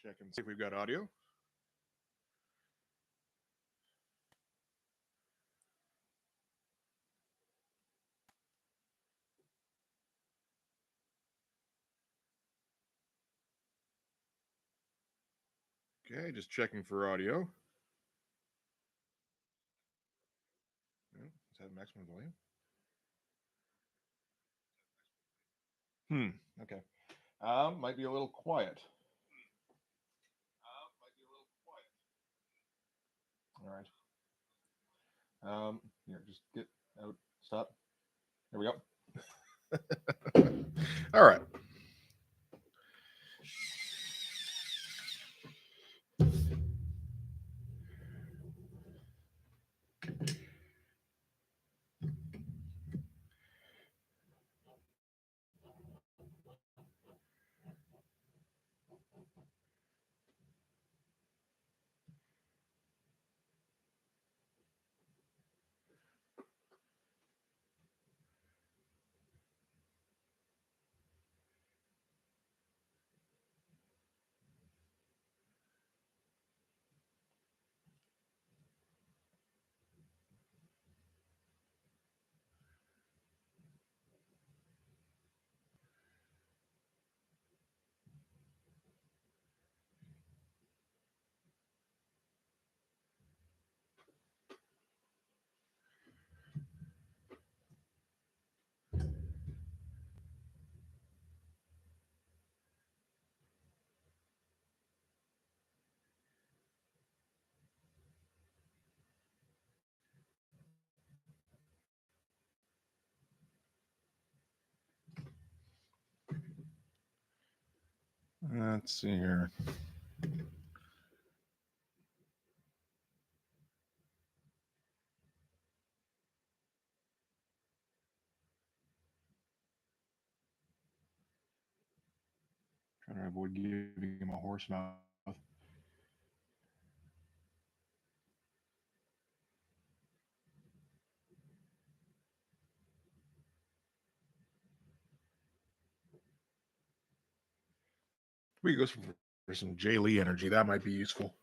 check and see if we've got audio. Okay, just checking for audio. Is that maximum volume? Okay. Might be a little quiet. All right. Here, just get out. Stop. There we go. All right. Let's see here. Trying to avoid giving him a horse mouth. We go for some Jay Lee energy. That might be useful.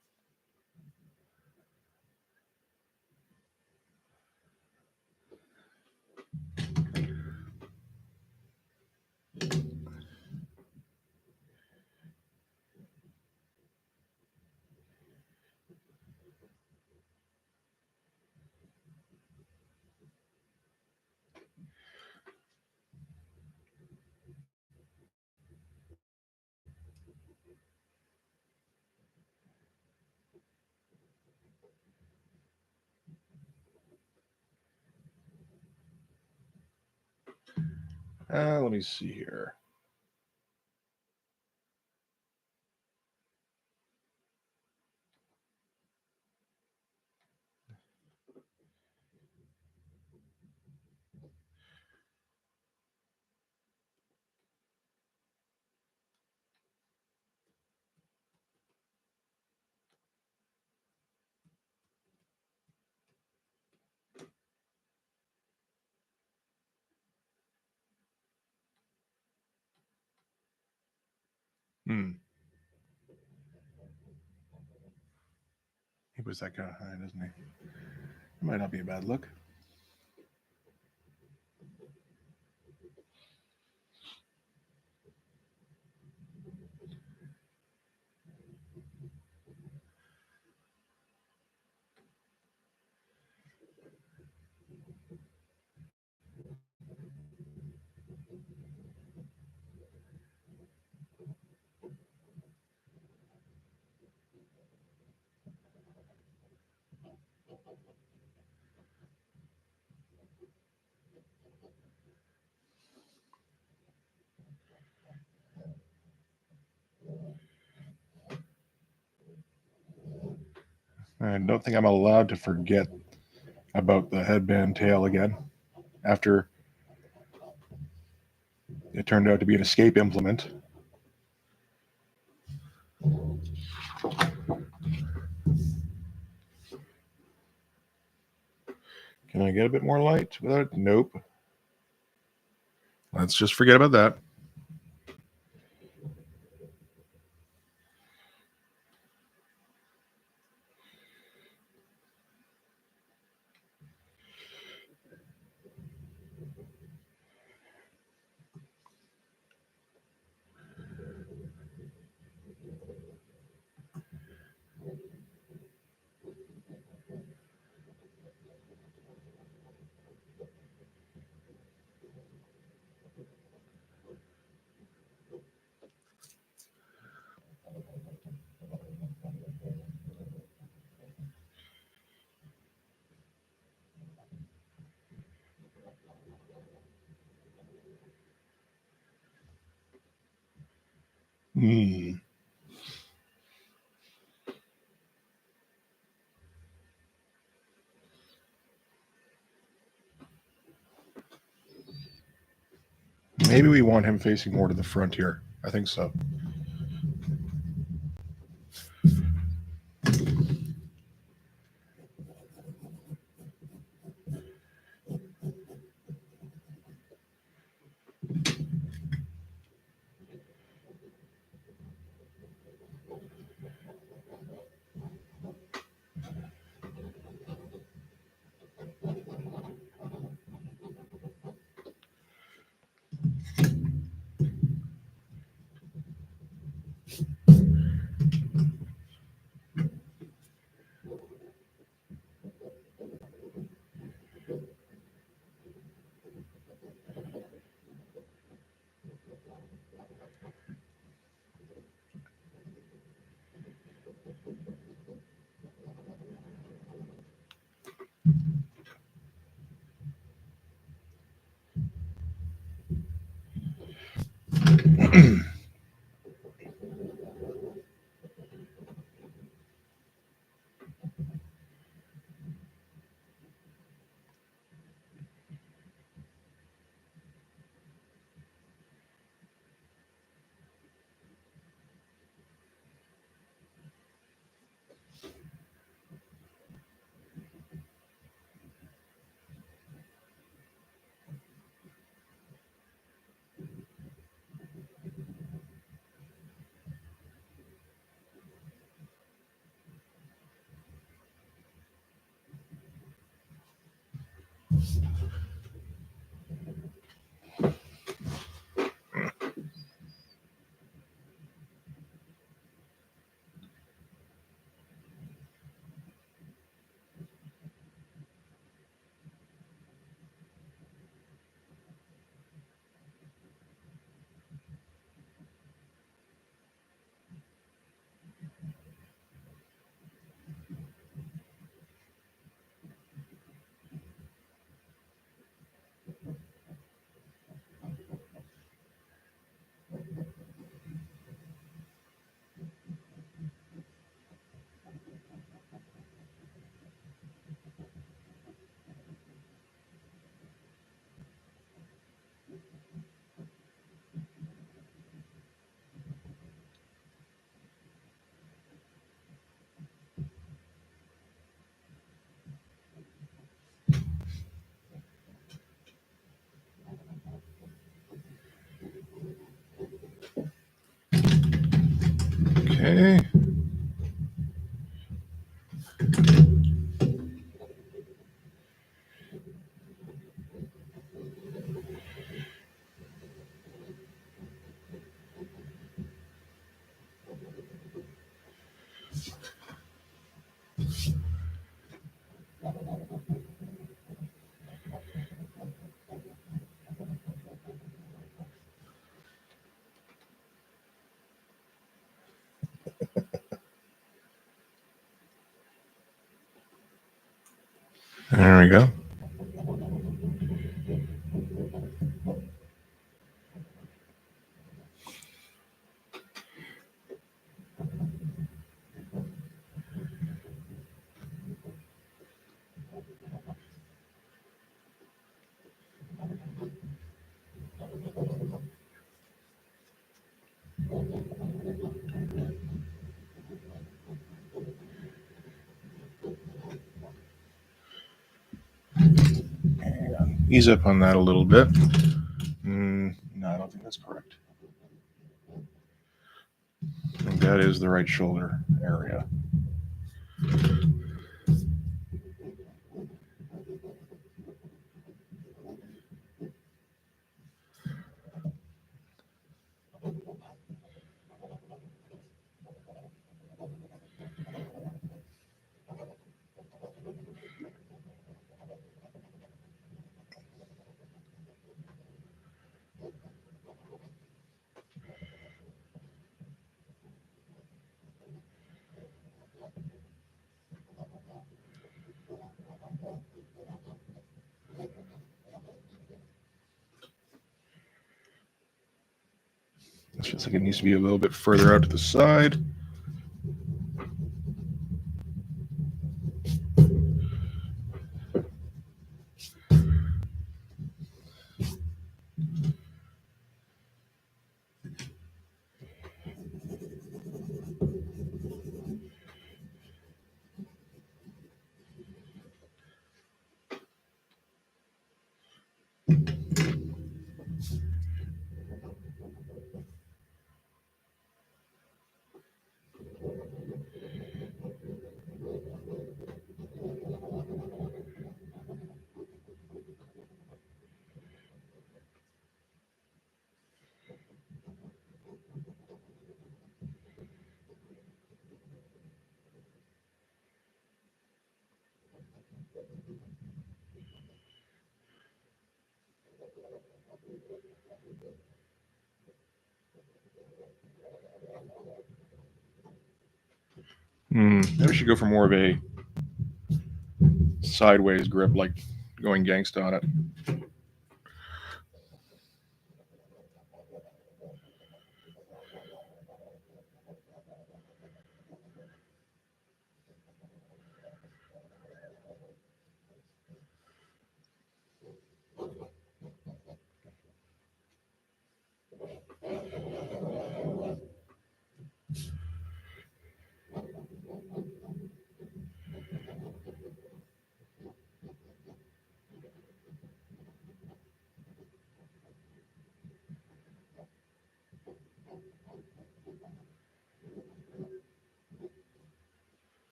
Let me see here. He was that kind of high, doesn't he? It might not be a bad look. I don't think I'm allowed to forget about the headband tail again after it turned out to be an escape implement. Can I get a bit more light without it? Nope. Let's just forget about that. Hmm. Maybe we want him facing more to the front here. I think so. Okay. There we go. Ease up on that a little bit. No, I don't think that's correct. I think that is the right shoulder area. This feels like it needs to be a little bit further out to the side. Maybe we should go for more of a sideways grip, like going gangsta on it.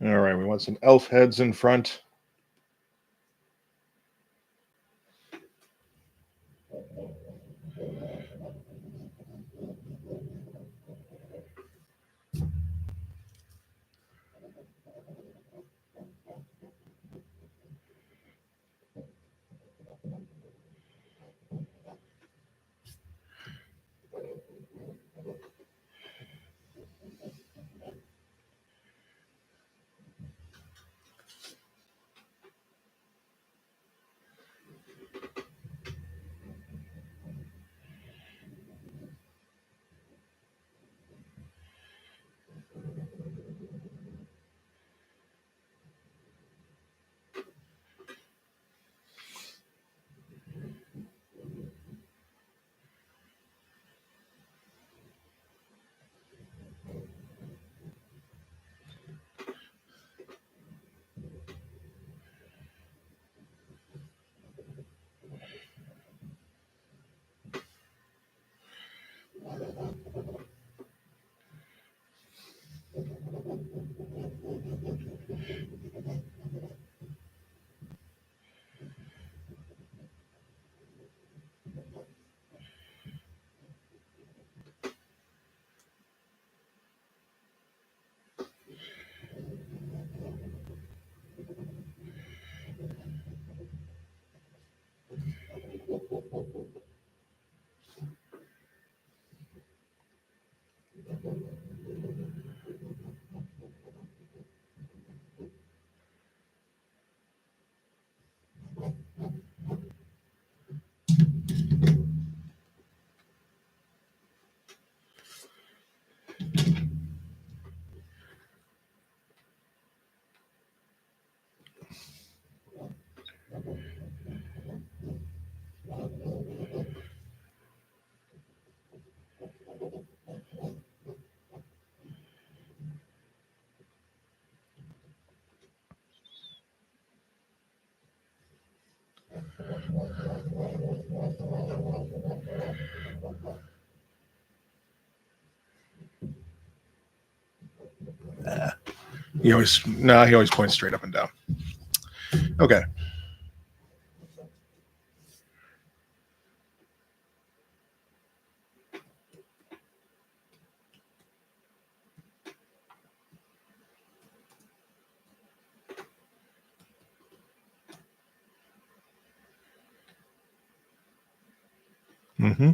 All right, we want some elf heads in front. He always points straight up and down. Okay. Mm-hmm.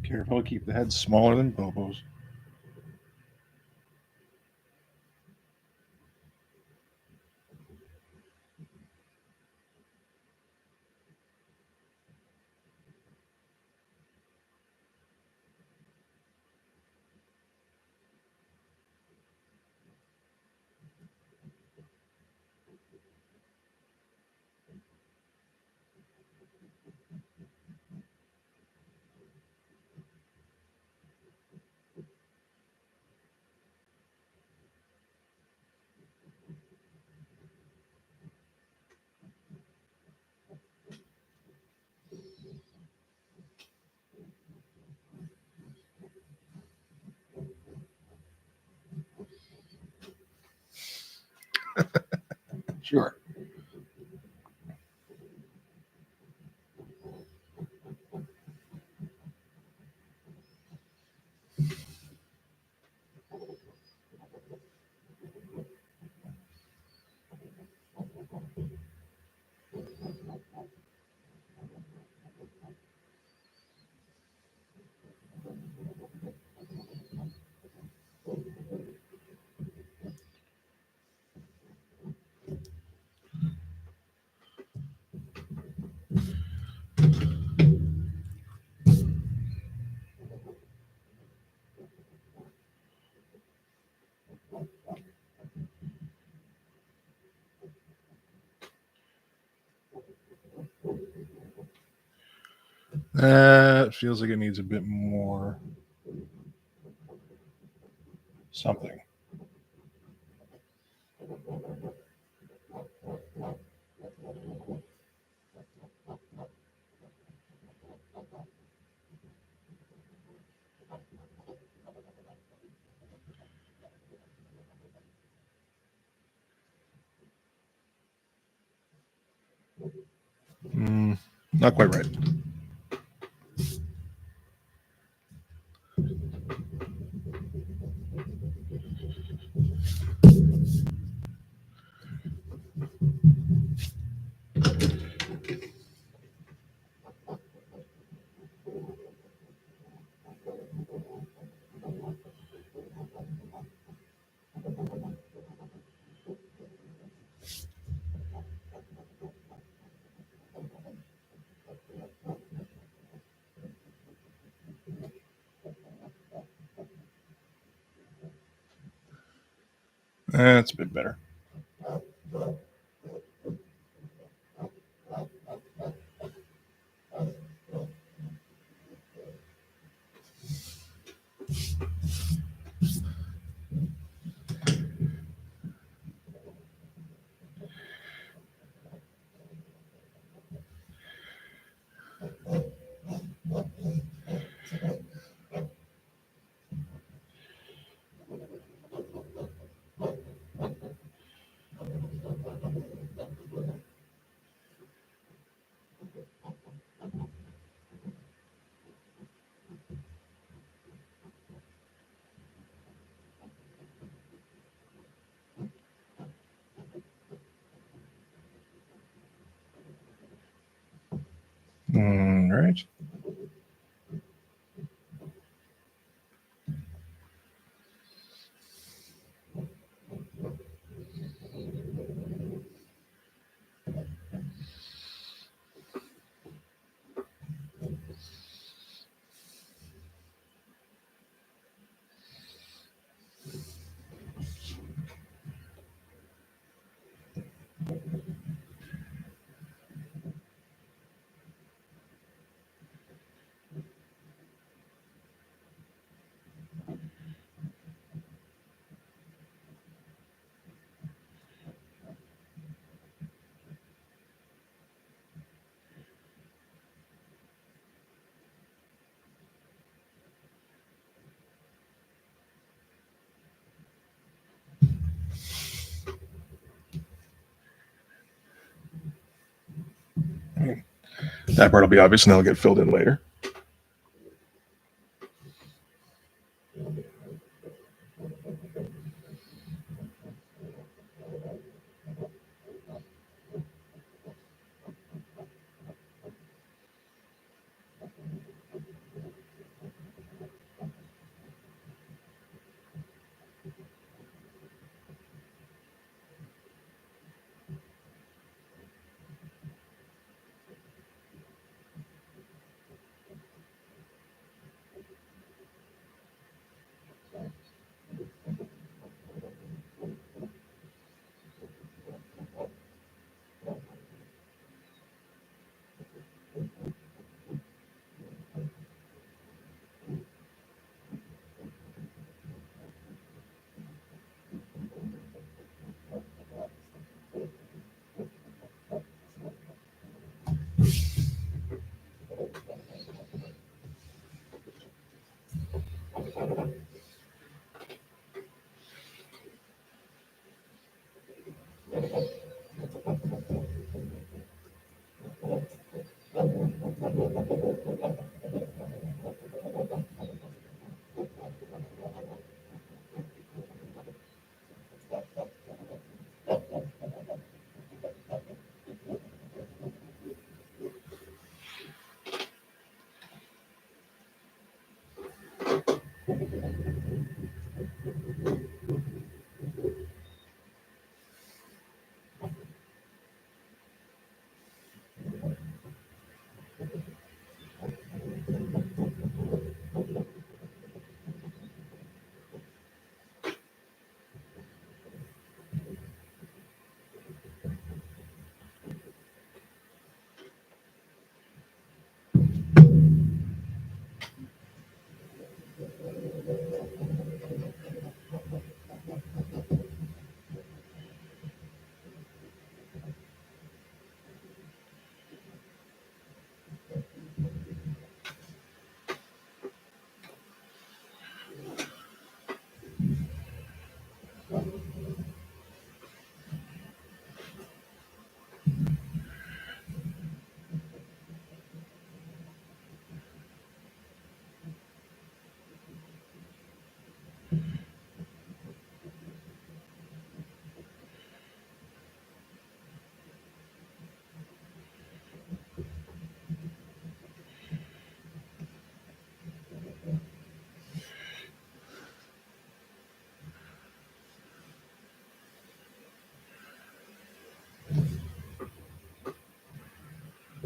Careful, keep the head smaller than Bobo's. Sure. That feels like it needs a bit more something. Not quite right. That's a bit better. Right. That part will be obvious, and that'll get filled in later.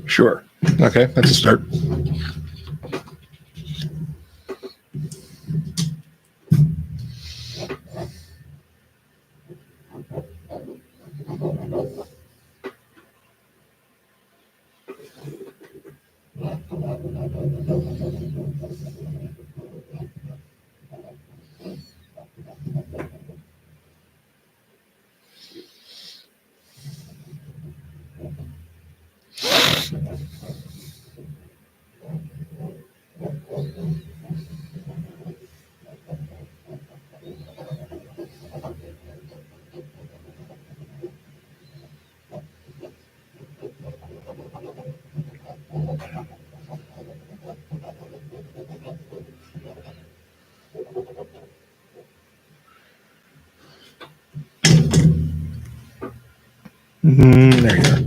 Sure. Okay, that's a start. There you are.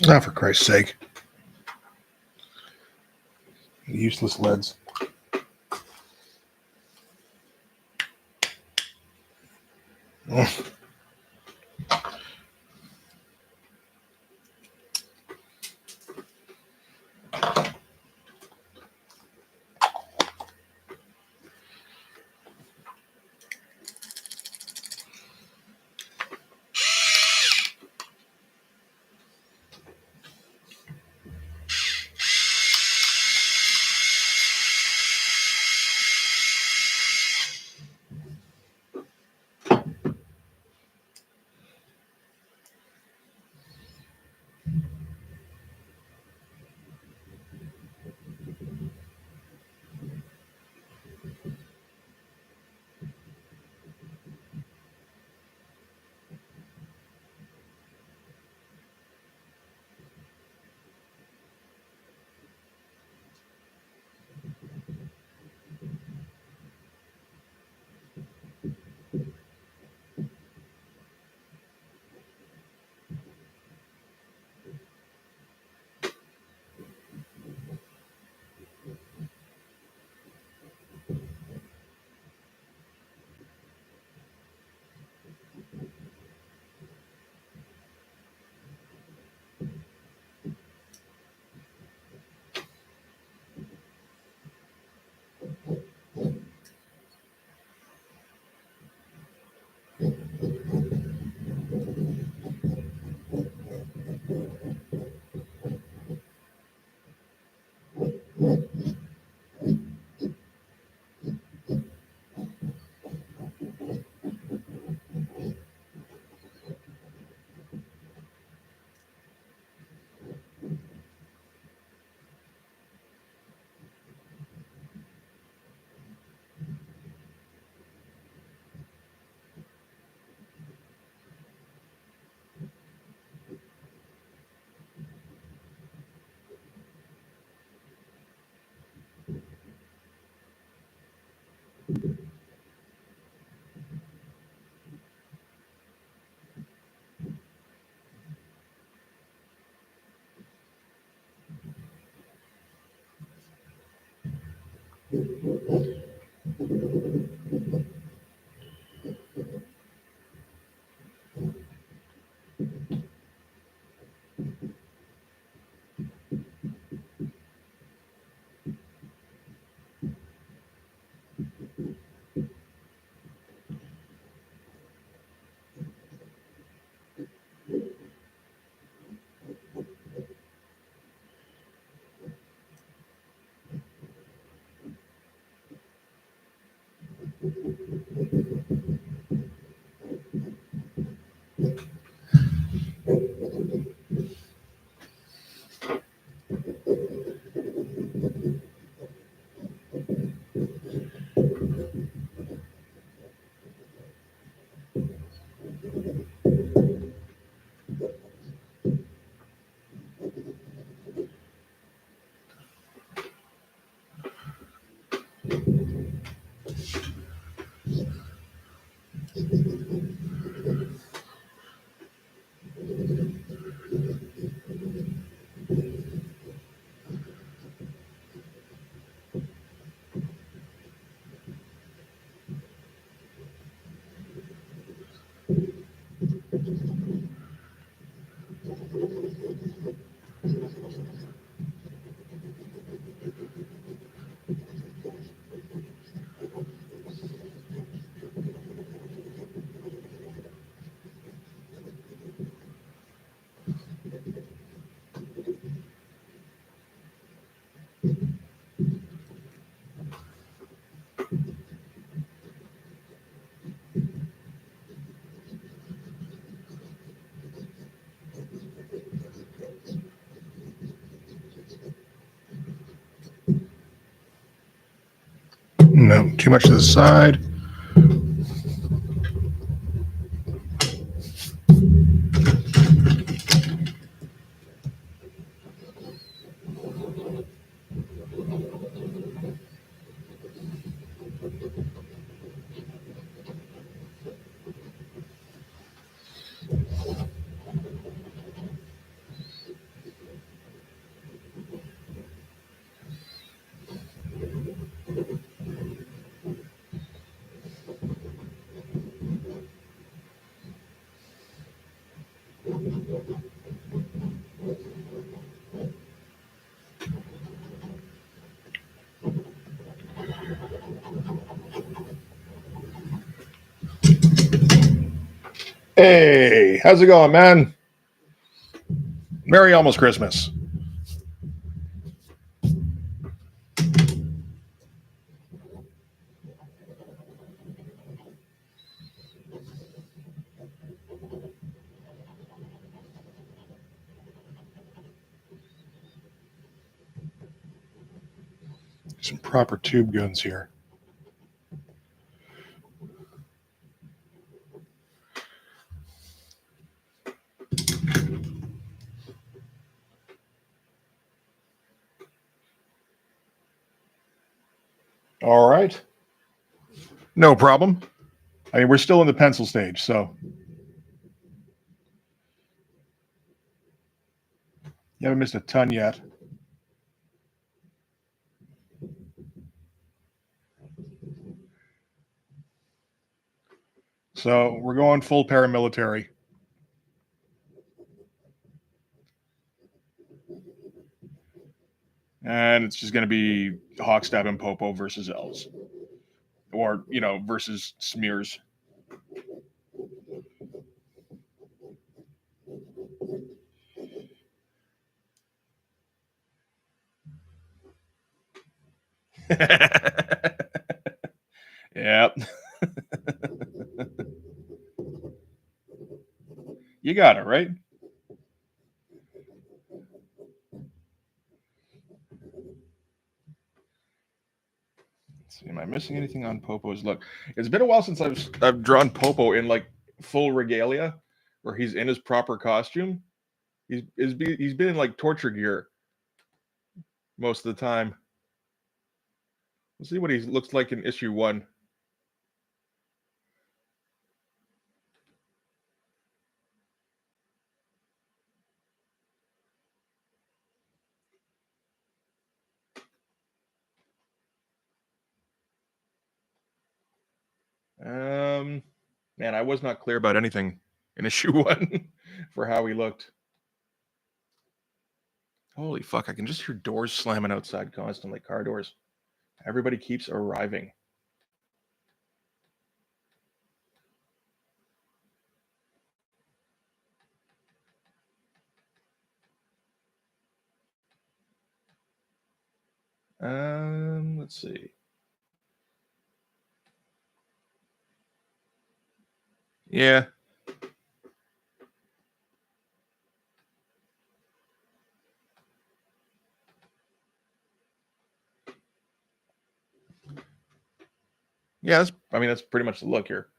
Ah, for Christ's sake. Useless leads. Oh. No, too much to the side. Hey, how's it going, man? Merry almost Christmas. Some proper tube guns here. All right. No problem. I mean, we're still in the pencil stage, so you haven't missed a ton yet. So we're going full paramilitary. And it's just going to be Hawkstab and Popo versus Elves. Or, versus Smears. Yep. You got it, right? Let's see, am I missing anything on Popo's look? It's been a while since I've drawn Popo in like full regalia, where he's in his proper costume. He's been in like torture gear most of the time. Let's see what he looks like in issue 1. Man, I was not clear about anything in issue 1 for how he looked. Holy fuck, I can just hear doors slamming outside constantly, car doors. Everybody keeps arriving. Let's see. Yeah. Yeah, that's pretty much the look here.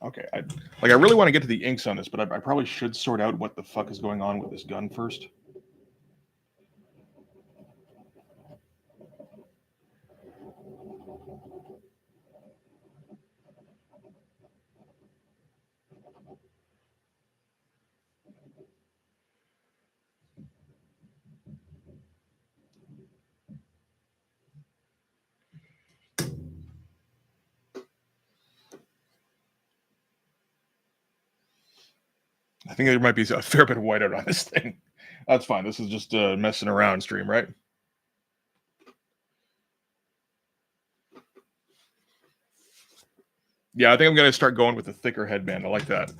Okay, I really want to get to the inks on this, but I probably should sort out what the fuck is going on with this gun first. I think there might be a fair bit of whiteout on this thing. That's fine. This is just a messing around stream, right? Yeah, I think I'm going to start going with the thicker headband. I like that.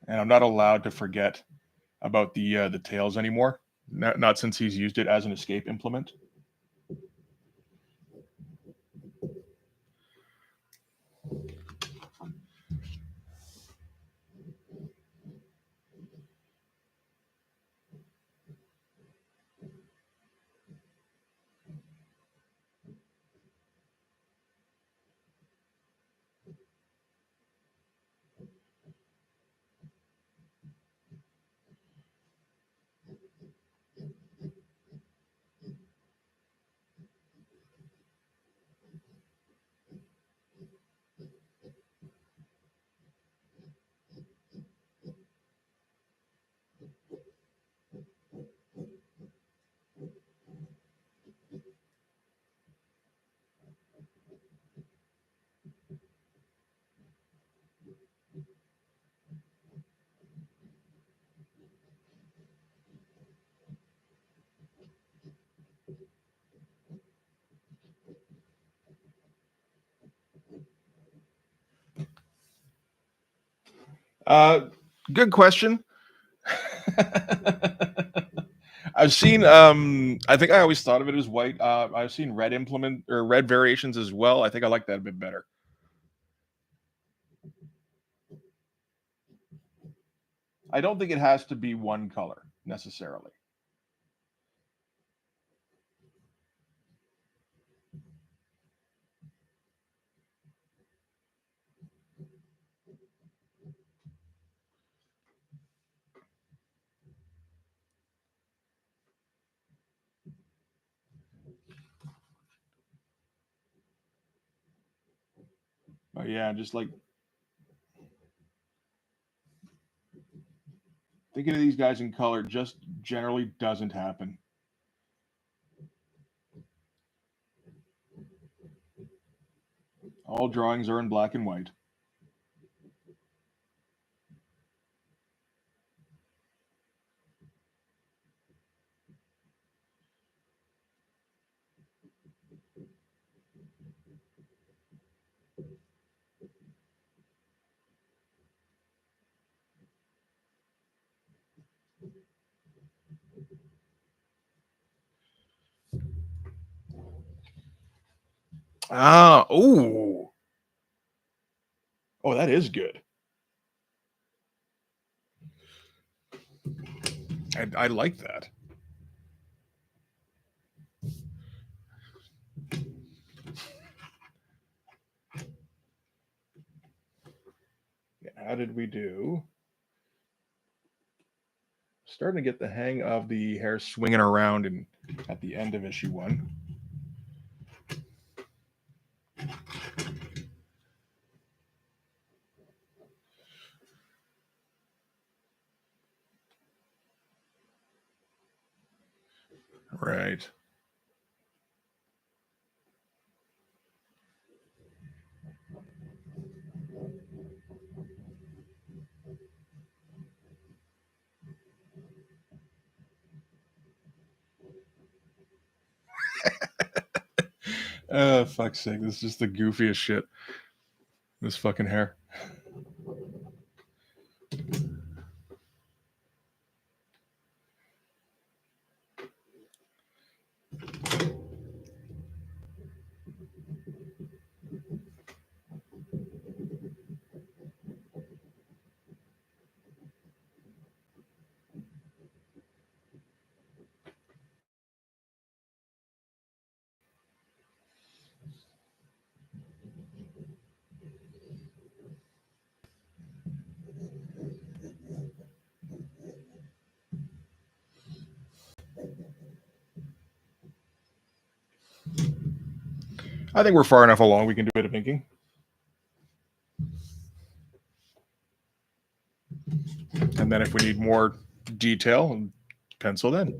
And I'm not allowed to forget about the tails anymore. Not since he's used it as an escape implement. Good question. I've seen. I think I always thought of it as white. I've seen red implement or red variations as well. I think I like that a bit better. I don't think it has to be one color necessarily. But yeah, just like thinking of these guys in color just generally doesn't happen. All drawings are in black and white. Ah, ooh. Oh, that is good. I like that. How did we do? Starting to get the hang of the hair swinging around and at the end of issue 1. Right. Fuck's sake. This is just the goofiest shit. This fucking hair. I think we're far enough along we can do a bit of inking. And then if we need more detail, pencil then.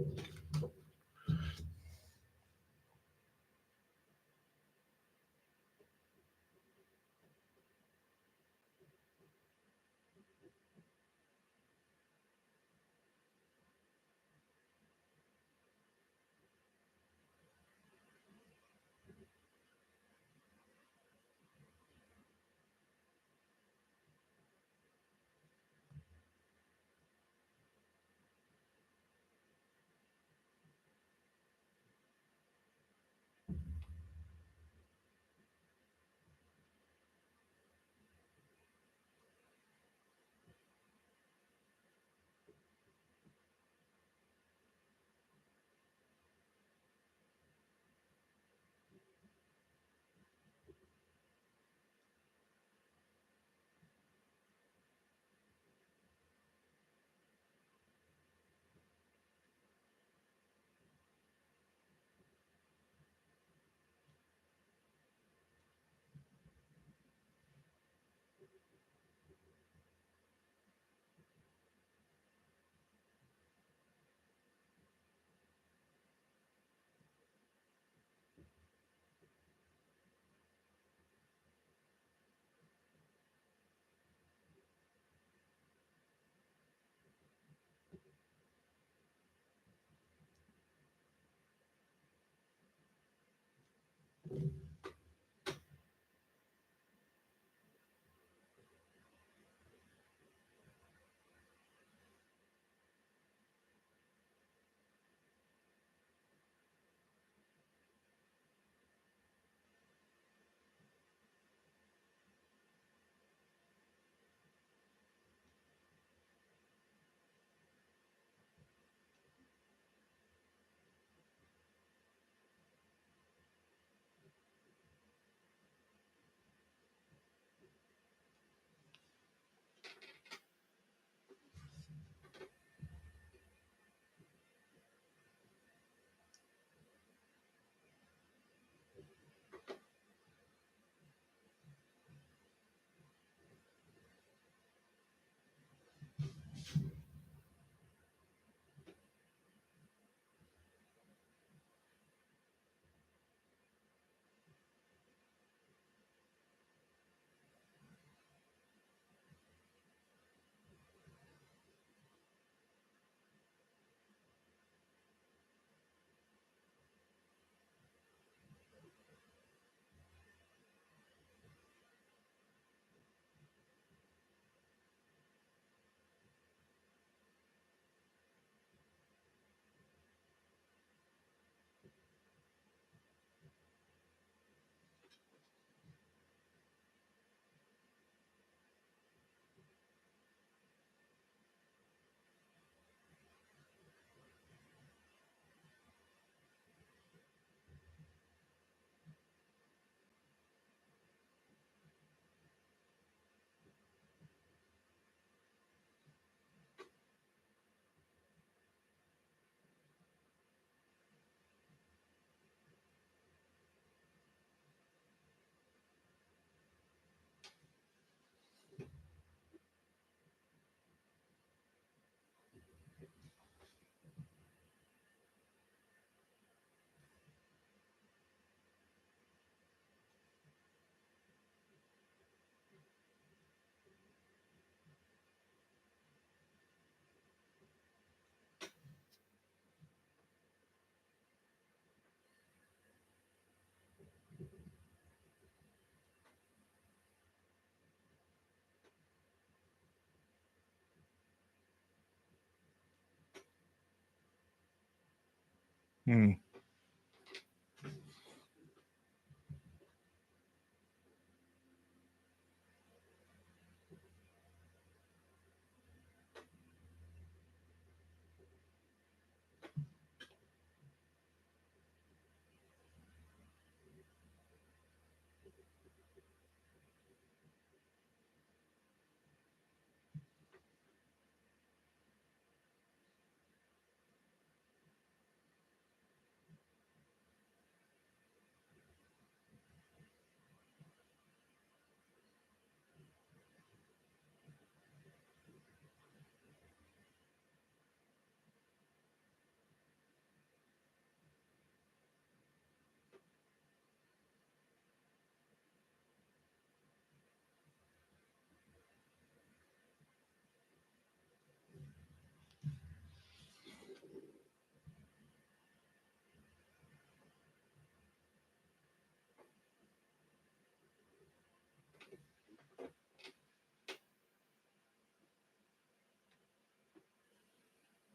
Hmm.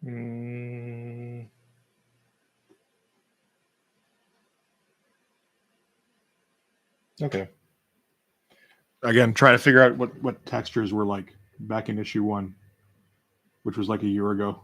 Mm. Okay. Again, trying to figure out what textures were like back in issue 1, which was like a year ago.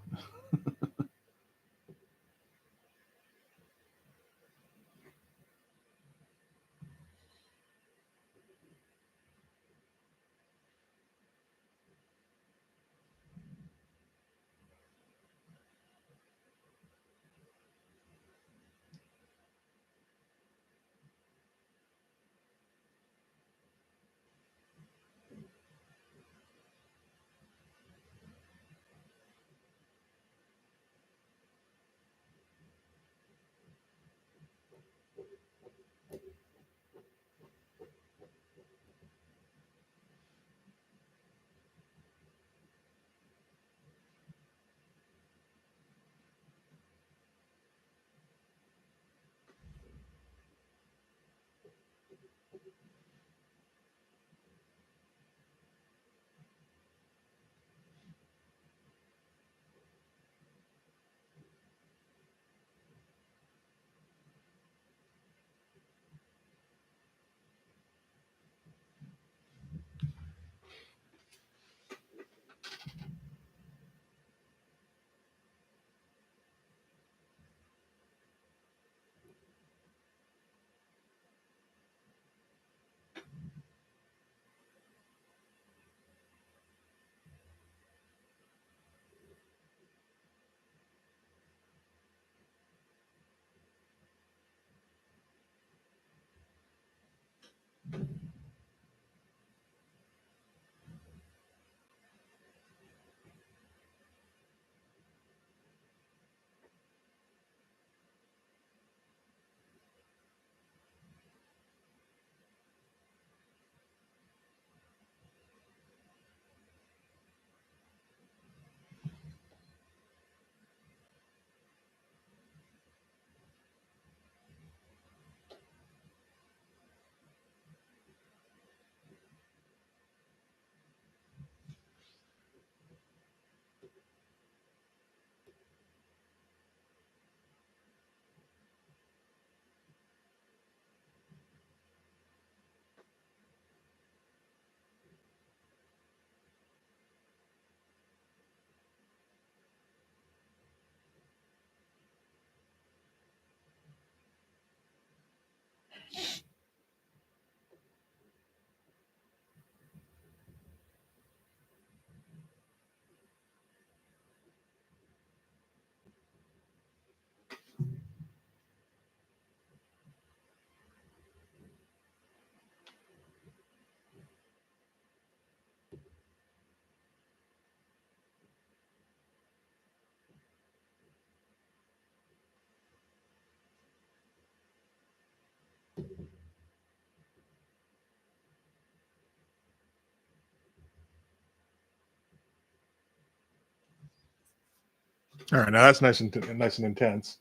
All right, now that's nice and intense.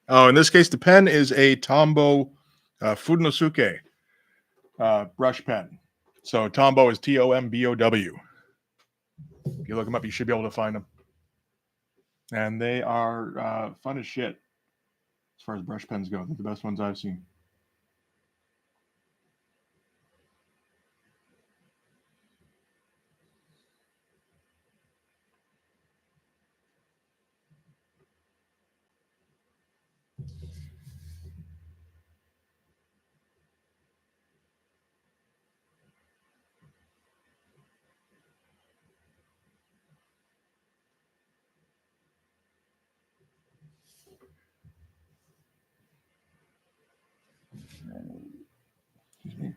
Oh, in this case, the pen is a Tombow Funosuke brush pen. So Tombow is Tombow. If you look them up, you should be able to find them. and they are fun as shit as far as brush pens go. They're the best ones I've seen. Excuse me.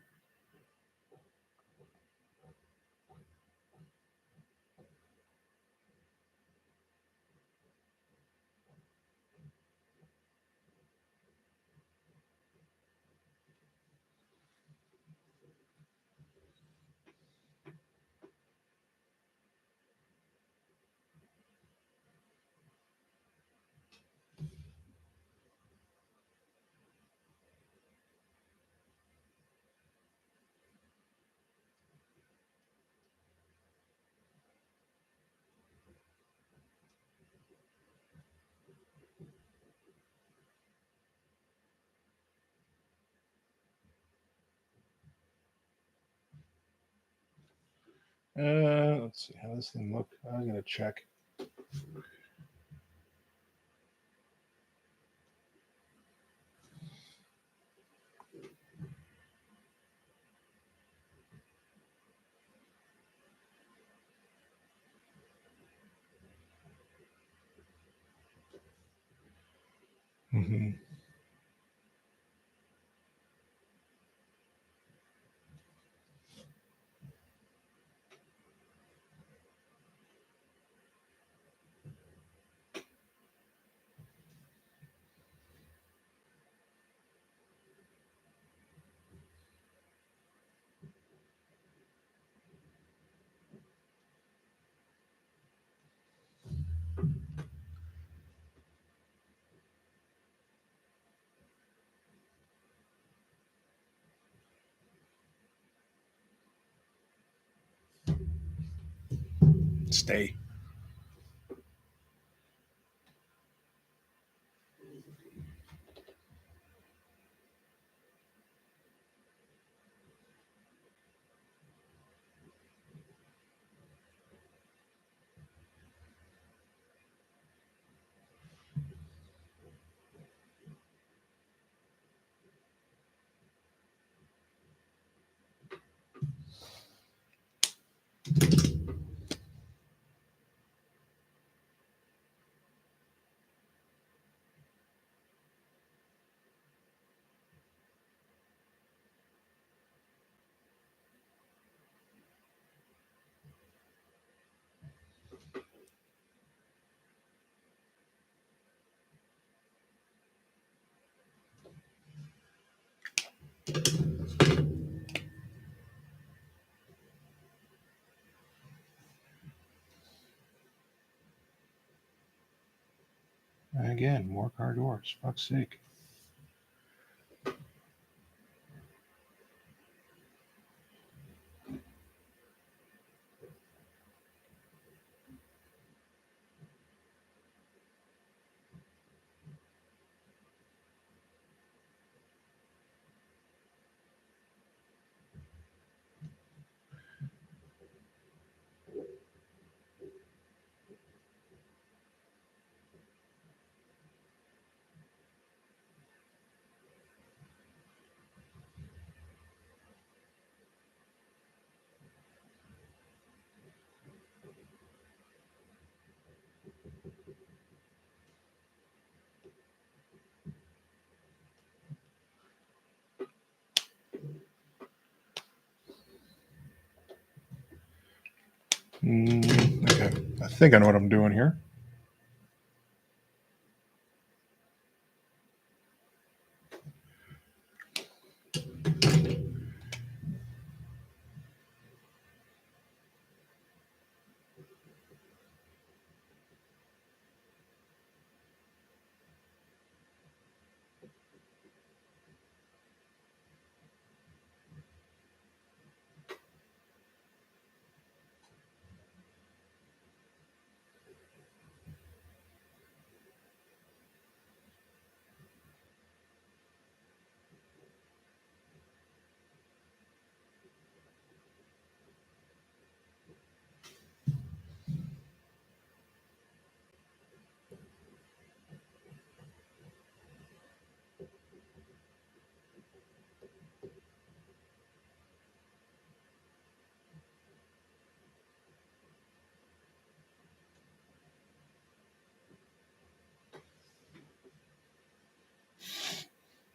Let's see how this thing look. I'm gonna check. Mm-hmm. Stay. Again, more car doors. Fuck's sake. Okay, I think I know what I'm doing here.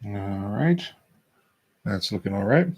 All right. That's looking all right.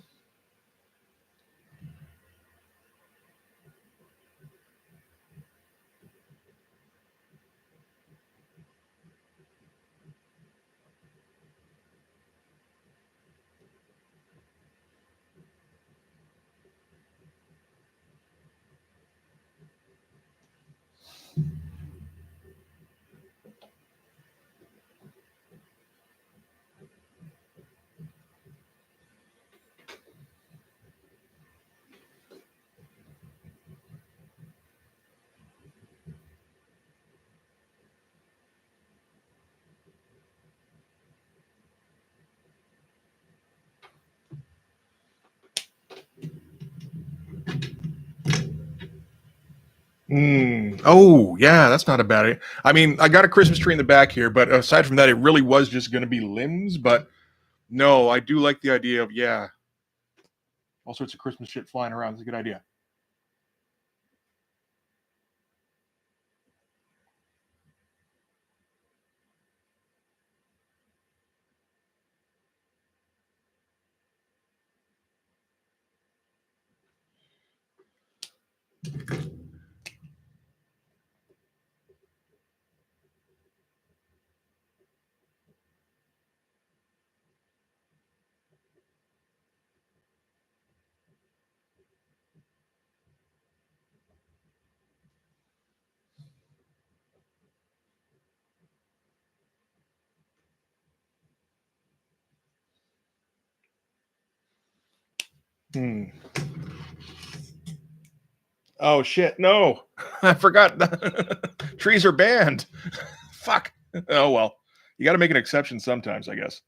Oh, yeah, that's not a bad idea. I mean, I got a Christmas tree in the back here, but aside from that, it really was just going to be limbs. But no, I do like the idea of, yeah, all sorts of Christmas shit flying around. It's a good idea. Hmm. Oh, shit. No, I forgot. Trees are banned. Fuck. Oh, well. You got to make an exception sometimes, I guess.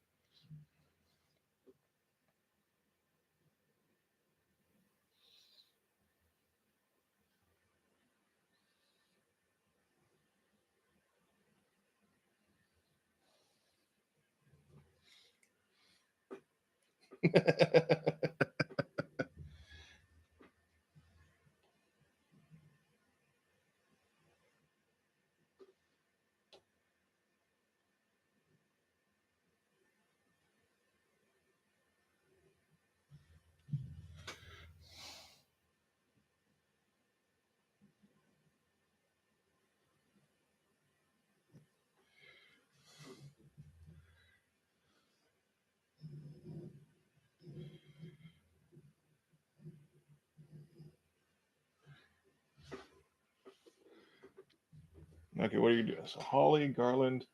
Okay, what are you doing? So, holly, garland.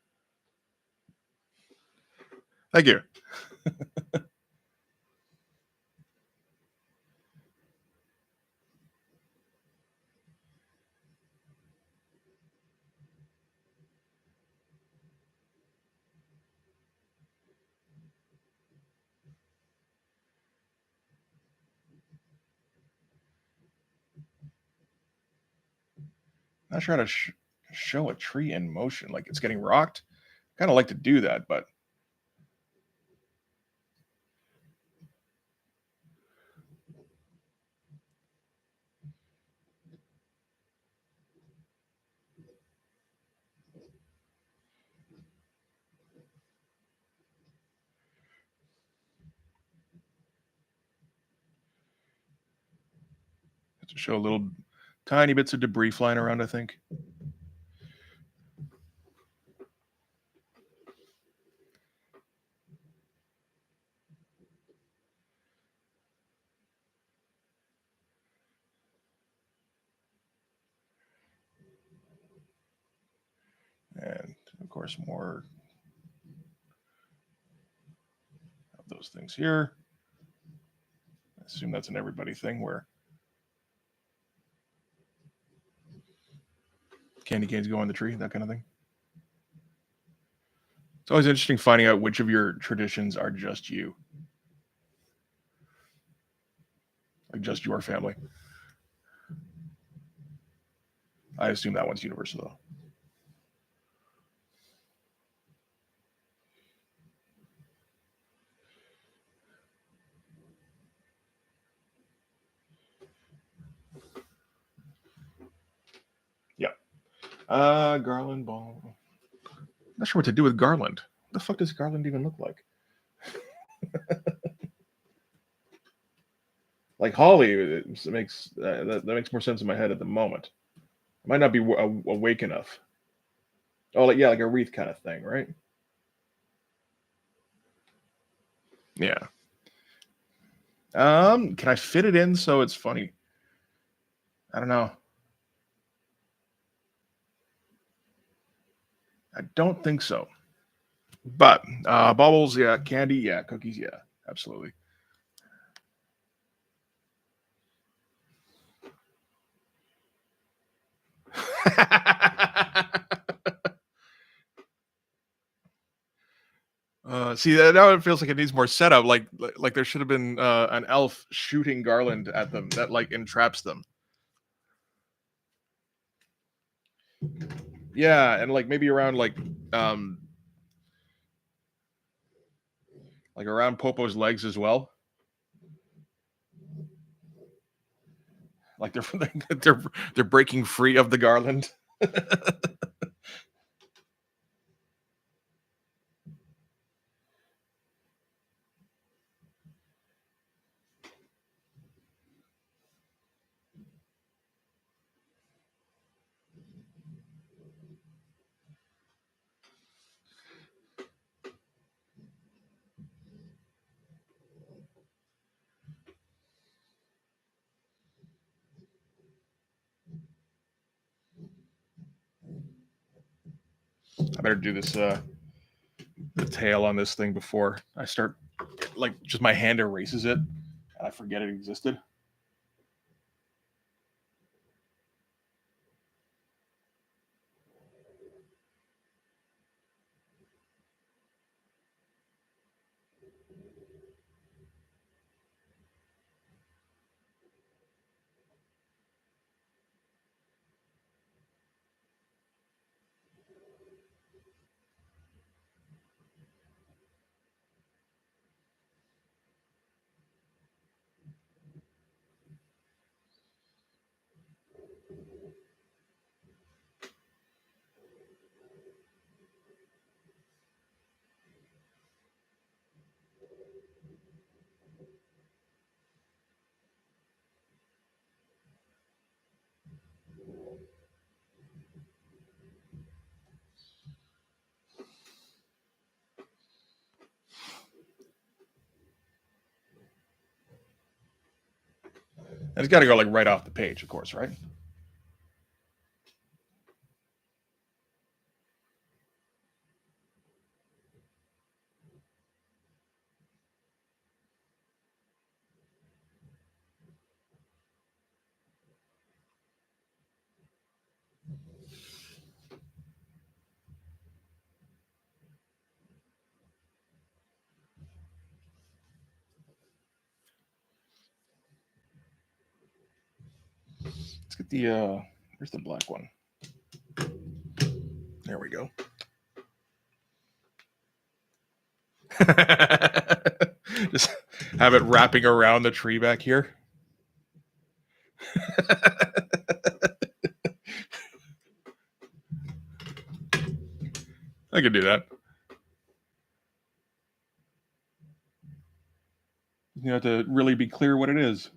Thank you. Not sure how to show a tree in motion, like it's getting rocked. Kind of like to do that, but to show little tiny bits of debris flying around, I think. And of course, more of those things here. I assume that's an everybody thing where candy canes go on the tree, that kind of thing. It's always interesting finding out which of your traditions are just you, like just your family. I assume that one's universal, though. Yeah. Garland ball. Not sure what to do with garland. What the fuck does garland even look like? Like holly, it makes that makes more sense in my head at the moment. It might not be awake enough. Oh, like yeah, like a wreath kind of thing, right? Yeah. Can I fit it in so it's funny? I don't know. I don't think so. But bubbles, yeah, candy, yeah, cookies, yeah, absolutely. See that now it feels like it needs more setup. Like there should have been an elf shooting garland at them that like entraps them. Yeah, and like maybe around um like around Popo's legs as well. Like they're they're breaking free of the garland. I better do this the tail on this thing before I start like just my hand erases it and I forget it existed. And it's got to go like right off the page, of course, right? Let's get the where's the black one? There we go. Just have it wrapping around the tree back here. I could do that. You have to really be clear what it is.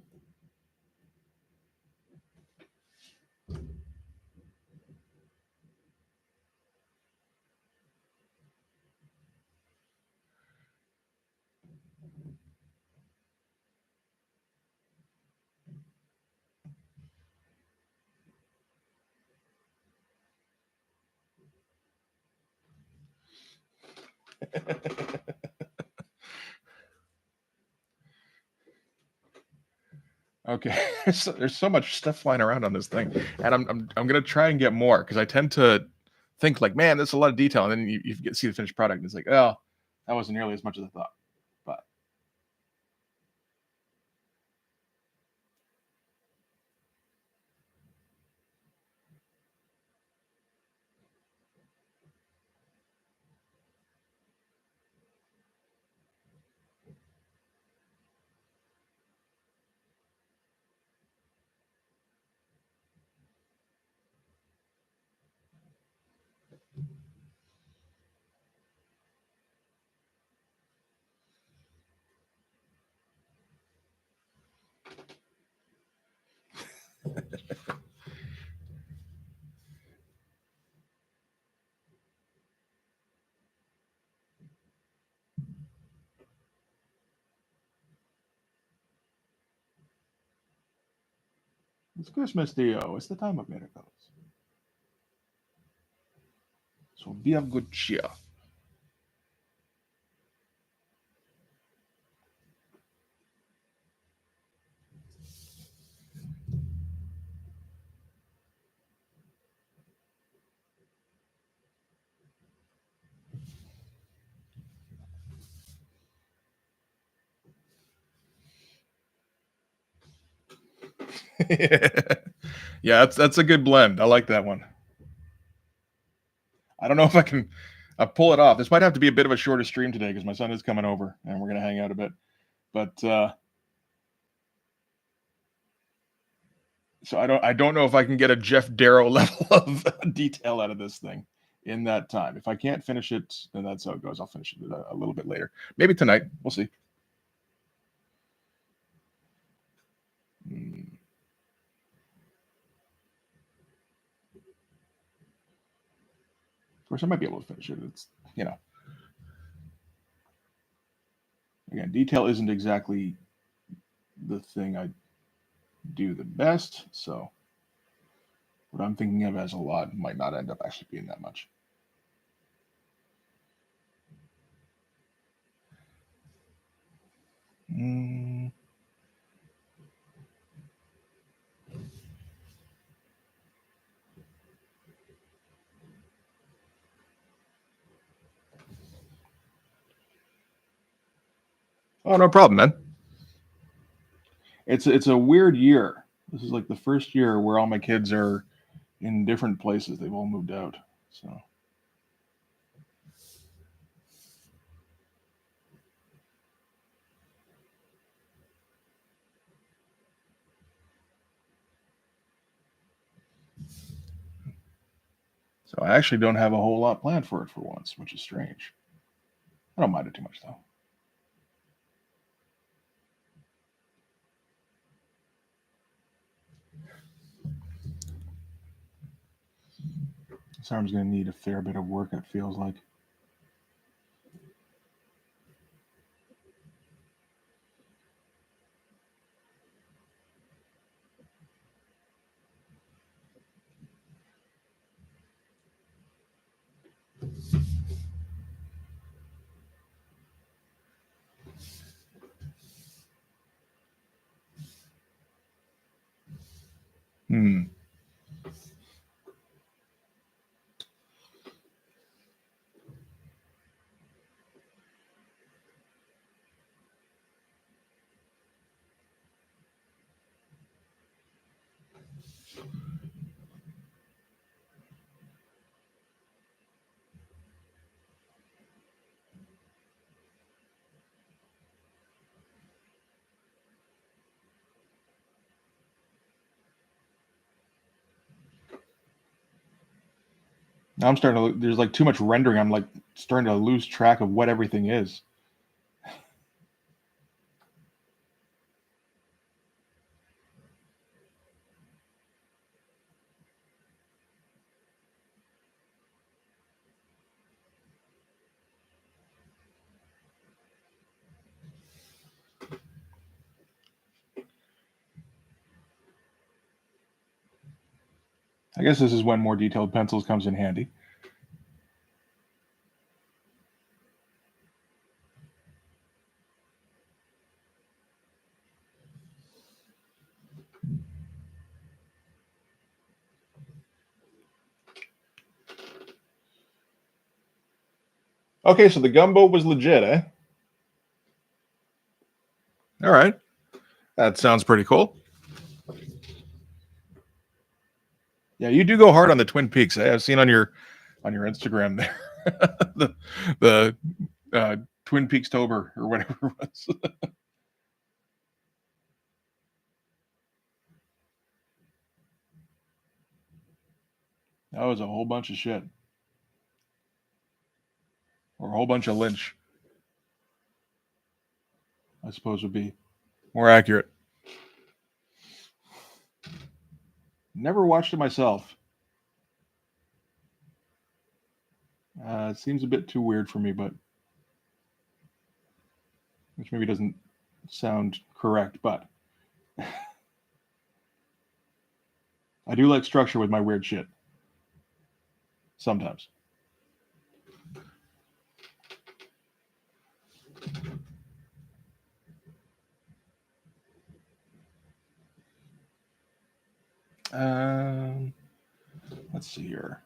Okay, there's so much stuff flying around on this thing, and I'm gonna try and get more because I tend to think like, man, there's a lot of detail, and then you get see the finished product, and it's like, oh, that wasn't nearly as much as I thought. But It's Christmas, Theo. It's the time of miracles. So be of good cheer. Yeah, that's a good blend. I like that one. I don't know if I can pull it off. This might have to be a bit of a shorter stream today because my son is coming over and we're gonna hang out a bit. But so I don't know if I can get a Jeff Darrow level of detail out of this thing in that time. If I can't finish it, then that's how it goes. I'll finish it a little bit later, maybe tonight. We'll see. Hmm. Of course, I might be able to finish it. It's again, detail isn't exactly the thing I do the best. So what I'm thinking of as a lot might not end up actually being that much. Mm. Oh, no problem, man. It's a weird year. This is like the first year where all my kids are in different places. They've all moved out. So I actually don't have a whole lot planned for it for once, which is strange. I don't mind it too much though. This arm's going to need a fair bit of work, it feels like. Hmm. Now I'm starting to. There's like too much rendering. I'm like starting to lose track of what everything is. I guess this is when more detailed pencils comes in handy. Okay, so the gumbo was legit, eh? All right, that sounds pretty cool. Yeah, you do go hard on the Twin Peaks. Eh? I've seen on your Instagram there the Twin Peaks Tober or whatever it was. That was a whole bunch of shit, or a whole bunch of Lynch, I suppose would be more accurate. Never watched it myself. It seems a bit too weird for me, but which maybe doesn't sound correct, but I do like structure with my weird shit. Sometimes. Let's see here.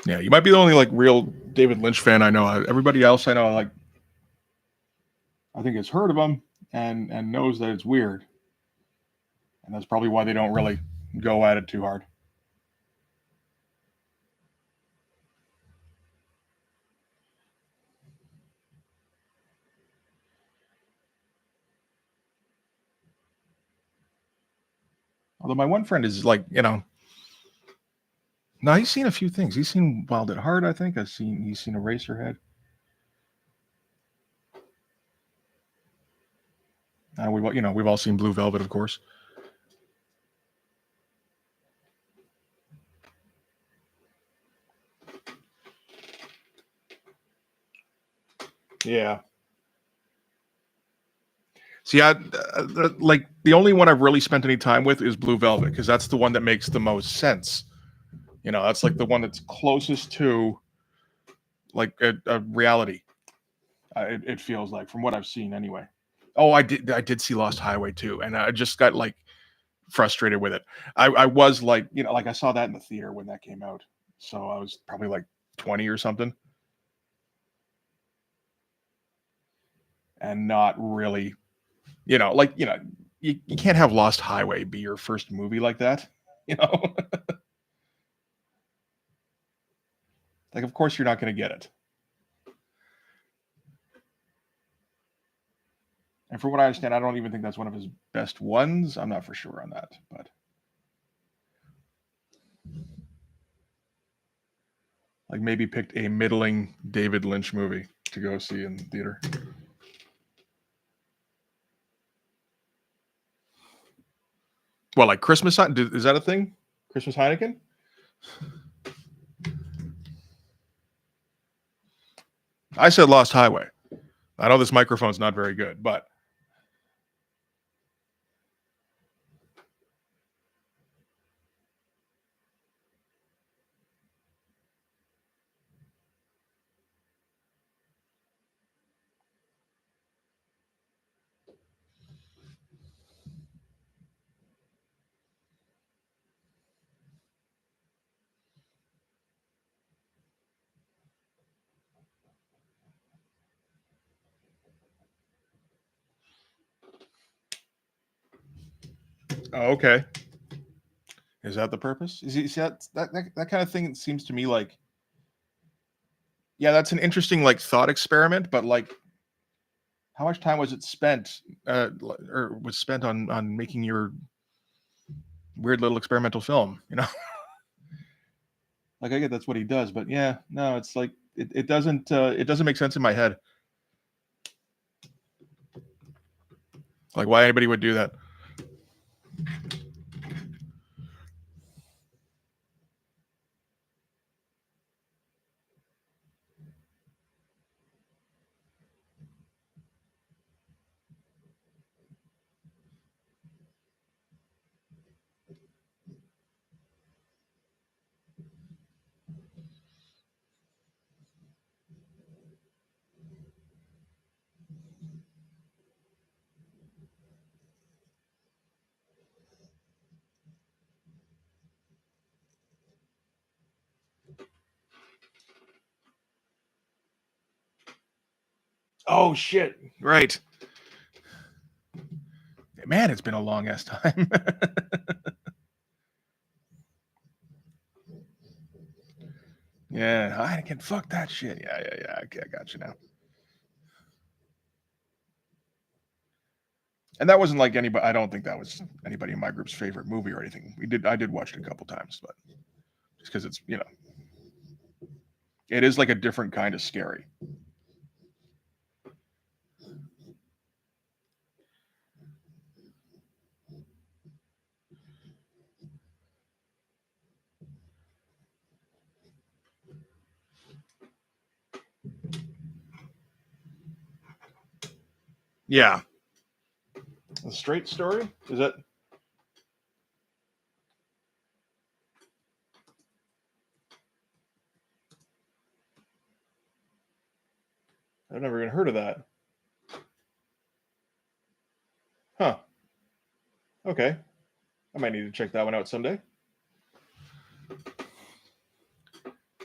Yeah, you might be the only like real David Lynch fan I know. Everybody else I know, like, I think has heard of him and knows that it's weird, and that's probably why they don't really go at it too hard. Although my one friend is like, no, he's seen a few things. He's seen Wild at Heart, I think. He's seen Eraserhead. We've all seen Blue Velvet, of course. Yeah. See, like the only one I've really spent any time with is Blue Velvet because that's the one that makes the most sense. That's like the one that's closest to like a reality. It feels like from what I've seen anyway. Oh, I did see Lost Highway too, and I just got like frustrated with it. I was like, like I saw that in the theater when that came out, so I was probably like 20 or something, and not really, like you can't have Lost Highway be your first movie like that, you know. Like, of course you're not going to get it. And from what I understand, I don't even think that's one of his best ones. I'm not for sure on that, but like maybe picked a middling David Lynch movie to go see in theater. Well, like Christmas, is that a thing? Christmas Heineken? I said Lost Highway. I know this microphone's not very good, but oh, okay. Is that the purpose? See that kind of thing seems to me like, yeah, that's an interesting like thought experiment, but like, how much time was it spent, or was spent on making your weird little experimental film? Like I get that's what he does, but yeah, no, it's like it doesn't make sense in my head. Like why anybody would do that. Oh shit! Right, man. It's been a long ass time. Yeah, I can fuck that shit. Yeah. Okay, I got you now. And that wasn't like anybody. I don't think that was anybody in my group's favorite movie or anything. I did watch it a couple times, but just because it's it is like a different kind of scary. Yeah. The Straight Story? Is that? I've never even heard of that. Huh. Okay. I might need to check that one out someday.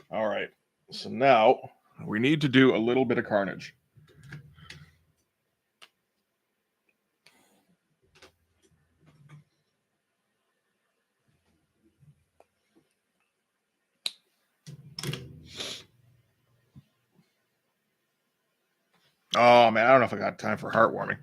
All right. So now we need to do a little bit of Carnage. Oh man, I don't know if I got time for heartwarming.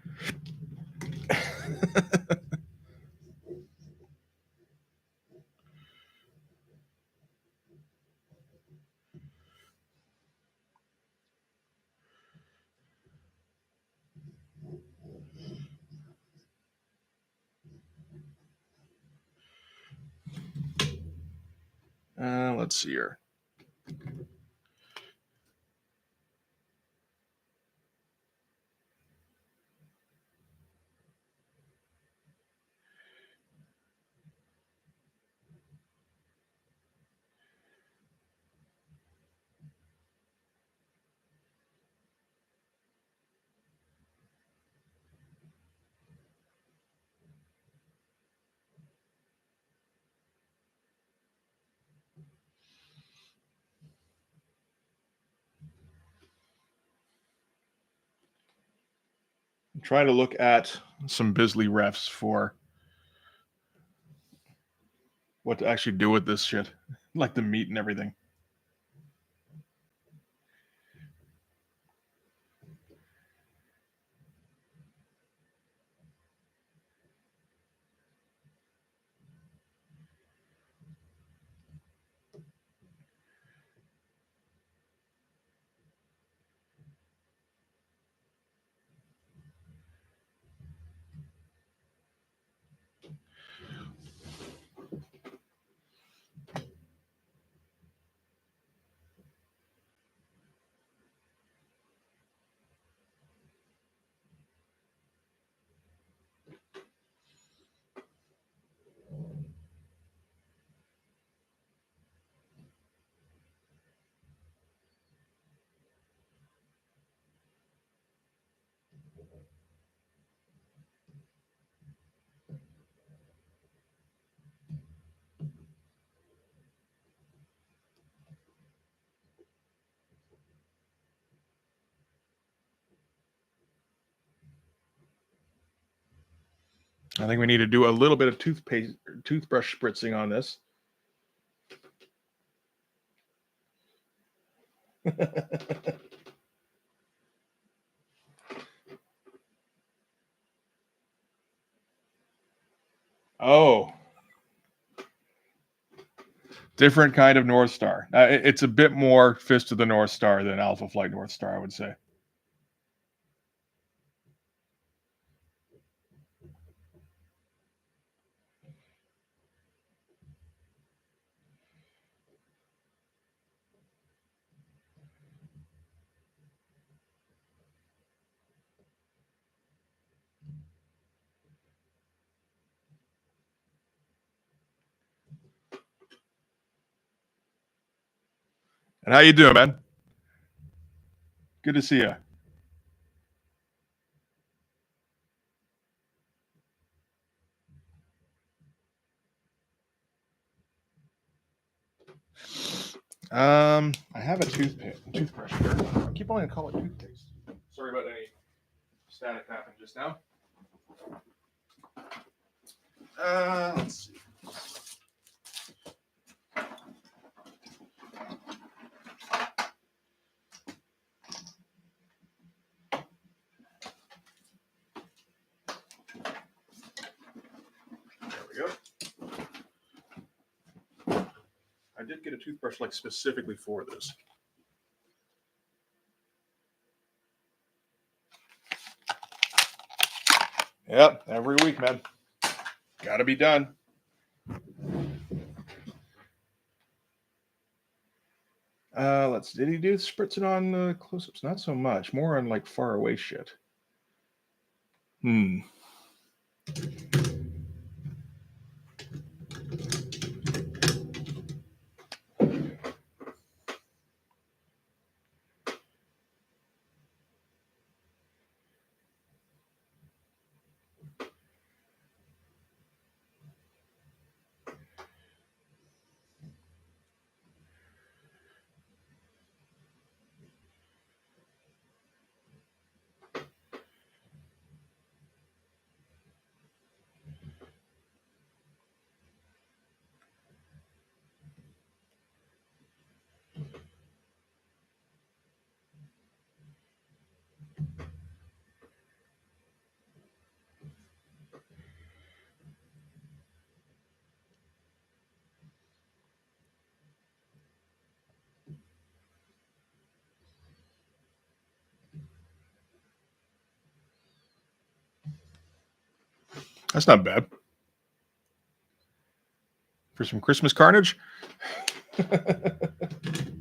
Let's see here. I'm trying to look at some Bisley refs for what to actually do with this shit, like the meat and everything. I think we need to do a little bit of toothbrush spritzing on this. Oh, different kind of North Star. It's a bit more Fist of the North Star than Alpha Flight North Star, I would say. And how you doing, man? Good to see you. I have a toothbrush here. I keep wanting to call it toothpaste. Sorry about any static happened just now. Let's see. I did get a toothbrush like specifically for this. Yep, every week, man. Got to be done. Did he do spritzing on close-ups? Not so much. More on like far away shit. That's not bad. For some Christmas carnage?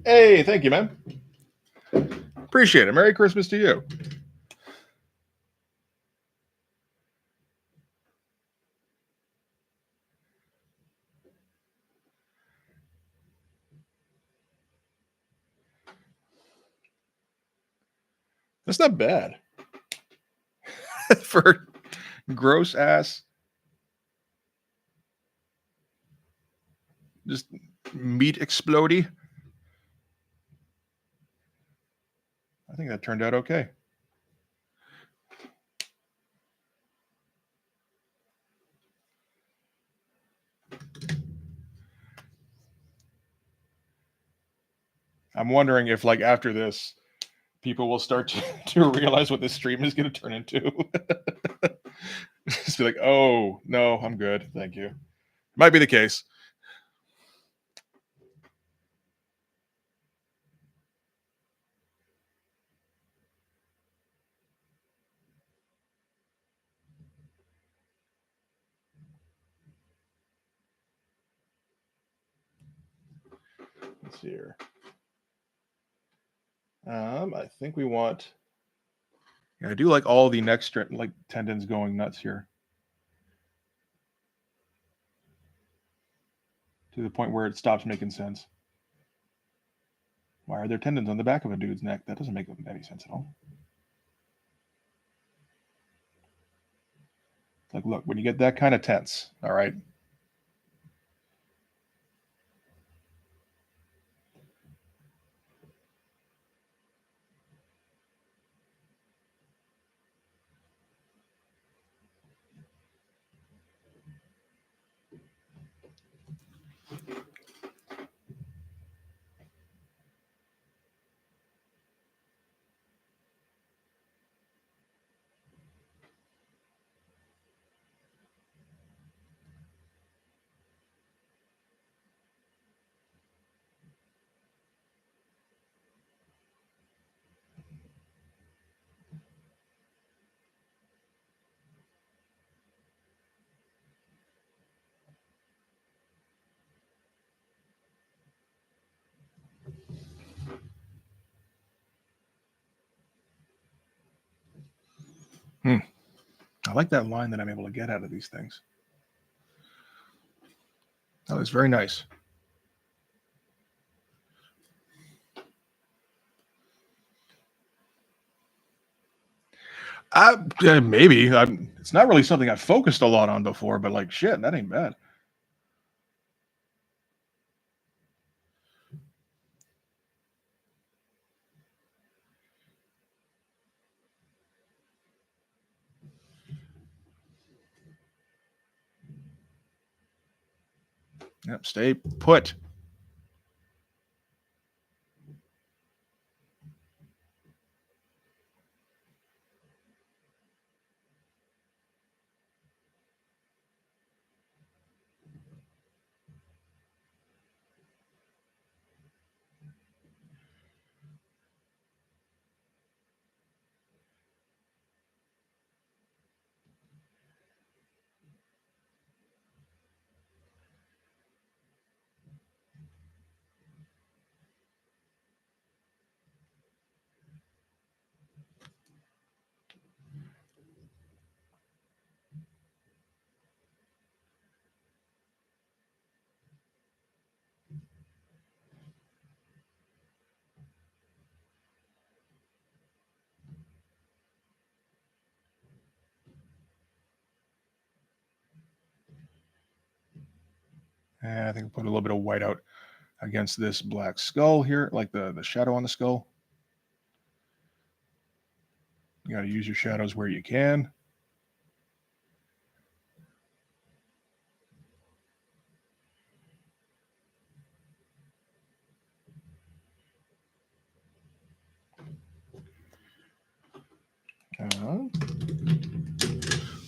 Hey, thank you, man. Appreciate it. Merry Christmas to you. That's not bad. For gross ass, just meat explodey. I think that turned out okay. I'm wondering if, like, after this, people will start to realize what this stream is going to turn into. Just be like, oh, no, I'm good. Thank you. Might be the case. Let's see here. I think we want. Yeah, I do like all the neck like tendons going nuts here. To the point where it stops making sense. Why are there tendons on the back of a dude's neck? That doesn't make any sense at all. Like, look, when you get that kind of tense, all right. I like that line that I'm able to get out of these things. That was very nice. Maybe. It's not really something I've focused a lot on before, but like, shit, that ain't bad. Yep, stay put. And I think I'll put a little bit of white out against this black skull here, like the shadow on the skull. You got to use your shadows where you can.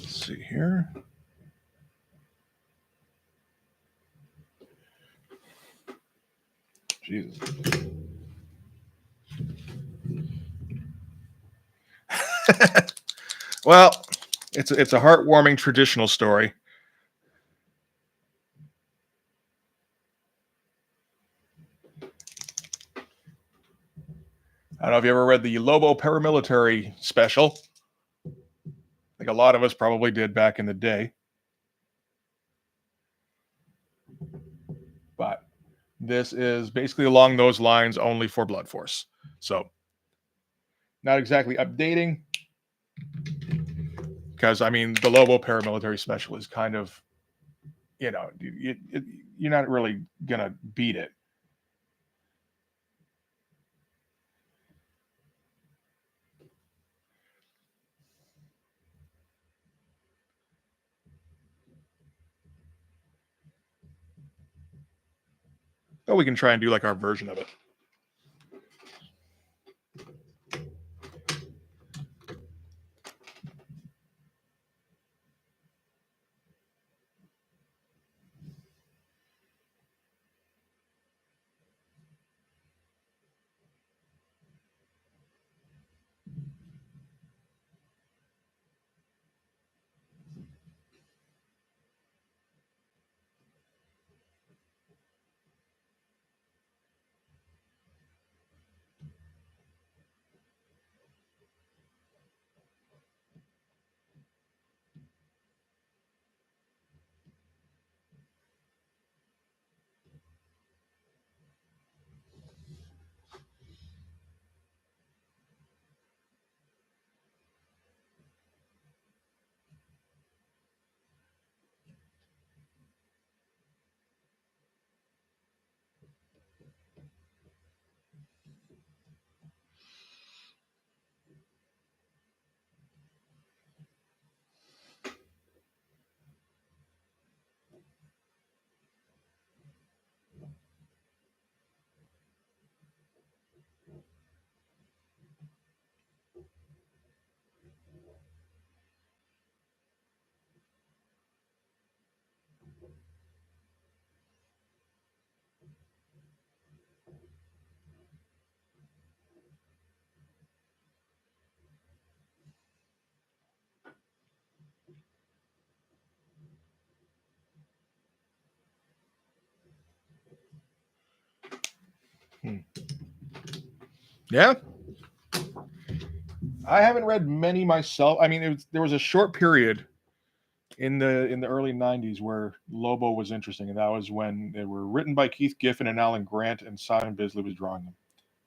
Let's see here. Jesus. Well, it's a heartwarming traditional story. I don't know if you ever read the Lobo paramilitary special. Like a lot of us probably did back in the day. But this is basically along those lines only for Blood Force. So not exactly updating. Because, I mean, the Lobo paramilitary special is kind of, you know, you're not really going to beat it. But we can try and do like our version of it. Yeah. I haven't read many myself. I mean, there was a short period in the early 90s where Lobo was interesting, and that was when they were written by Keith Giffen and Alan Grant, and Simon Bisley was drawing them.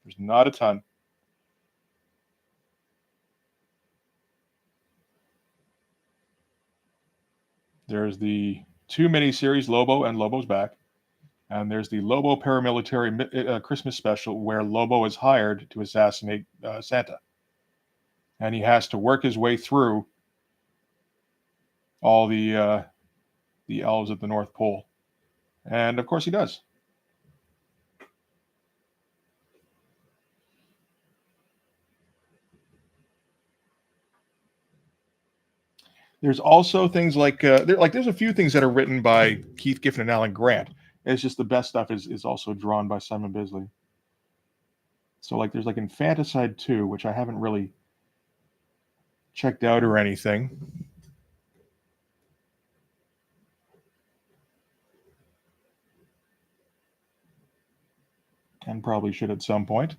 There's not a ton. There's the 2 miniseries, Lobo and Lobo's Back. And there's the Lobo paramilitary Christmas special where Lobo is hired to assassinate Santa. And he has to work his way through all the elves at the North Pole. And of course he does. There's also things like there's a few things that are written by Keith Giffen and Alan Grant. It's just the best stuff is also drawn by Simon Bisley. So like there's like Infanticide 2, which I haven't really checked out or anything. And probably should at some point.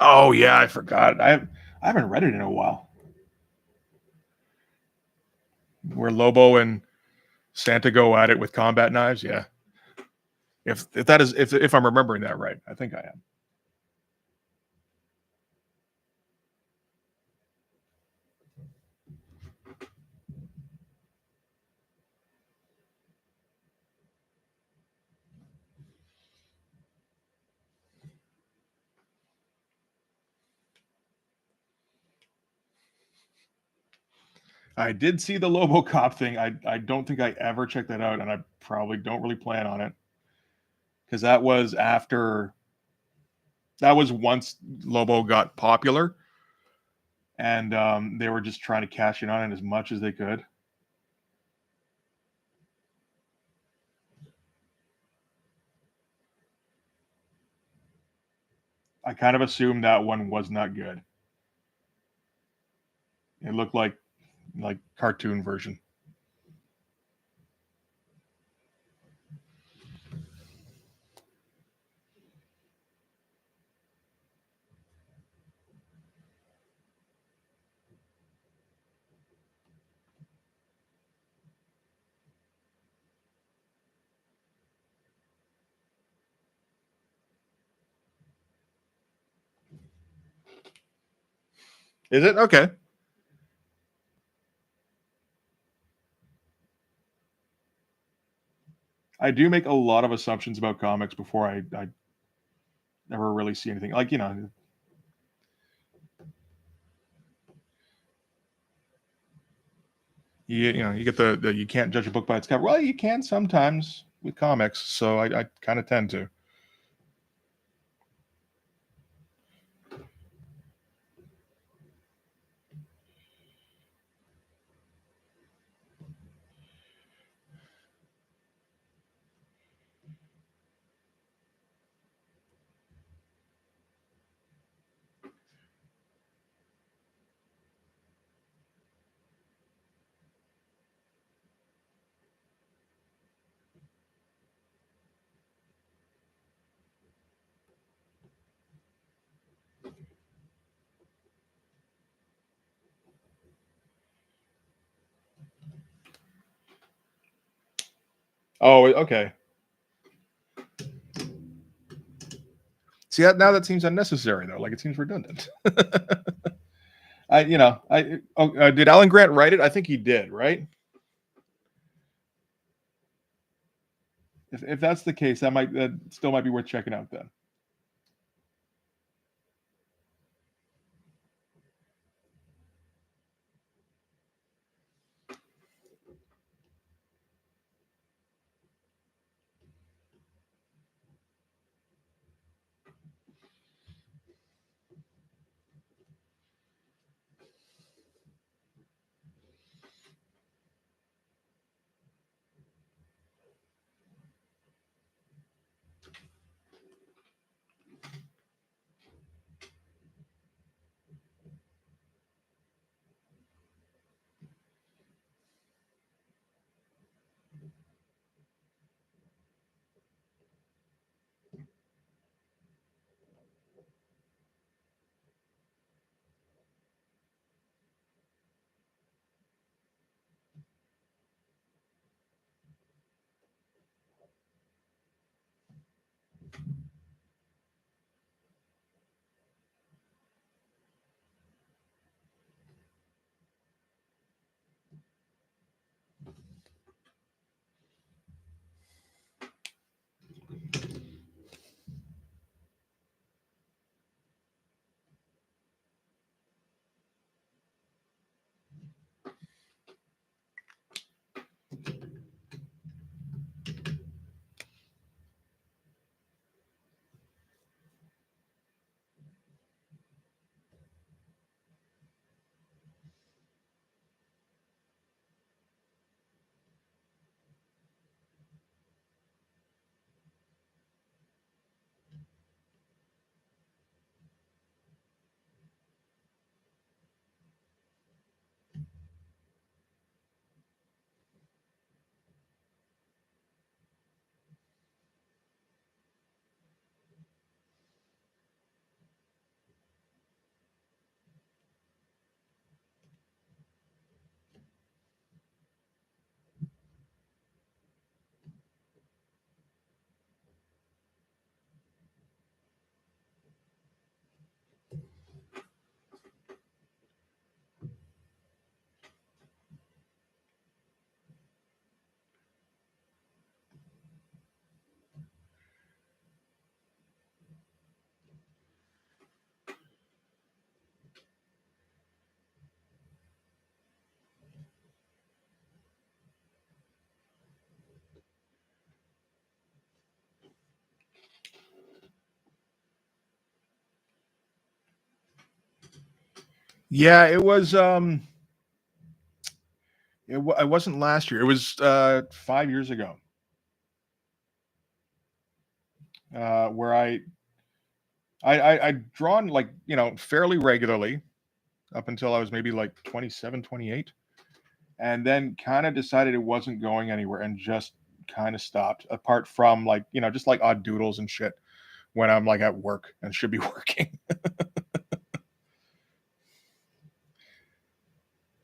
Oh yeah, I forgot. I haven't read it in a while. Where Lobo and Santa go at it with combat knives. Yeah, if I'm remembering that right, I think I am. I did see the Lobocop thing. I don't think I ever checked that out, and I probably don't really plan on it because that was after that was once Lobo got popular, and they were just trying to cash in on it as much as they could. I kind of assumed that one was not good. It looked like cartoon version. Is it okay? I do make a lot of assumptions about comics before I never really see anything. Like you get the you can't judge a book by its cover. Well, you can sometimes with comics, so I kind of tend to. Oh, okay. See that now that seems unnecessary though. Like it seems redundant. Did Alan Grant write it? I think he did, right? If that's the case, that still might be worth checking out then. Yeah, it was. It wasn't last year. It was 5 years ago. Where I'd drawn like fairly regularly up until I was maybe like 27, 28, and then kind of decided it wasn't going anywhere and just kind of stopped. Apart from like just like odd doodles and shit when I'm like at work and should be working.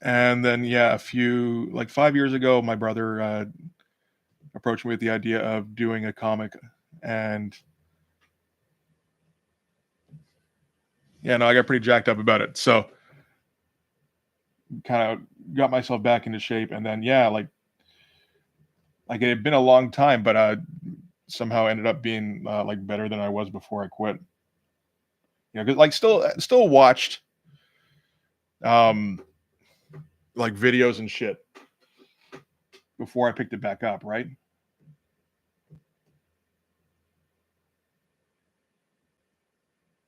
And then yeah, a few like 5 years ago, my brother approached me with the idea of doing a comic, and yeah, no, I got pretty jacked up about it. So kind of got myself back into shape, and then yeah, like it had been a long time, but somehow ended up being like better than I was before I quit. 'Cause, like still watched um like videos and shit before I picked it back up, right?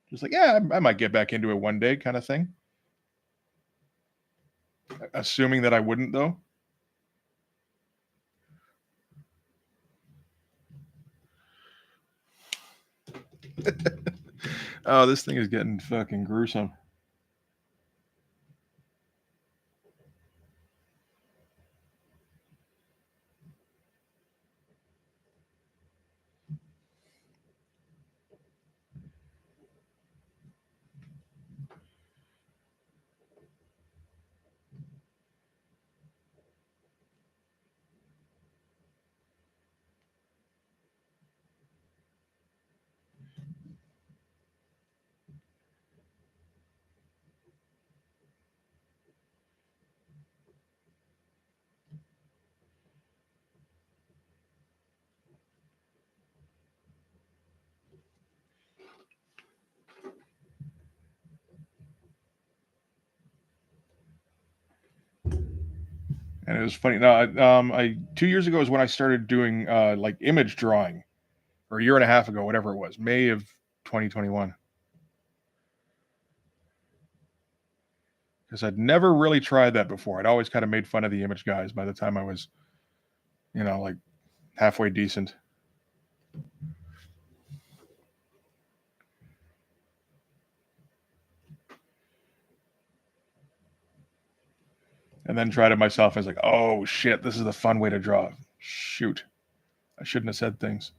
Just like, yeah, I might get back into it one day, kind of thing. Assuming that I wouldn't though. Oh, this thing is getting fucking gruesome. And it was funny. No, I 2 years ago is when I started doing like image drawing, or a year and a half ago, whatever it was, May of 2021. Because I'd never really tried that before. I'd always kind of made fun of the image guys by the time I was, like halfway decent. And then tried it myself. I was like, oh shit, this is the fun way to draw. Shoot. I shouldn't have said things.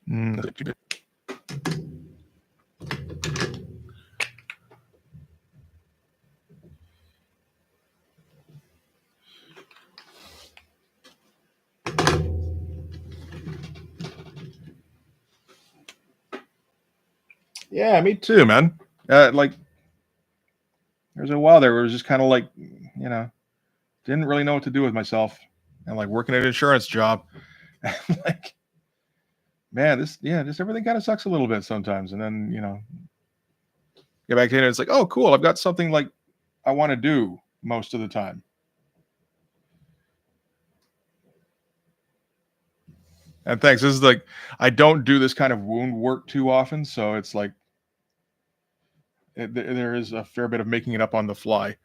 Mm, yeah, me too, man. Like, there's a while there where it was just kind of like, didn't really know what to do with myself, and like working at an insurance job. Like, man, just everything kind of sucks a little bit sometimes. And then, get back in and it's like, oh, cool. I've got something like I want to do most of the time. And thanks. This is like, I don't do this kind of wound work too often. So it's like, there is a fair bit of making it up on the fly.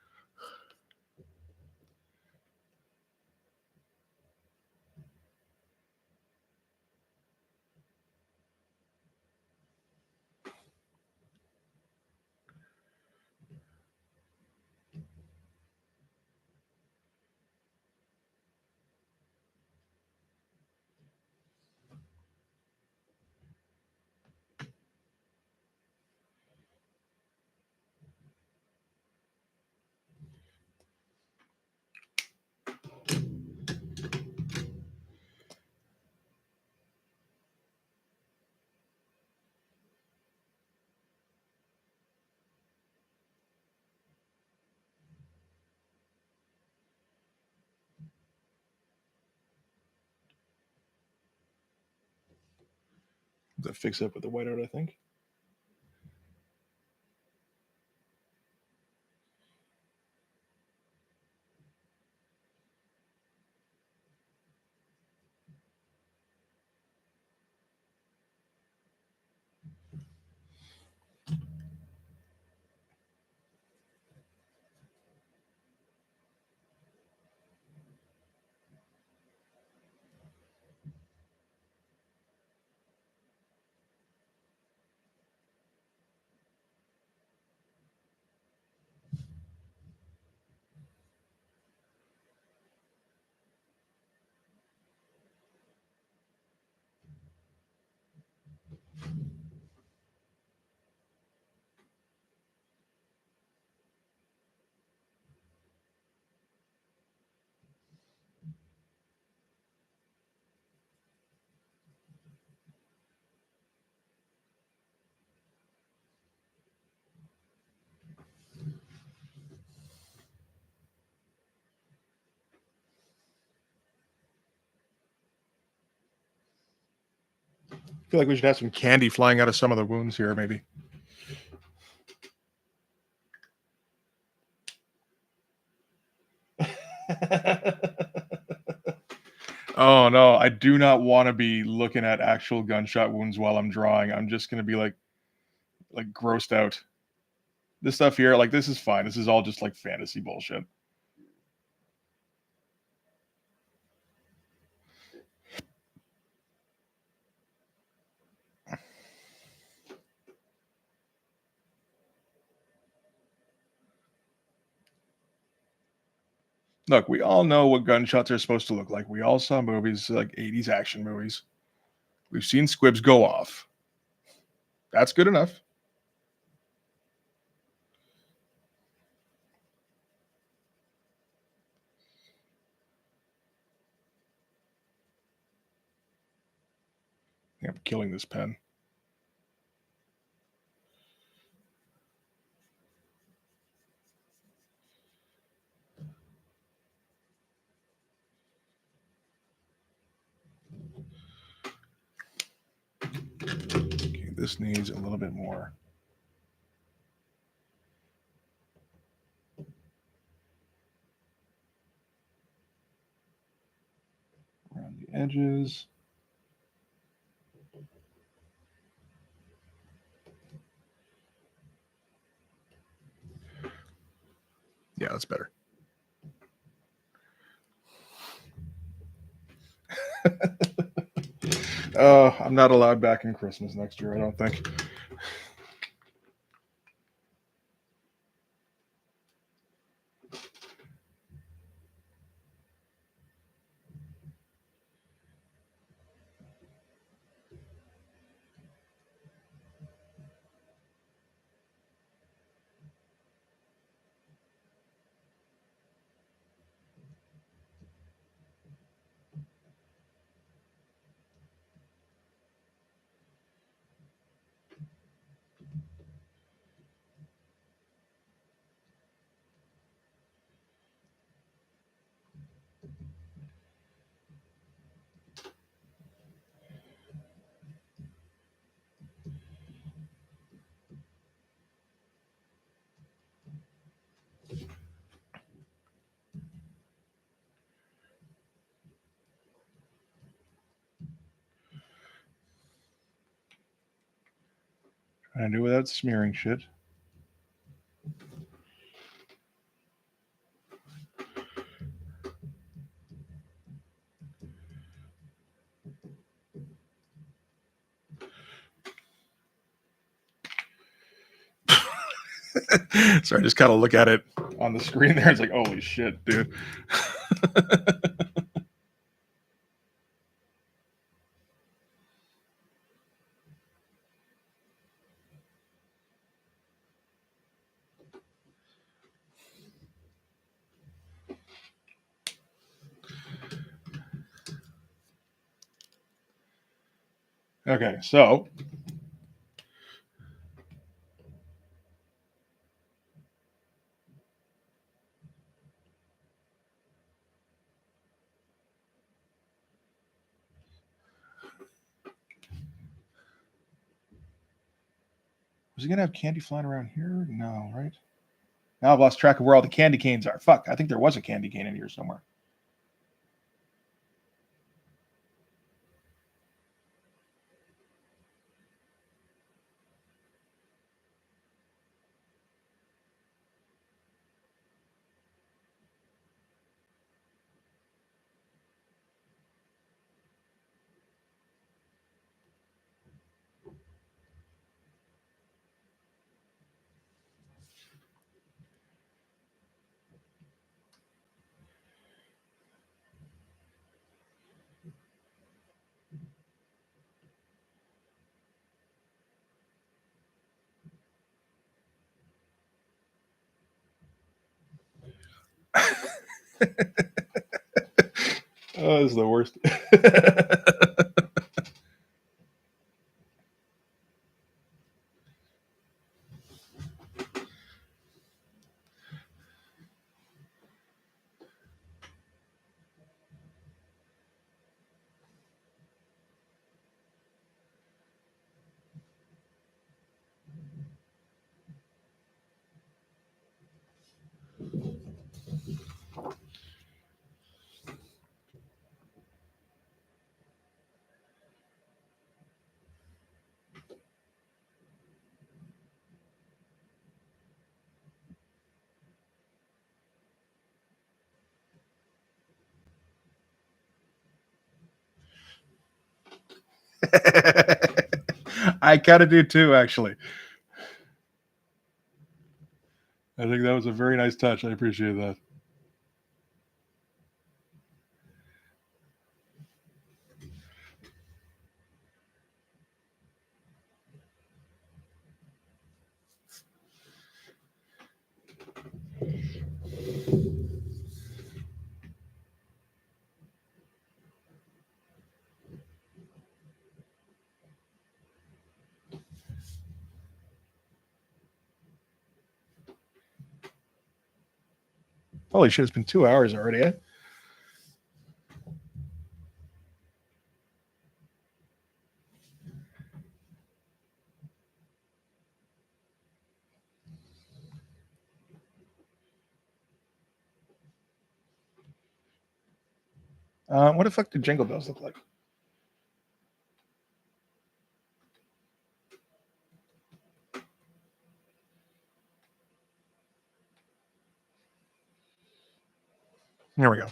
To fix up with the whiteout, I think. feel like we should have some candy flying out of some of the wounds here, maybe. Oh no, I do not want to be looking at actual gunshot wounds while I'm drawing. I'm just gonna be like grossed out. This stuff here, like this is fine. This is all just like fantasy bullshit. Look, we all know what gunshots are supposed to look like. We all saw movies like 80s action movies. We've seen squibs go off. That's good enough. I'm killing this pen. Okay, this needs a little bit more. Around the edges. Yeah, that's better. I'm not allowed back in Christmas next year, I don't think. Trying to do without smearing shit. Sorry, I just kind of look at it on the screen there. It's like, holy shit, dude. Okay, so was he gonna have candy flying around here? No, right? Now I've lost track of where all the candy canes are. Fuck, I think there was a candy cane in here somewhere. Oh, this is the worst. I kind of do too, actually. I think that was a very nice touch. I appreciate that. Holy shit, it's been 2 hours already, eh? What the fuck do Jingle Bells look like? Here we go.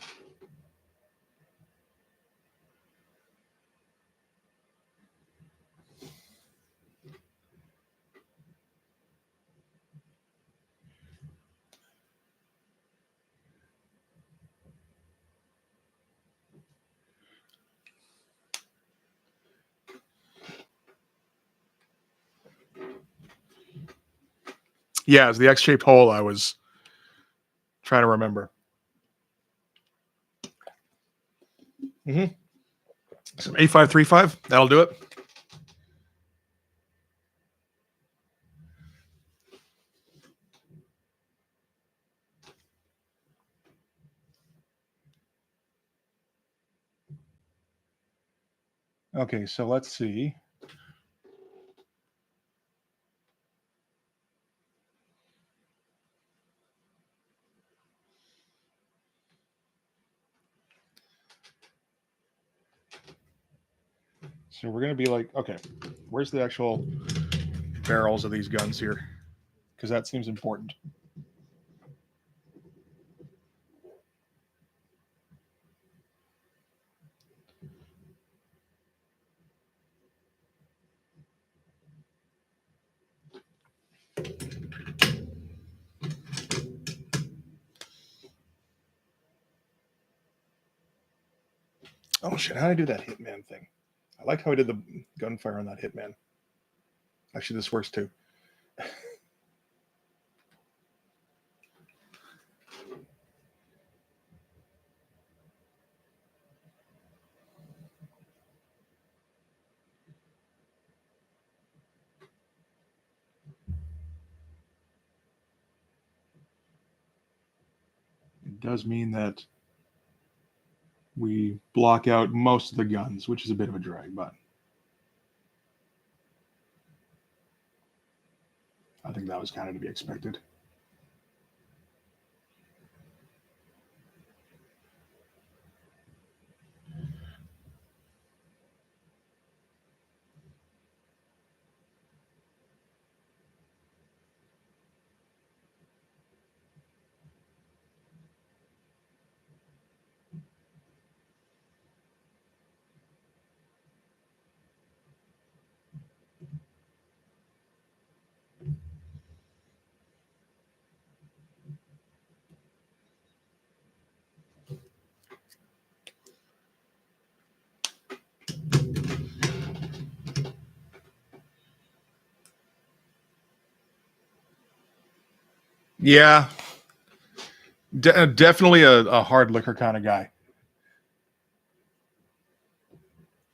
Yeah, it's the X-shaped hole I was trying to remember. Mm-hmm. Some 8535. That'll do it. Okay, so let's see. So we're gonna be like, okay, where's the actual barrels of these guns here? Because that seems important. Oh shit, how did I do that Hitman thing? I like how I did the gunfire on that Hitman. Actually, this works too. It does mean that we block out most of the guns, which is a bit of a drag, but I think that was kind of to be expected. Yeah, definitely a hard liquor kind of guy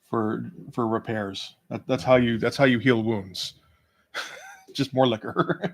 for repairs. That's how you heal wounds. Just more liquor.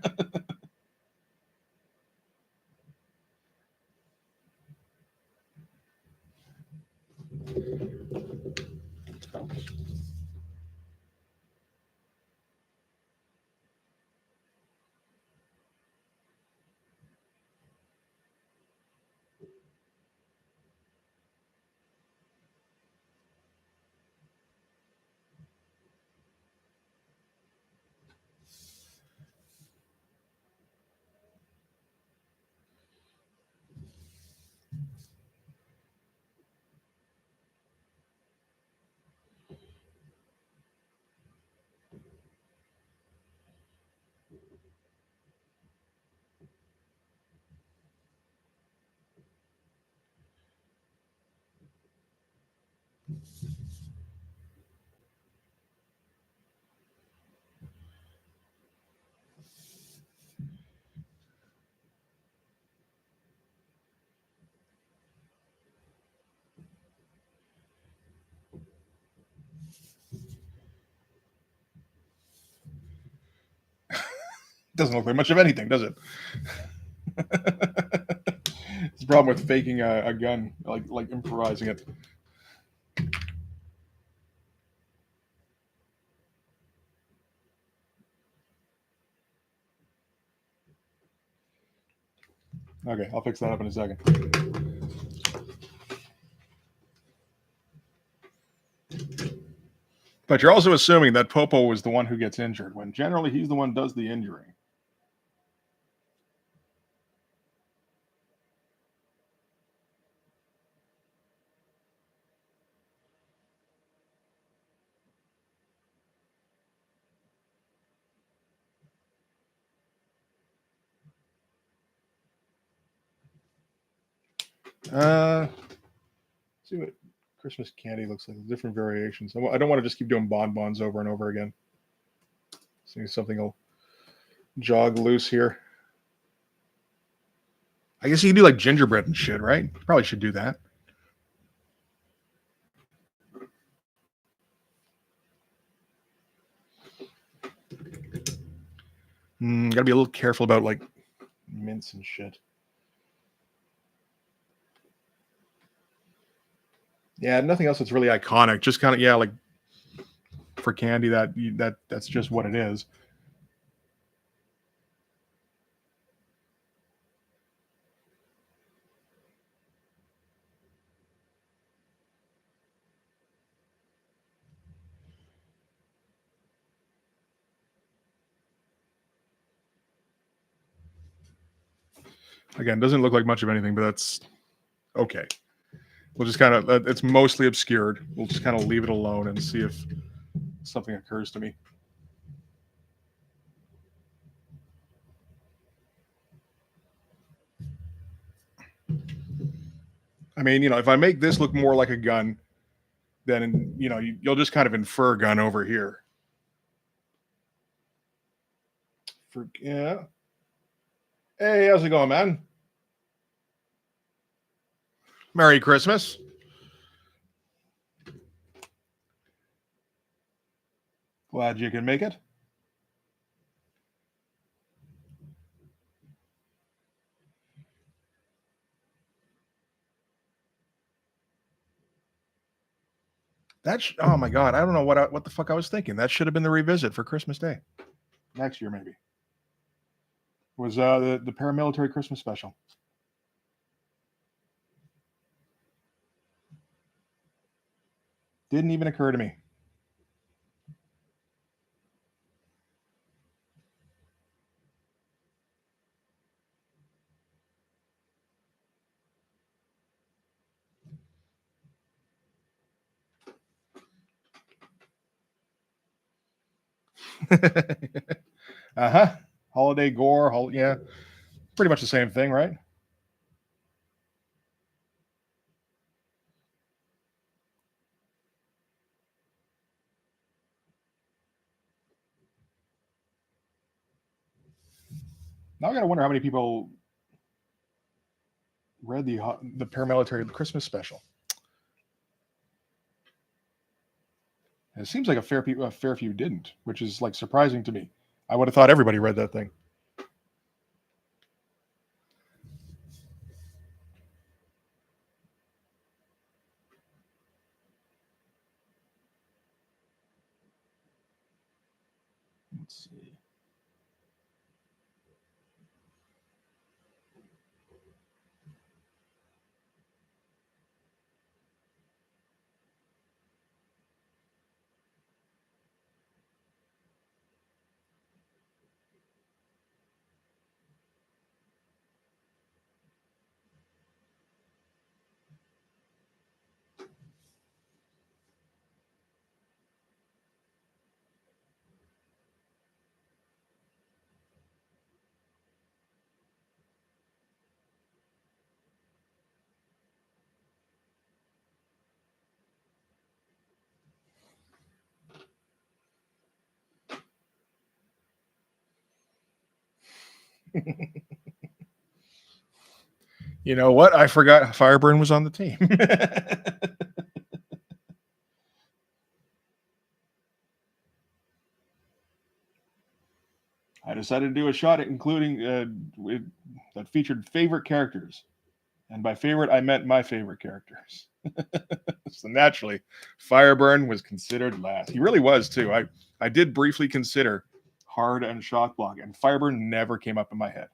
Doesn't look like much of anything, does it? It's the problem with faking a gun, like improvising it. Okay, I'll fix that up in a second. But you're also assuming that Popo was the one who gets injured, when generally he's the one who does the injuring. See what Christmas candy looks like. Different variations. I don't want to just keep doing bonbons over and over again. See if something will jog loose here. I guess you can do like gingerbread and shit, right? Probably should do that. Gotta be a little careful about like mints and shit. Yeah, nothing else that's really iconic. Just kind of like for candy that's just what it is. Again, doesn't look like much of anything, but that's okay. We'll just kind of it's mostly obscured. We'll just kind of leave it alone and see if something occurs to me. I mean, if I make this look more like a gun, then you'll just kind of infer gun over here. Yeah. Hey, how's it going, man? Merry Christmas. Glad you can make it. Oh my god, I don't know what the fuck I was thinking. That should have been the revisit for Christmas Day. Next year maybe. Was the paramilitary Christmas special. Didn't even occur to me. Uh-huh. Holiday gore, yeah. Pretty much the same thing, right? Now I gotta wonder how many people read the paramilitary Christmas special. It seems like a fair few didn't, which is like surprising to me. I would have thought everybody read that thing. Let's see. You know what? I forgot Fireburn was on the team. I decided to do a shot at including that featured favorite characters. And by favorite, I meant my favorite characters. So naturally, Fireburn was considered last. He really was, too. I did briefly consider Hard and Shockblock, and Fireburn never came up in my head.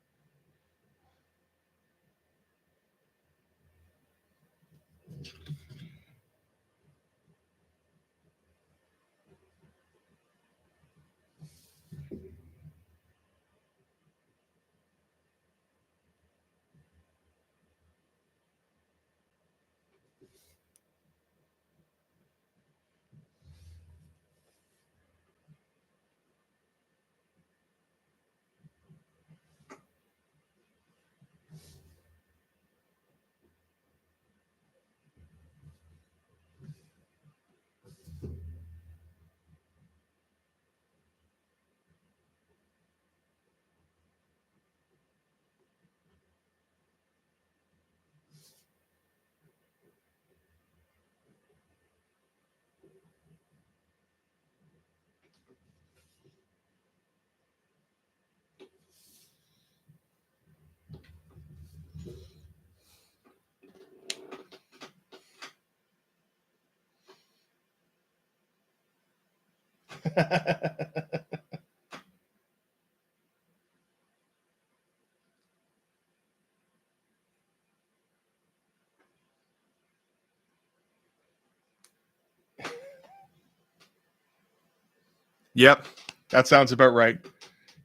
Yep, that sounds about right.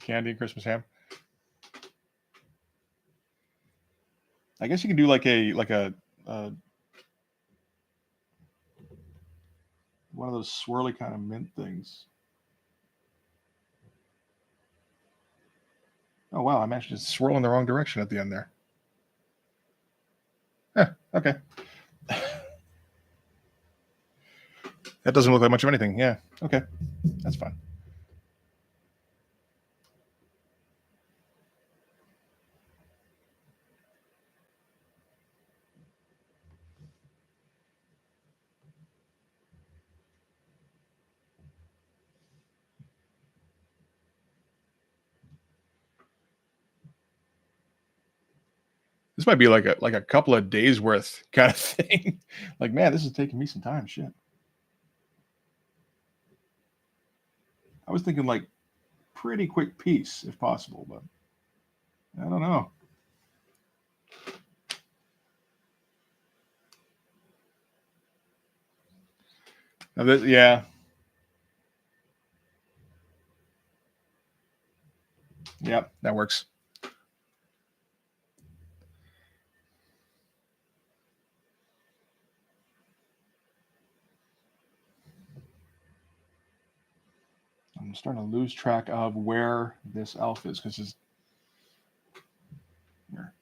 Candy and Christmas ham. I guess you can do like a one of those swirly kind of mint things. Oh wow, I managed to swirl in the wrong direction at the end there. Okay. That doesn't look like much of anything. Yeah. Okay. That's fine. This might be like a couple of days worth kind of thing. Like, man, this is taking me some time. Shit. I was thinking like pretty quick piece if possible, but I don't know. Now yeah. Yep, that works. I'm starting to lose track of where this elf is because it's here.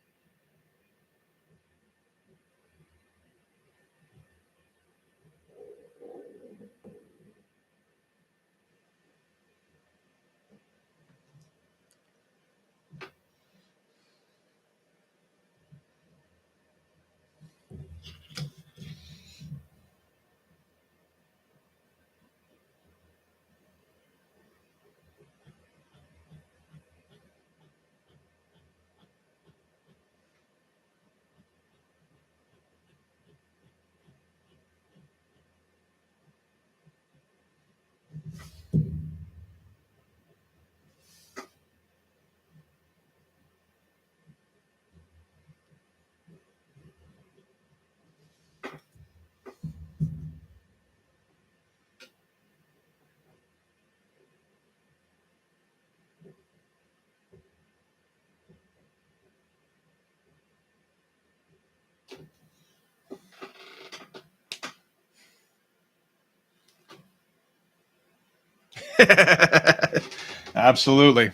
Absolutely.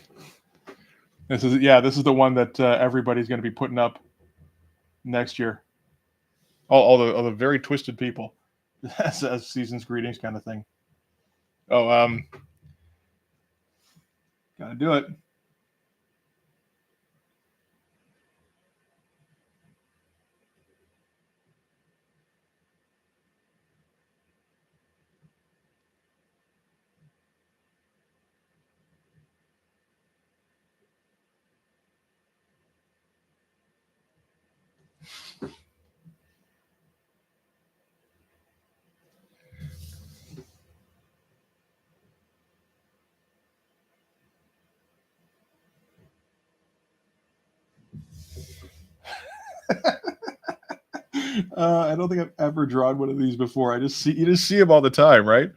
This is the one that everybody's going to be putting up next year. All the very twisted people, as season's greetings kind of thing. Oh, gotta do it. I don't think I've ever drawn one of these before. You just see them all the time, right?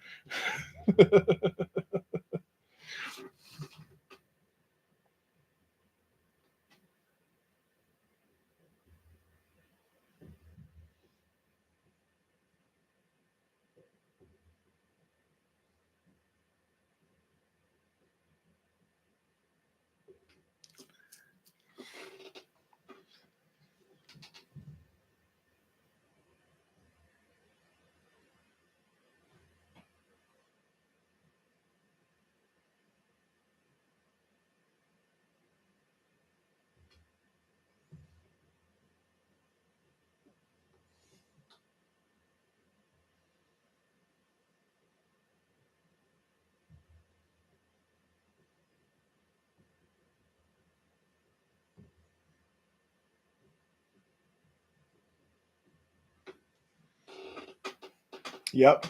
Yep.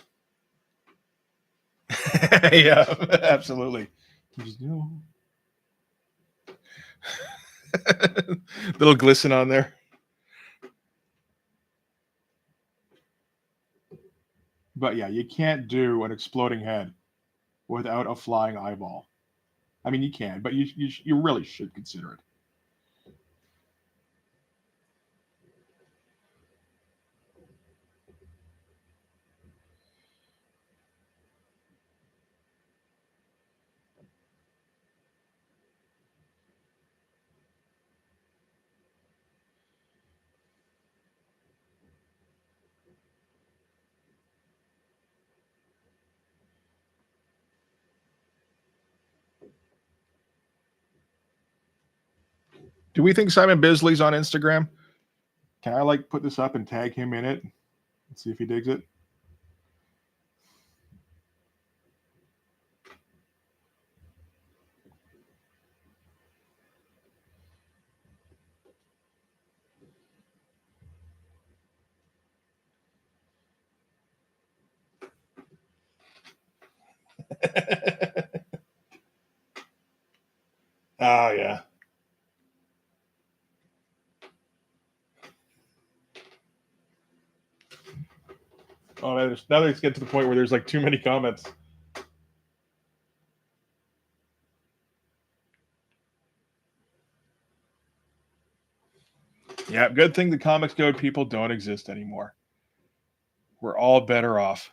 Yeah, absolutely. Just, little glisten on there. But yeah, you can't do an exploding head without a flying eyeball. I mean, you can, but you really should consider it. Do we think Simon Bisley's on Instagram? Can I like put this up and tag him in it? Let's see if he digs it. Oh yeah. Oh, now let's get to the point where there's like too many comments. Yeah, good thing the Comics Code people don't exist anymore. We're all better off.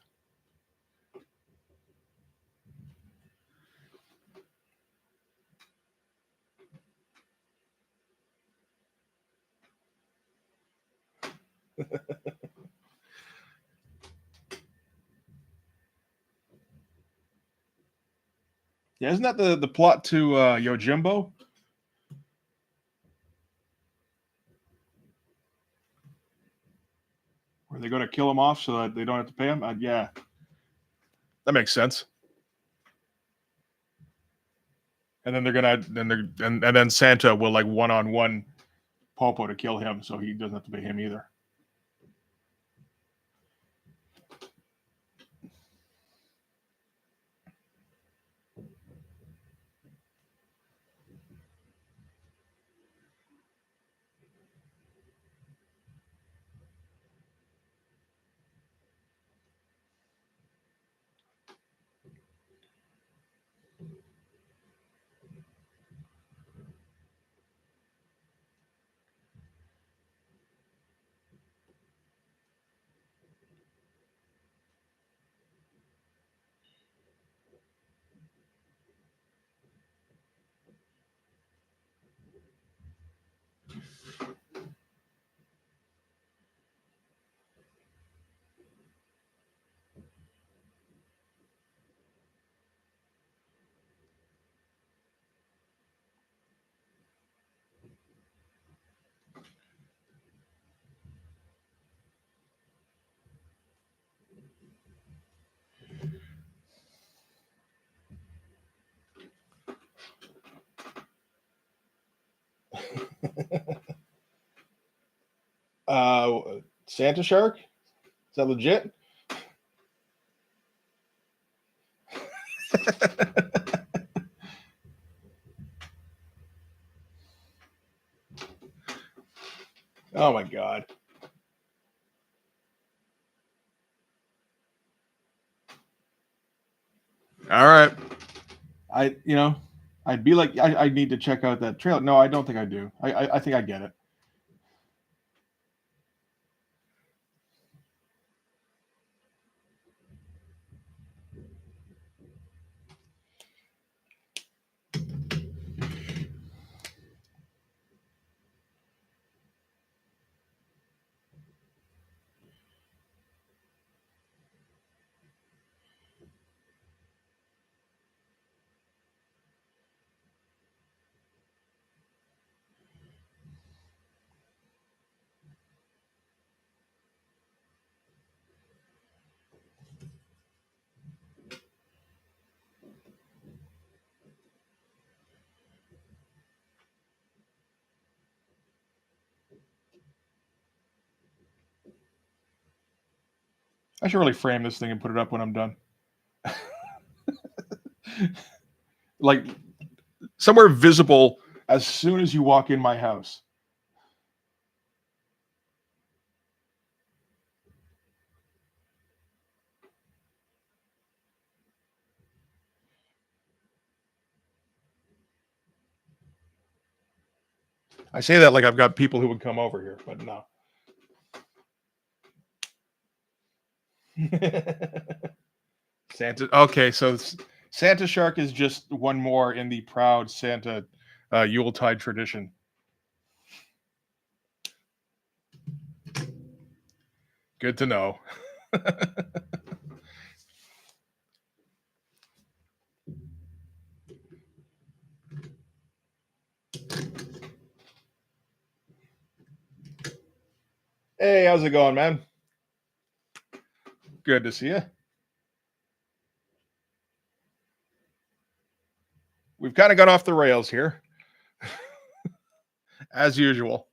Yeah, isn't that the plot to Yojimbo? Where they're going to kill him off so that they don't have to pay him? Yeah, that makes sense. And then they're gonna and then Santa will like one-on-one Popo to kill him, so he doesn't have to pay him either. uh, Santa Shark? Is that legit? Oh my god. All right. I'd be like, I need to check out that trailer. No, I don't think I do. I think I get it. I should really frame this thing and put it up when I'm done. Like somewhere visible as soon as you walk in my house. I say that like I've got people who would come over here, but no. Santa. Okay, so Santa Shark is just one more in the proud Santa Yuletide tradition. Good to know. Hey, how's it going, man? Good to see you. We've kind of got off the rails here, as usual.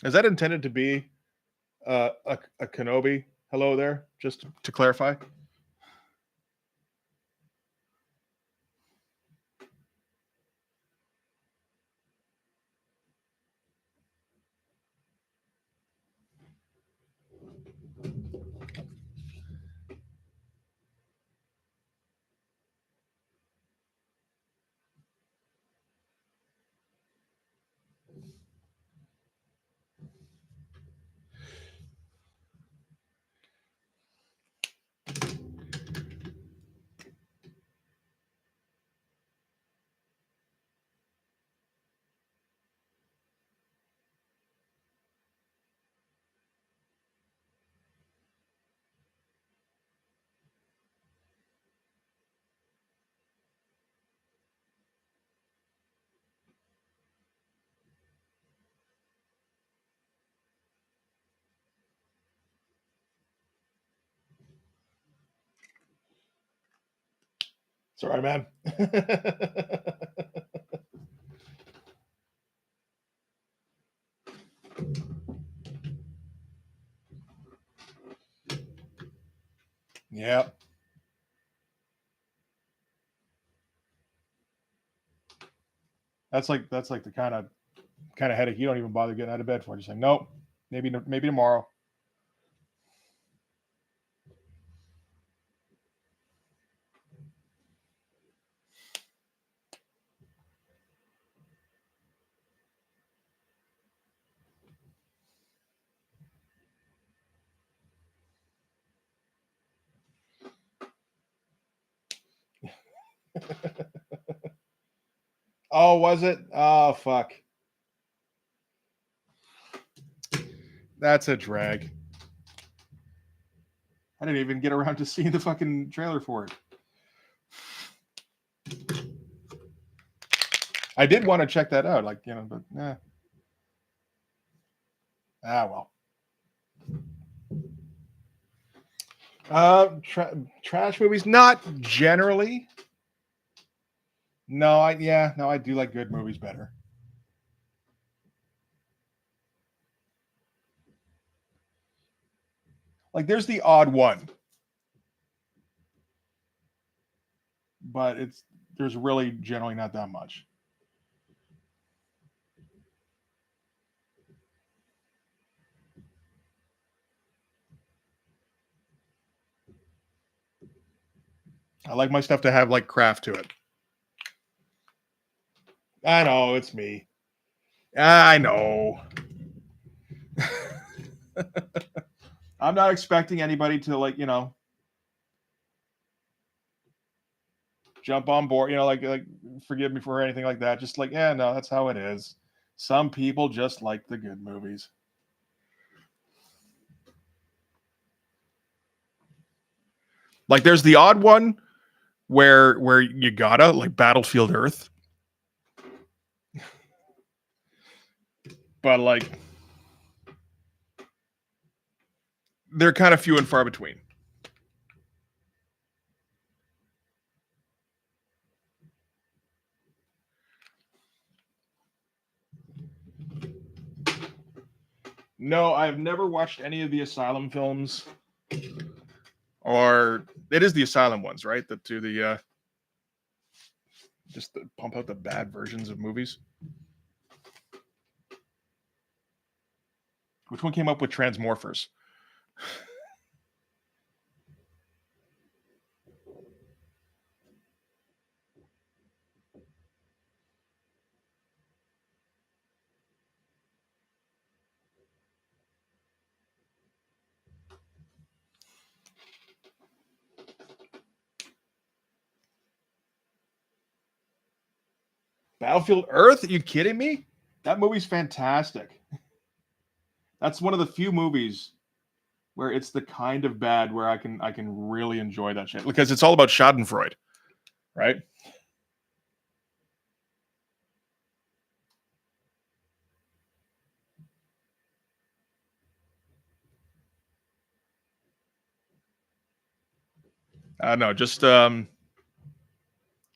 Is that intended to be a Kenobi? Hello there, just to clarify. Sorry, man. Yeah. That's like the kind of headache you don't even bother getting out of bed for. Just like, nope, maybe tomorrow. Oh, was it? Oh, fuck. That's a drag. I didn't even get around to seeing the fucking trailer for it. I did want to check that out, like, but yeah. Well. Trash movies, not generally. No, I do like good movies better. Like there's the odd one, but there's really generally not that much. I like my stuff to have like craft to it. I know, it's me. I know. I'm not expecting anybody to like, jump on board, like forgive me for anything like that. Just like, yeah, no, that's how it is. Some people just like the good movies. Like there's the odd one where you gotta like Battlefield Earth. But like they're kind of few and far between. No, I've never watched any of the Asylum films. Or it is the Asylum ones, right? That do the just the pump out the bad versions of movies. Which one came up with Transmorphers? Battlefield Earth? Are you kidding me? That movie's fantastic. That's one of the few movies where it's the kind of bad where I can really enjoy that shit because it's all about Schadenfreude, right? No, just John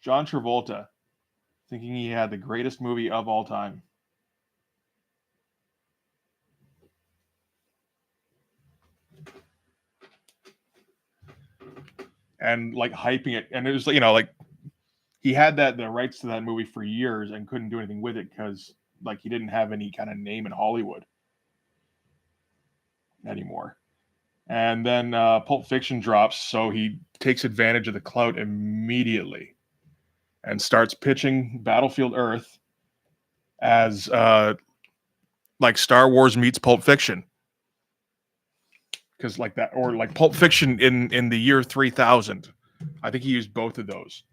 Travolta thinking he had the greatest movie of all time. And like hyping it, and it was like he had the rights to that movie for years and couldn't do anything with it because like he didn't have any kind of name in Hollywood anymore. And then Pulp Fiction drops, so he takes advantage of the clout immediately and starts pitching Battlefield Earth as like Star Wars meets Pulp Fiction, because like that, or like Pulp Fiction in the year 3000. I think he used both of those.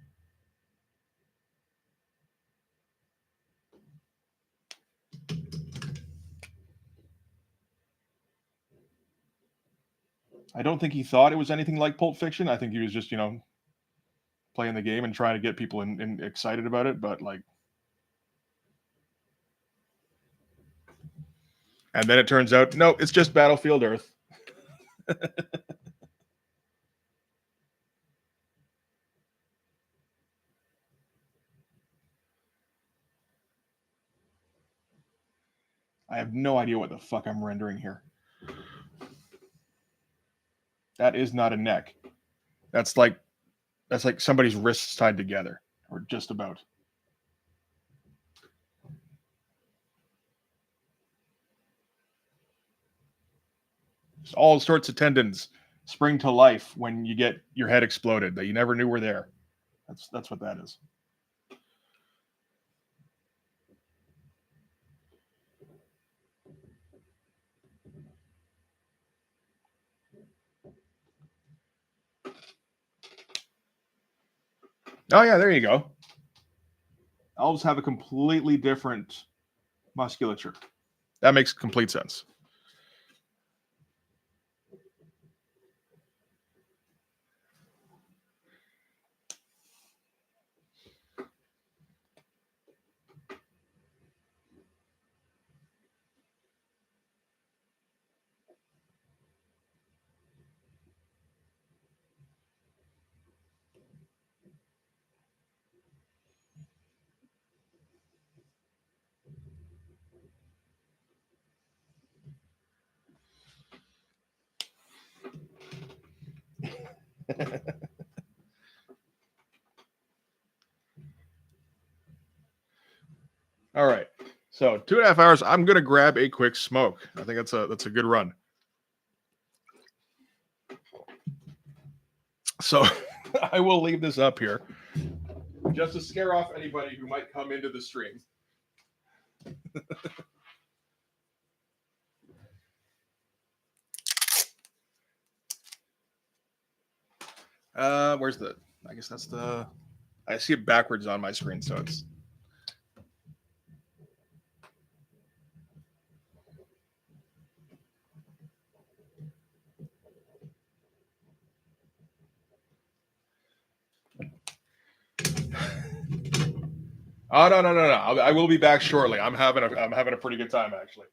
I don't think he thought it was anything like Pulp Fiction. I think he was just playing the game and trying to get people in excited about it. But like, and then it turns out no, it's just Battlefield Earth. I have no idea what the fuck I'm rendering here. That is not a neck. That's like somebody's wrists tied together, or just about. Just all sorts of tendons spring to life when you get your head exploded that you never knew were there. That's what that is. Oh yeah, there you go. Elves have a completely different musculature. That makes complete sense. All right. So 2.5 hours. I'm gonna grab a quick smoke. I think that's a good run. So I will leave this up here just to scare off anybody who might come into the stream. Where's the? I guess that's the. I see it backwards on my screen, so it's. Oh no! I will be back shortly. I'm having a pretty good time actually.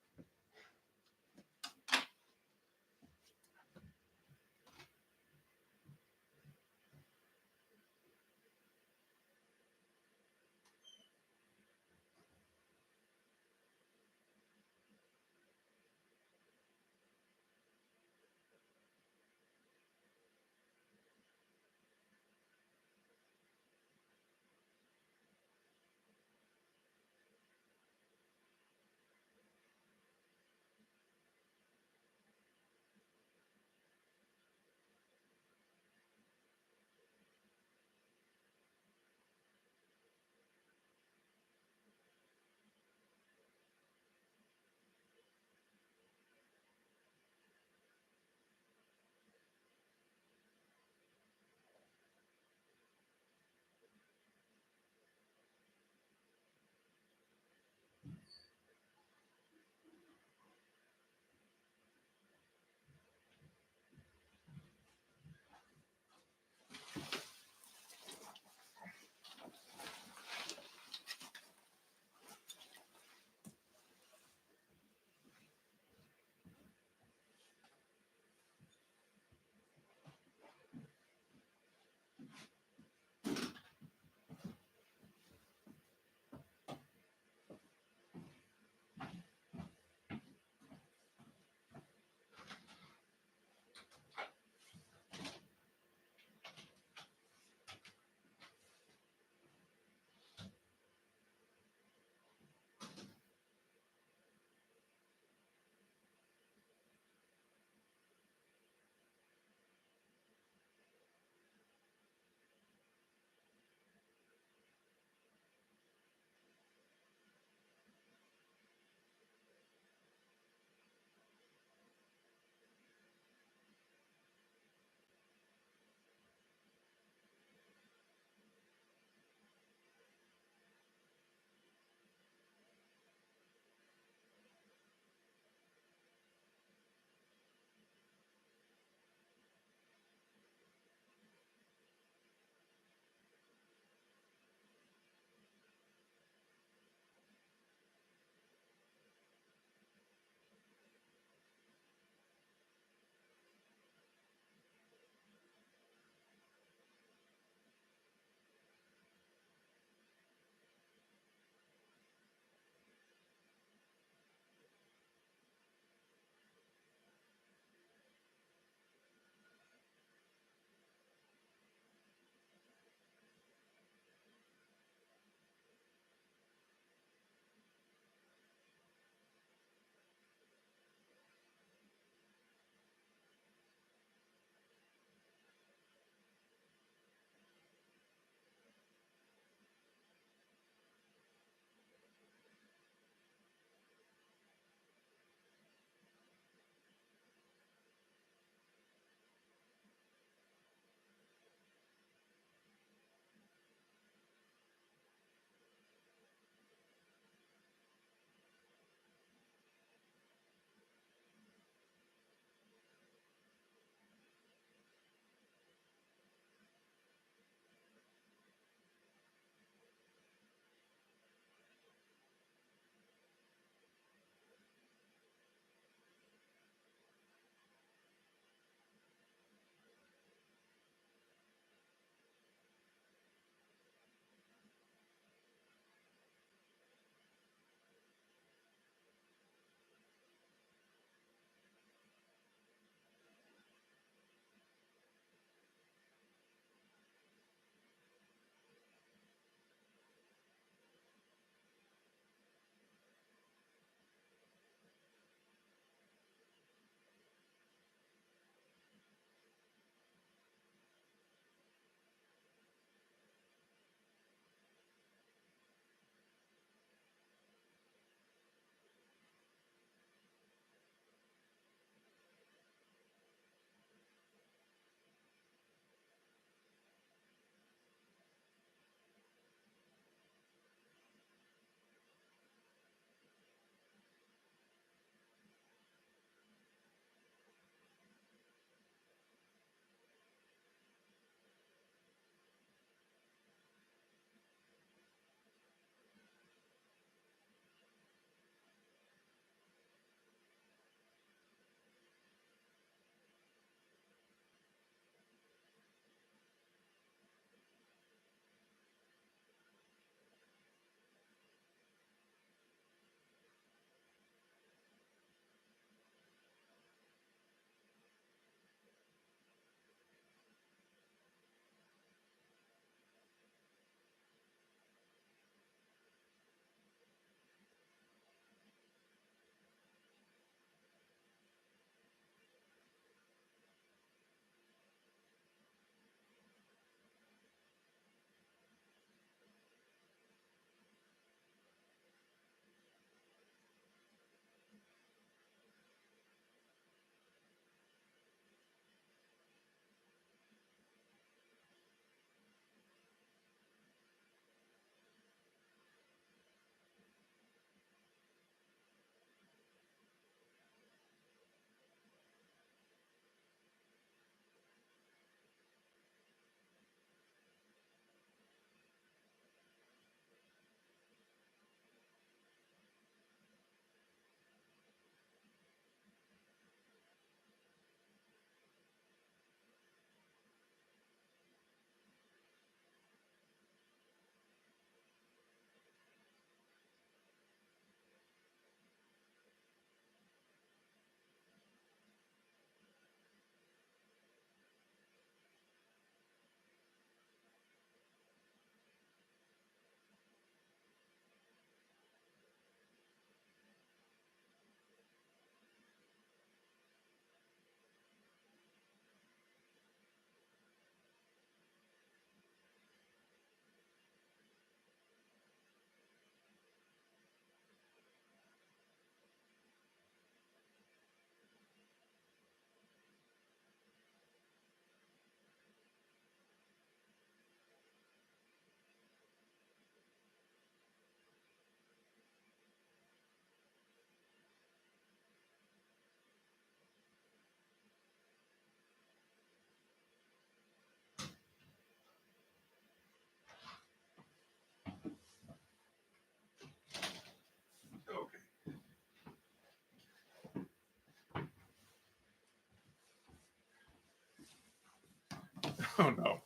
Oh no.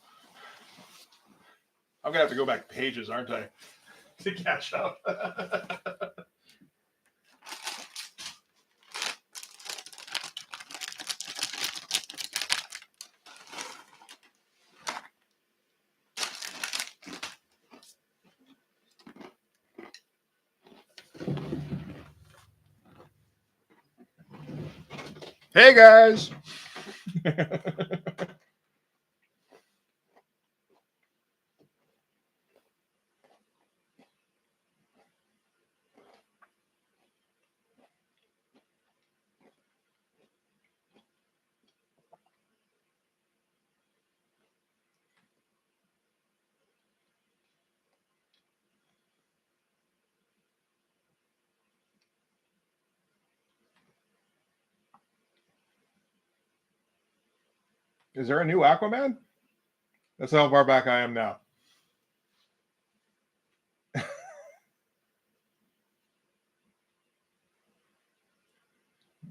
I'm gonna have to go back pages, aren't I? To catch up. Hey guys. Is there a new Aquaman? That's how far back I am now.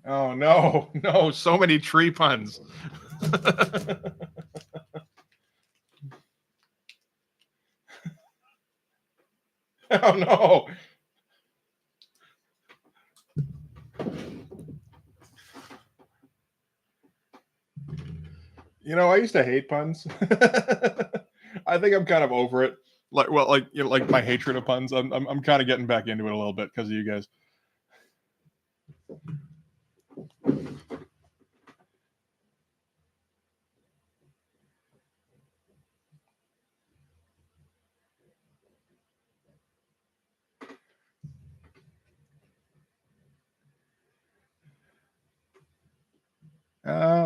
Oh no, no, so many tree puns. Oh no. You know, I used to hate puns. I think I'm kind of over it. Like my hatred of puns. I'm kind of getting back into it a little bit because of you guys.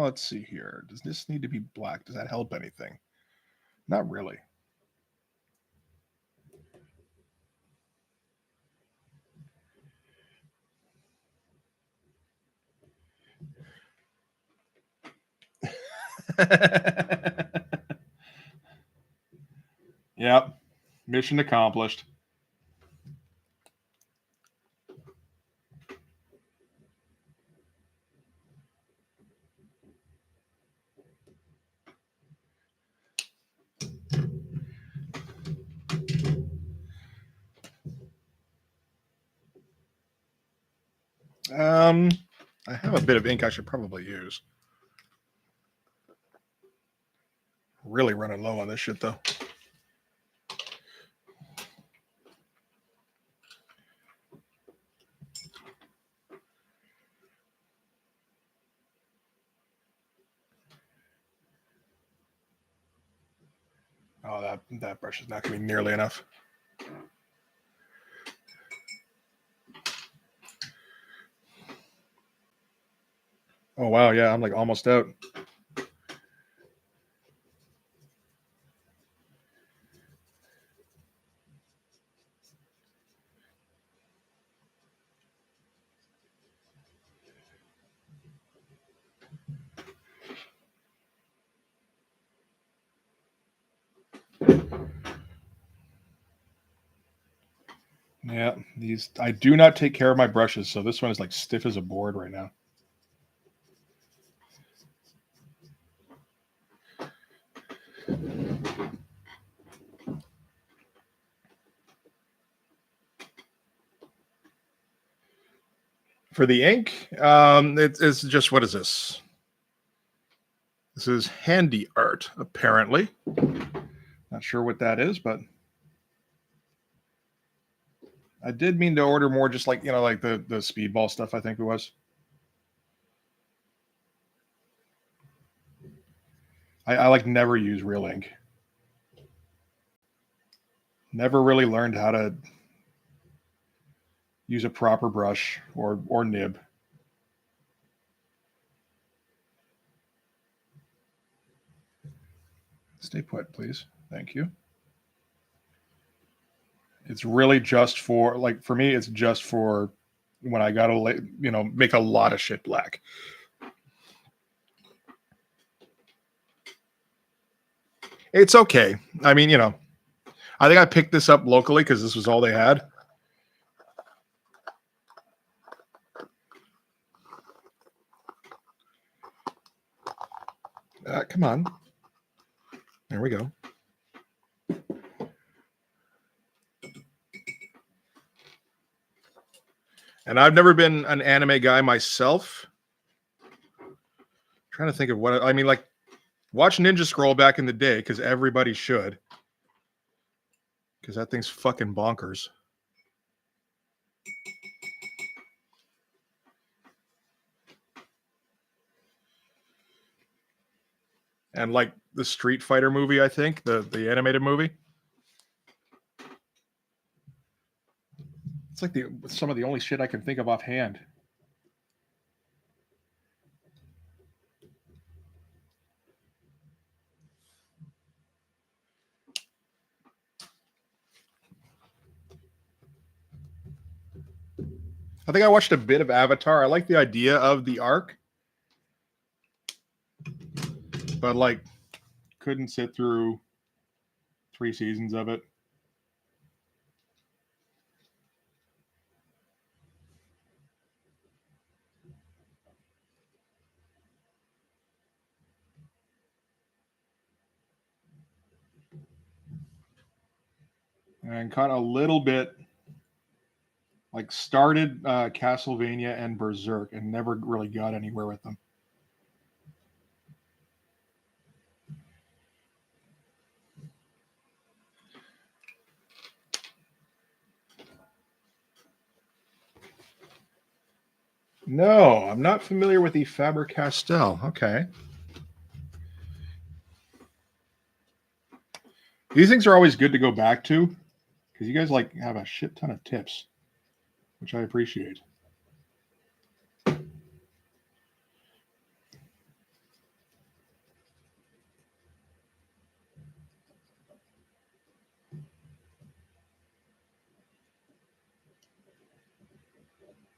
Let's see here. Does this need to be black? Does that help anything? Not really. Yep. Mission accomplished. I have a bit of ink I should probably use. Really running low on this shit though. Oh, that brush is not going to be nearly enough. Oh wow, yeah, I'm like almost out. Yeah, these I do not take care of my brushes, so this one is like stiff as a board right now. For the ink, it's just what is this? This is Handy Art, apparently. Not sure what that is, but I did mean to order more, just like like the speedball stuff. I think it was. I like never use real ink. Never really learned how to use a proper brush or nib. Stay put, please. Thank you. It's really just for for me. It's just for when I gotta make a lot of shit black. It's okay. I mean, I think I picked this up locally because this was all they had. Come on. There we go. And I've never been an anime guy myself. I'm trying to think of what I mean, like watch Ninja Scroll back in the day because everybody should. Because that thing's fucking bonkers. And like the Street Fighter movie, I think, the animated movie. It's like some of the only shit I can think of offhand. I think I watched a bit of Avatar. I like the idea of the arc, but like couldn't sit through 3 seasons of it. And caught a little bit, like started Castlevania and Berserk and never really got anywhere with them. No, I'm not familiar with the Faber-Castell. Okay. These things are always good to go back to because you guys like have a shit ton of tips, which I appreciate.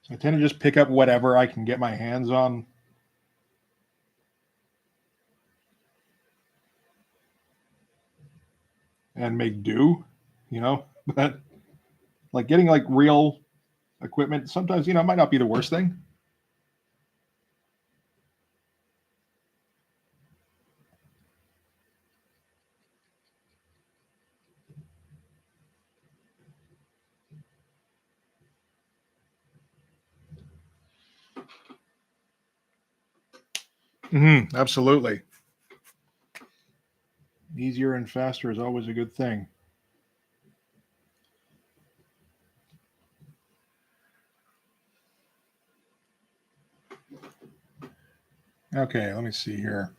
So I tend to just pick up whatever I can get my hands on. And make do, but like getting like real equipment sometimes, it might not be the worst thing. Absolutely. Easier and faster is always a good thing. Okay, let me see here.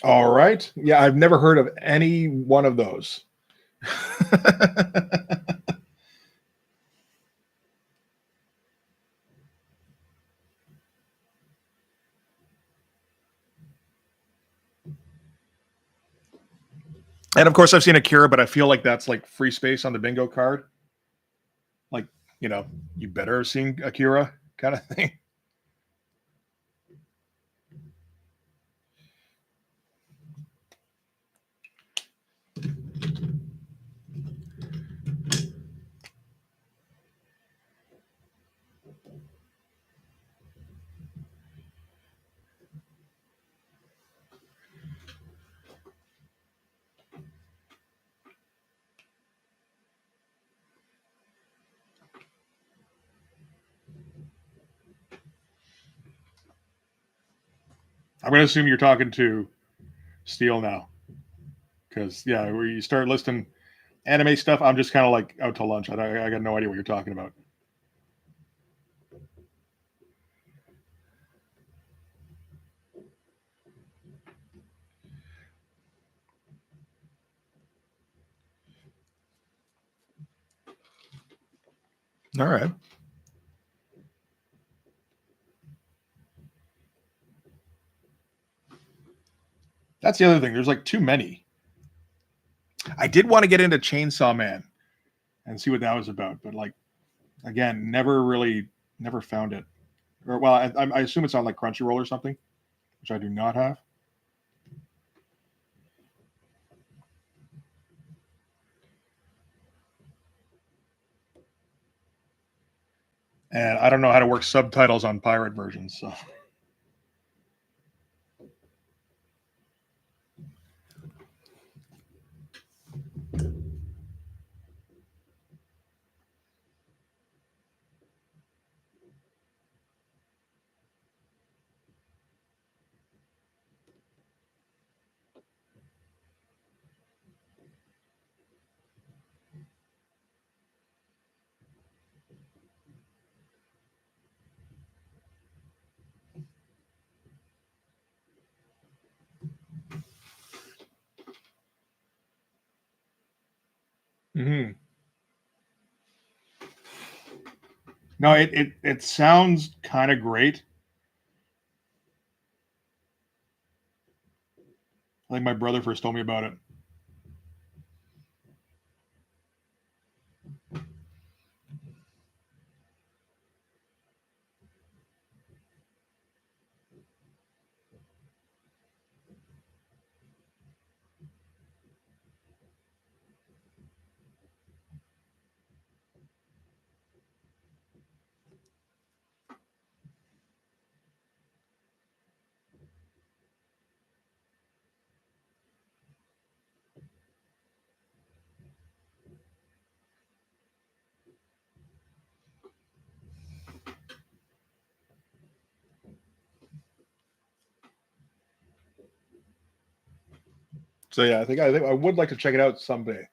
All right. Yeah, I've never heard of any one of those. And of course, I've seen Akira, but I feel like that's like free space on the bingo card. Like, you better have seen Akira kind of thing. I'm going to assume you're talking to Steel now. Because, yeah, where you start listing anime stuff, I'm just kind of like out to lunch. I got no idea what you're talking about. All right. That's the other thing. There's like too many. I did want to get into Chainsaw Man and see what that was about, but like again, never found it. Or well, I assume it's on like Crunchyroll or something, which I do not have. And I don't know how to work subtitles on pirate versions. So mm-hmm. No, it sounds kind of great. I think my brother first told me about it. So yeah, I think I would like to check it out someday.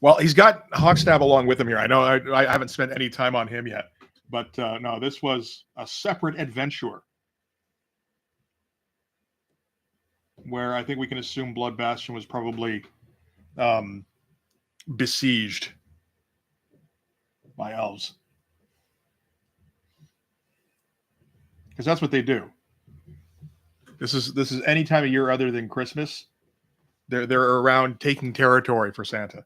Well, he's got Hawkstab along with him here. I know I haven't spent any time on him yet, but no, this was a separate adventure where I think we can assume Blood Bastion was probably um, besieged by elves, because that's what they do. This is any time of year other than Christmas. They're around taking territory for Santa.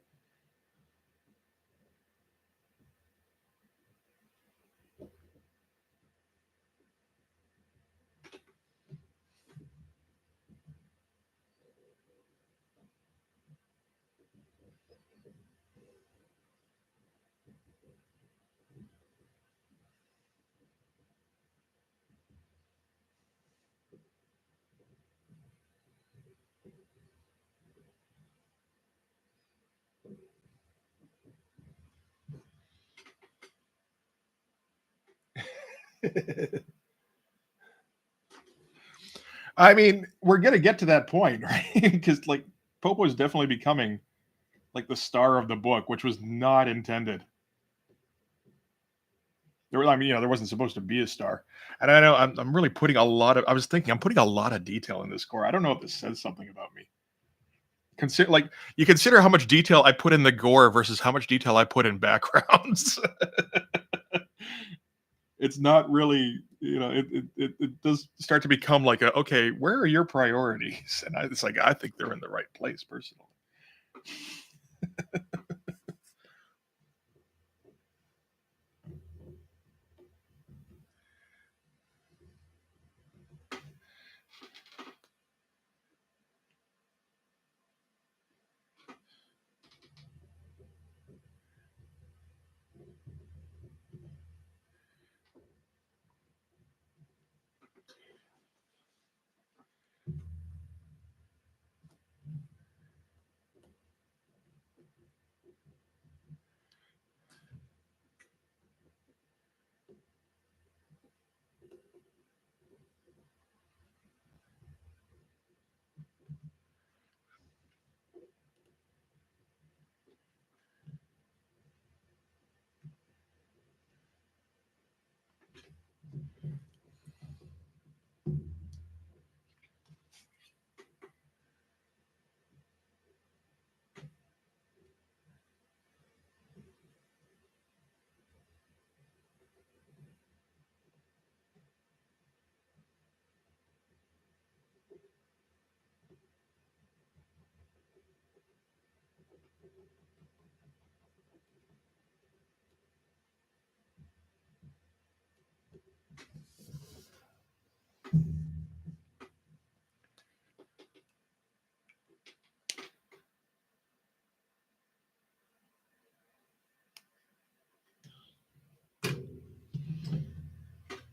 I mean, we're gonna get to that point, right? Because like Popo is definitely becoming like the star of the book, which was not intended. I mean, there wasn't supposed to be a star, and I know I'm really putting a lot of. I was thinking I'm putting a lot of detail in this gore. I don't know if this says something about me. Consider like you consider how much detail I put in the gore versus how much detail I put in backgrounds. It's not really, it does start to become like a okay, where are your priorities? And it's like I think they're in the right place personally.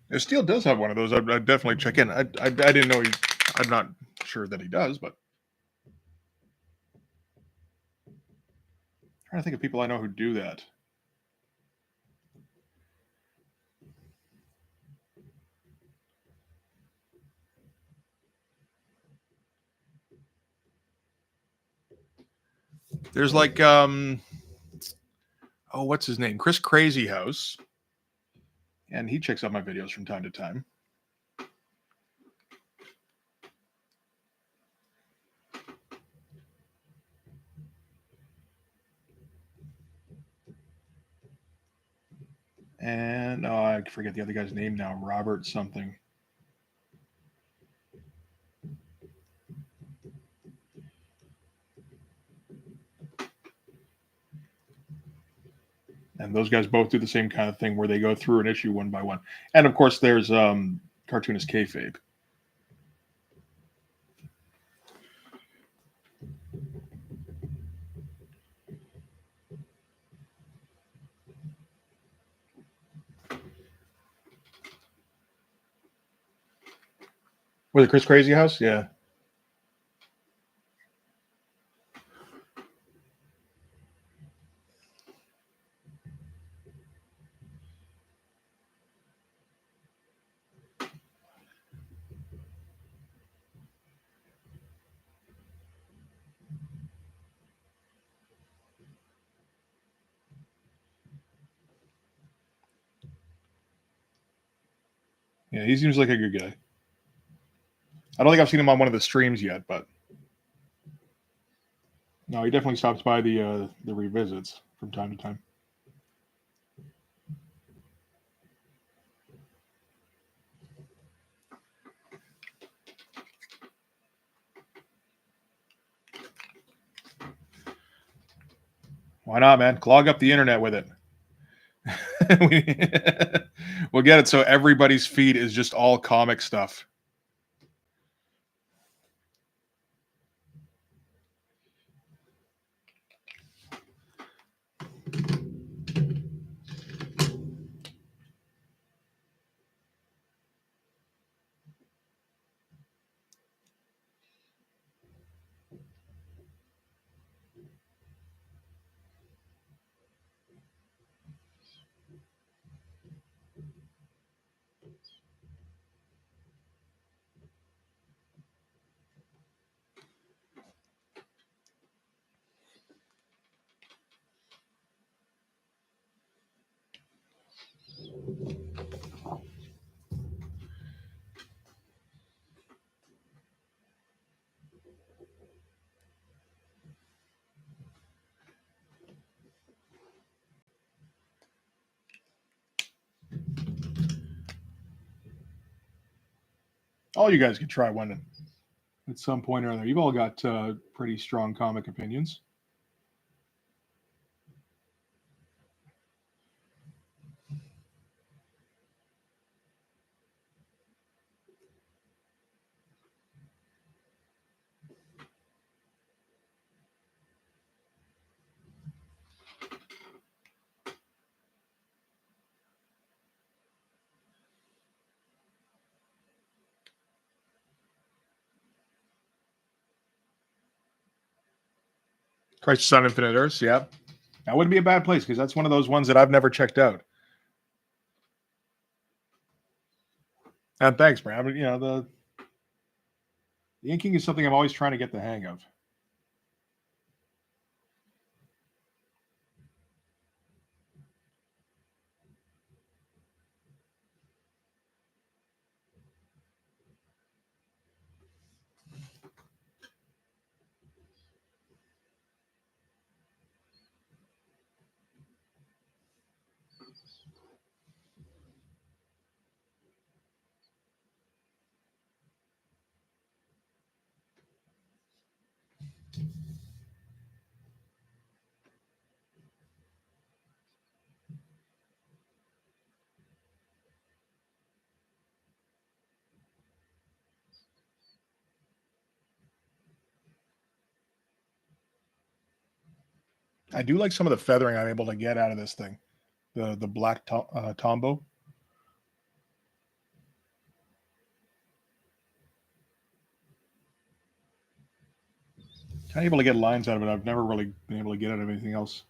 If Steele does have one of those, I'd definitely check in. I didn't know he. I'm not sure that he does, but I'm trying to think of people I know who do that. There's like oh, what's his name? Chris Crazy House, and he checks out my videos from time to time. And oh, I forget the other guy's name now. Robert something. And those guys both do the same kind of thing where they go through an issue one by one. And of course, there's cartoonist kayfabe. Was it Chris Crazy House? Yeah. Yeah, he seems like a good guy. I don't think I've seen him on one of the streams yet, but no, he definitely stops by the revisits from time to time. Why not, man? Clog up the internet with it. We'll get it so everybody's feed is just all comic stuff. All you guys could try one at some point or other. You've all got pretty strong comic opinions. Crisis on Infinite Earths, yeah. That wouldn't be a bad place because that's one of those ones that I've never checked out. And thanks, Brad. You know, the inking is something I'm always trying to get the hang of. I do like some of the feathering I'm able to get out of this thing. The black Tombow. I'm able to get lines out of it. I've never really been able to get out of anything else.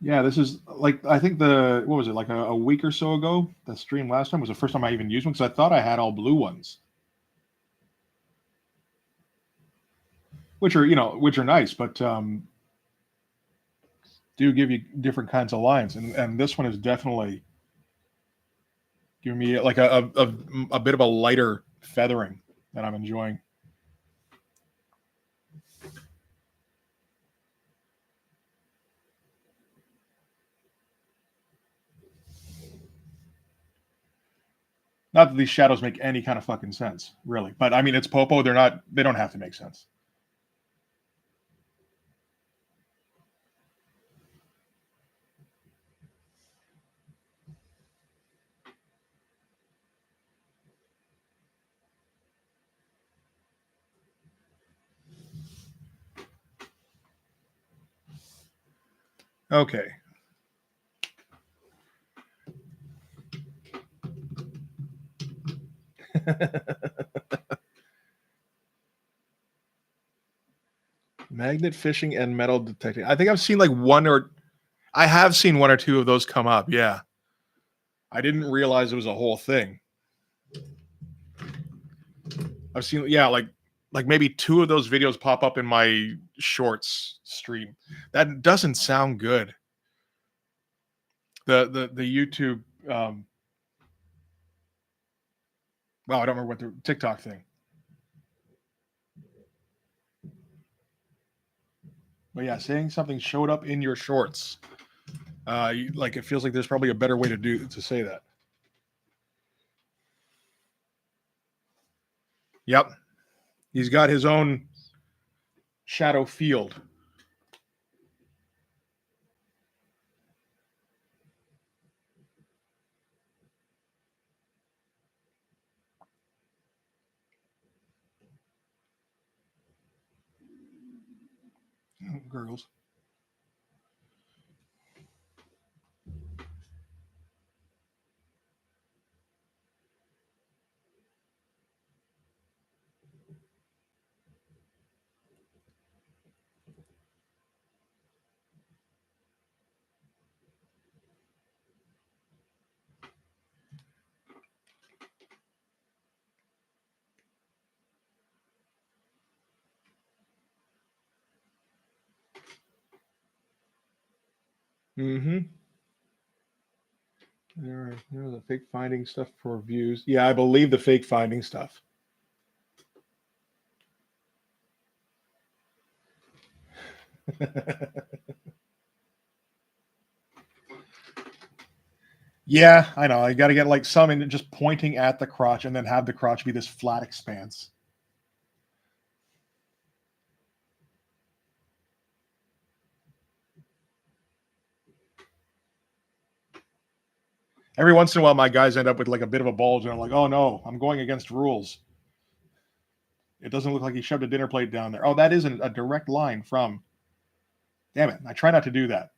Yeah, this is like I think what was it like a week or so ago? The stream last time was the first time I even used one because I thought I had all blue ones, which are which are nice, but do give you different kinds of lines, and this one is definitely giving me like a bit of a lighter feathering that I'm enjoying. Not that these shadows make any kind of fucking sense, really. But I mean, it's Popo. They're not. They don't have to make sense. Okay. Magnet fishing and metal detecting. I think I've seen like I have seen one or two of those come up. Yeah. I didn't realize it was a whole thing. I've seen, yeah, like maybe two of those videos pop up in my shorts stream. That doesn't sound good. The YouTube well, I don't remember what the TikTok thing. But yeah, saying something showed up in your shorts. Like it feels like there's probably a better way to say that. Yep. He's got his own shadow field. Gurgles. Mm-hmm. There's the fake finding stuff for views. Yeah, I believe the fake finding stuff. Yeah, I know. I got to get like some in just pointing at the crotch and then have the crotch be this flat expanse. Every once in a while, my guys end up with like a bit of a bulge, and I'm like, oh no, I'm going against rules. It doesn't look like he shoved a dinner plate down there. Oh, that isn't a direct line from. Damn it! I try not to do that.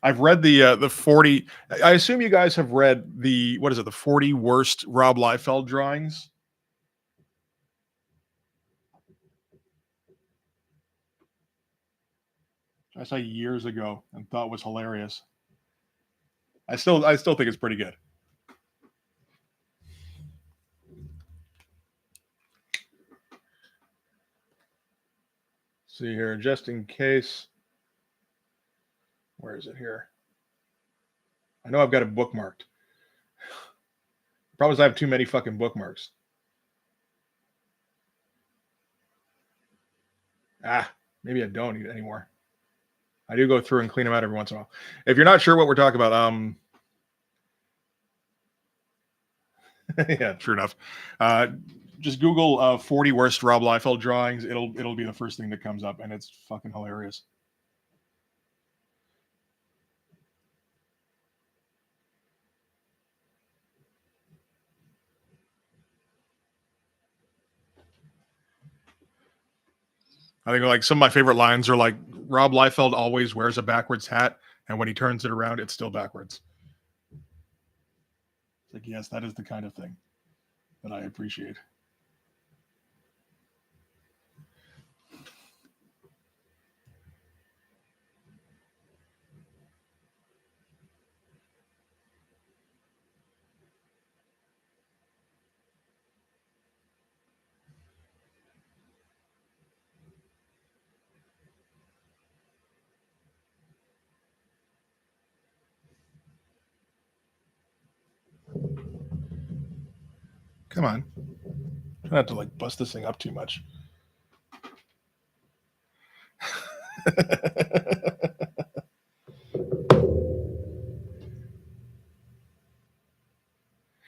I've read the 40. I assume you guys have read the what is it? The 40 worst Rob Liefeld drawings. I saw years ago and thought was hilarious. I still think it's pretty good. See here, just in case. Where is it here? I know I've got it bookmarked. The problem is I have too many fucking bookmarks. Maybe I don't anymore. I do go through and clean them out every once in a while. If you're not sure what we're talking about, yeah, true enough. Just Google 40 worst Rob Liefeld drawings. It'll be the first thing that comes up, and it's fucking hilarious. I think like some of my favorite lines are like Rob Liefeld always wears a backwards hat, and when he turns it around, it's still backwards. It's like, yes, that is the kind of thing that I appreciate. Come on. Try not to like bust this thing up too much.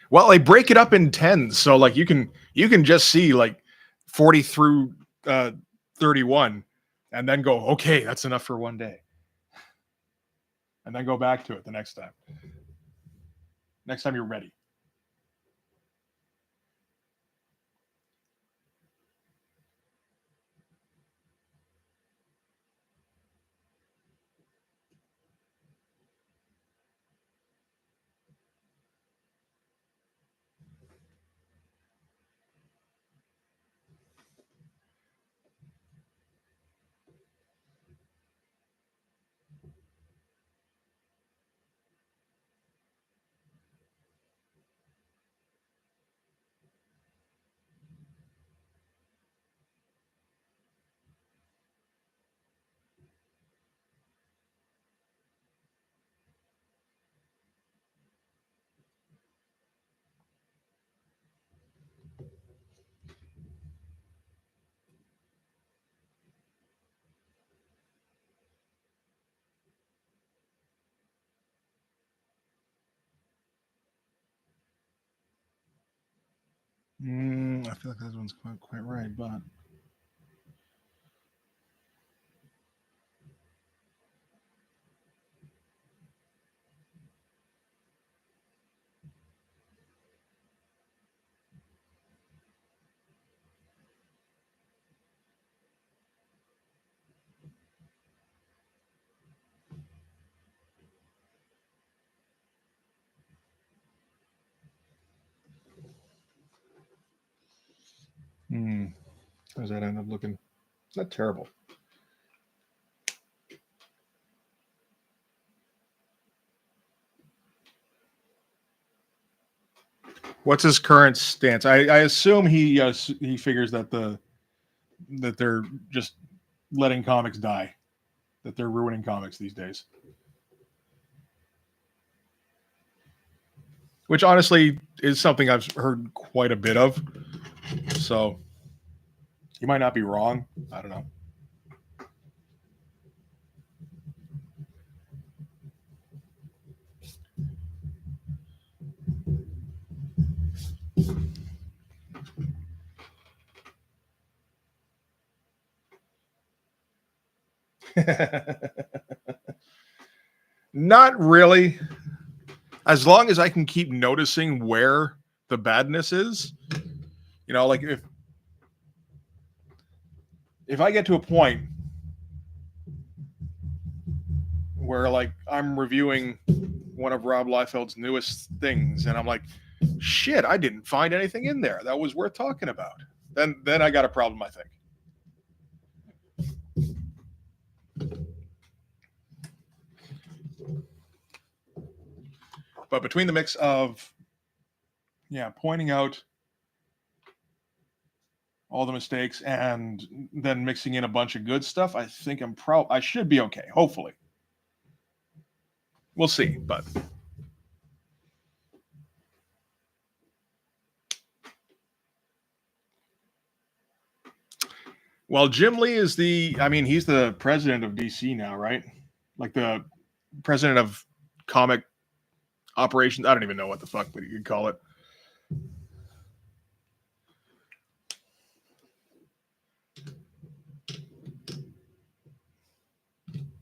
Well, they break it up in tens, so like you can just see like 40 through 31, and then go, okay, that's enough for one day, and then go back to it the next time. Next time you're ready. I feel like that one's quite right, but how does that end up looking? Not terrible. What's his current stance? I assume he figures that they're just letting comics die, that they're ruining comics these days. Which honestly is something I've heard quite a bit of. So you might not be wrong. I don't know. Not really. As long as I can keep noticing where the badness is, you know, like if I get to a point where like I'm reviewing one of Rob Liefeld's newest things and I'm like, shit, I didn't find anything in there that was worth talking about, then I got a problem, I think. But between the mix of pointing out all the mistakes and then mixing in a bunch of good stuff, I think I should be okay, hopefully. We'll see, but well, Jim Lee is he's the president of DC now, right? Like the president of comic operations. I don't even know what the fuck you could call it.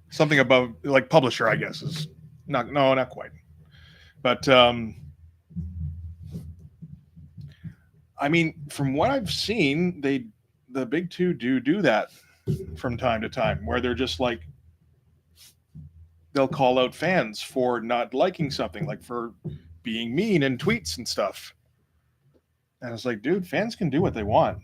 Something above, like publisher, I guess, is not quite. But I mean, from what I've seen, the big two do that from time to time where they're just like, they'll call out fans for not liking something, like for being mean in tweets and stuff. And it's like, dude, fans can do what they want.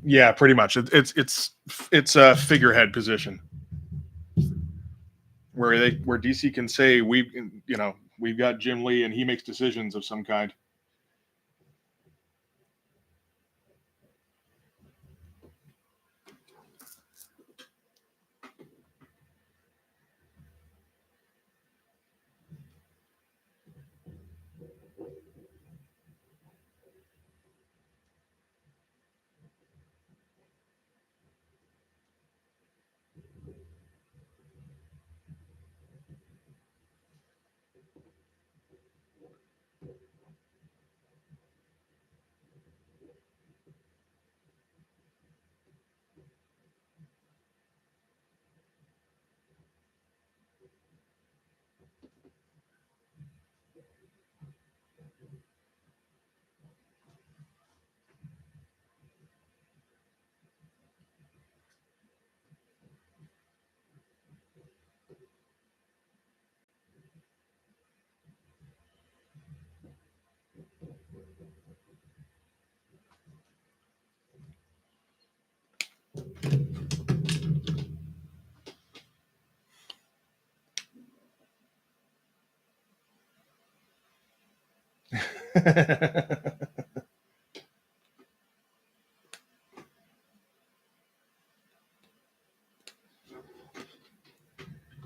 Yeah, pretty much. It's a figurehead position where DC can say we've got Jim Lee and he makes decisions of some kind.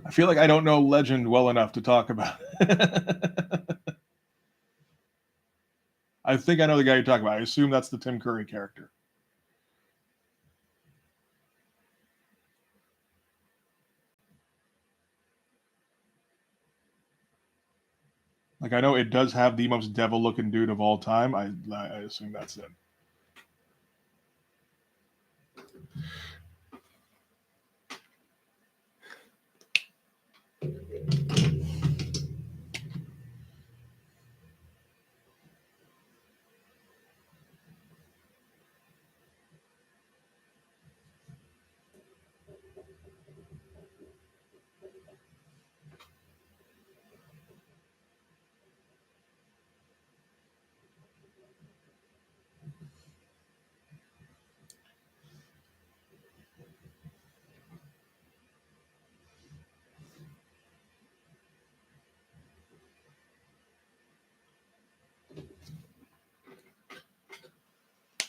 I feel like I don't know Legend well enough to talk about. I think I know the guy you're talking about. I assume that's the Tim Curry character. Like, I know it does have the most devil-looking dude of all time. I assume that's it.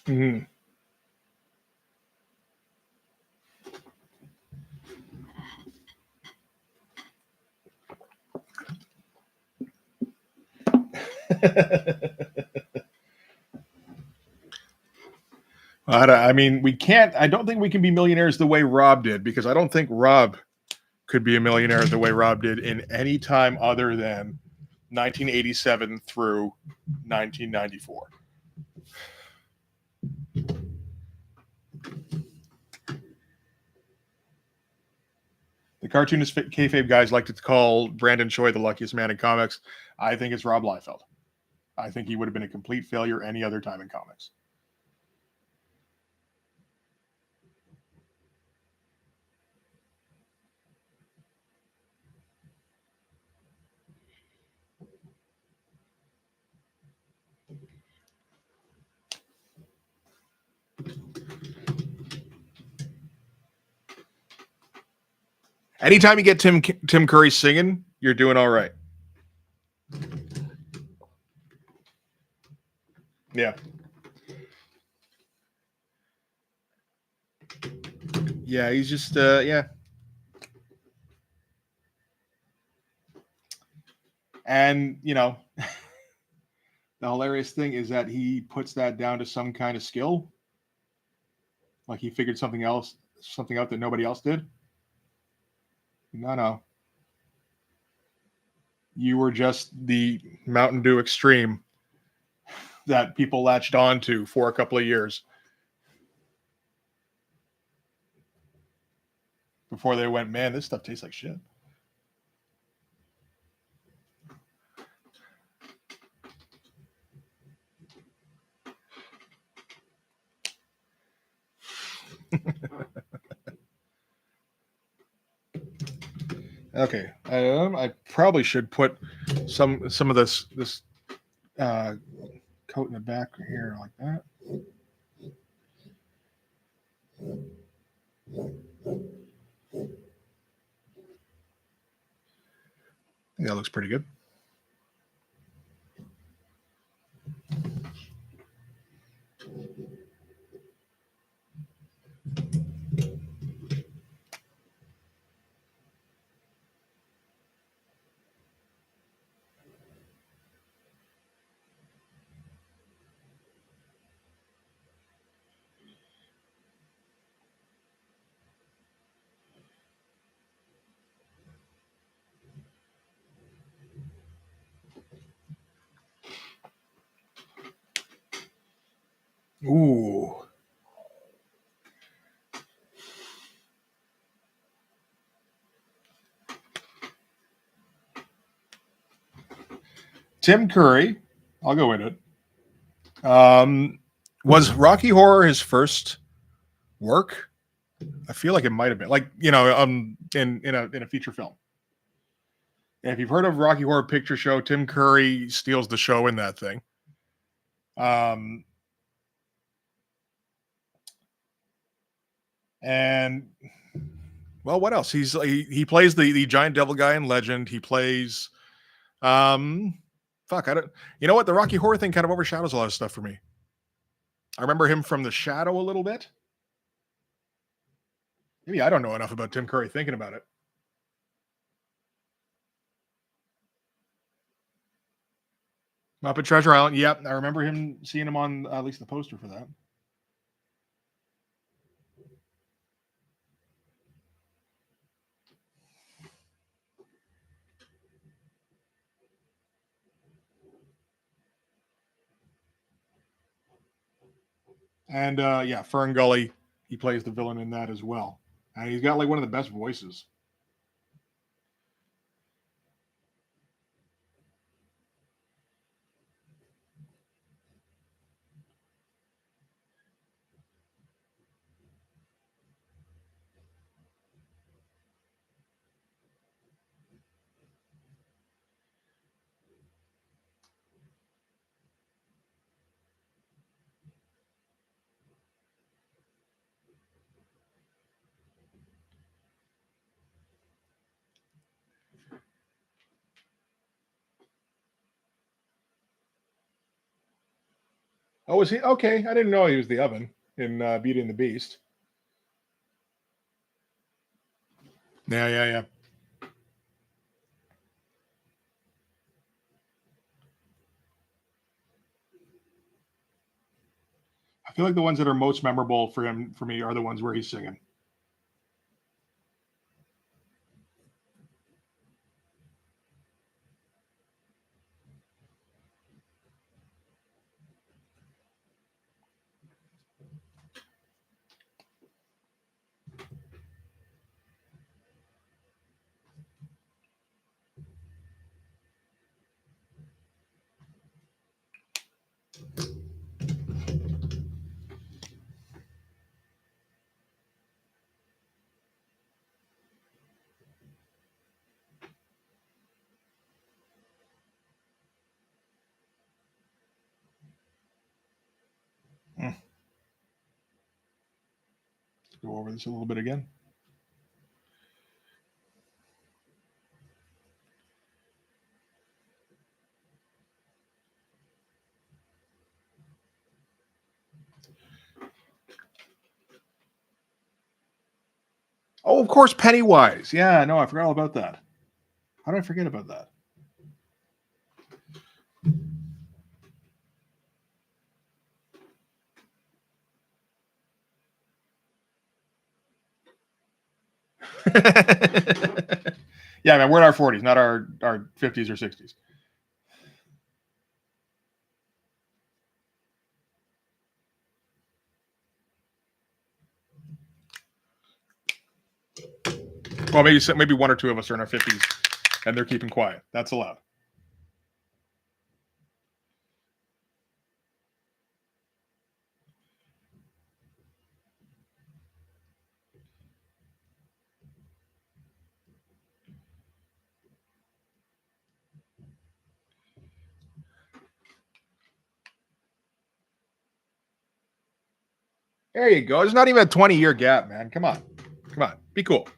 Mm-hmm. I mean, we can't. I don't think we can be millionaires the way Rob did, because I don't think Rob could be a millionaire the way Rob did in any time other than 1987 through 1994. The cartoonist kayfabe guys like to call Brandon Choi the luckiest man in comics. I think it's Rob Liefeld. I think he would have been a complete failure any other time in comics. Anytime you get Tim Curry singing, you're doing all right. Yeah. Yeah, he's just yeah. And, the hilarious thing is that he puts that down to some kind of skill. Like he figured something out that nobody else did. No. You were just the Mountain Dew Extreme that people latched onto for a couple of years before they went, man, this stuff tastes like shit. Okay. I probably should put some of this coat in the back here like that. I think that looks pretty good. Ooh. Tim Curry, I'll go into it. Was Rocky Horror his first work? I feel like it might have been, like, in a feature film. And if you've heard of Rocky Horror Picture Show, Tim Curry steals the show in that thing. And well, what else? He plays the giant devil guy in Legend. He plays I don't, you know what? The Rocky Horror thing kind of overshadows a lot of stuff for me. I remember him from The Shadow a little bit. Maybe I don't know enough about Tim Curry thinking about it. Muppet Treasure Island. Yep, I remember seeing him on at least the poster for that. And Fern Gully, he plays the villain in that as well. And he's got like one of the best voices. Oh, was he? Okay, I didn't know he was the oven in Beauty and the Beast. Yeah. I feel like the ones that are most memorable for me are the ones where he's singing. Let's go over this a little bit again. Oh, of course, Pennywise. Yeah, no, I forgot all about that. How did I forget about that? Yeah, man, we're in our 40s, not our 50s or 60s. Well, maybe one or two of us are in our 50s, and they're keeping quiet. That's allowed. There you go. There's not even a 20-year gap, man. Come on. Be cool.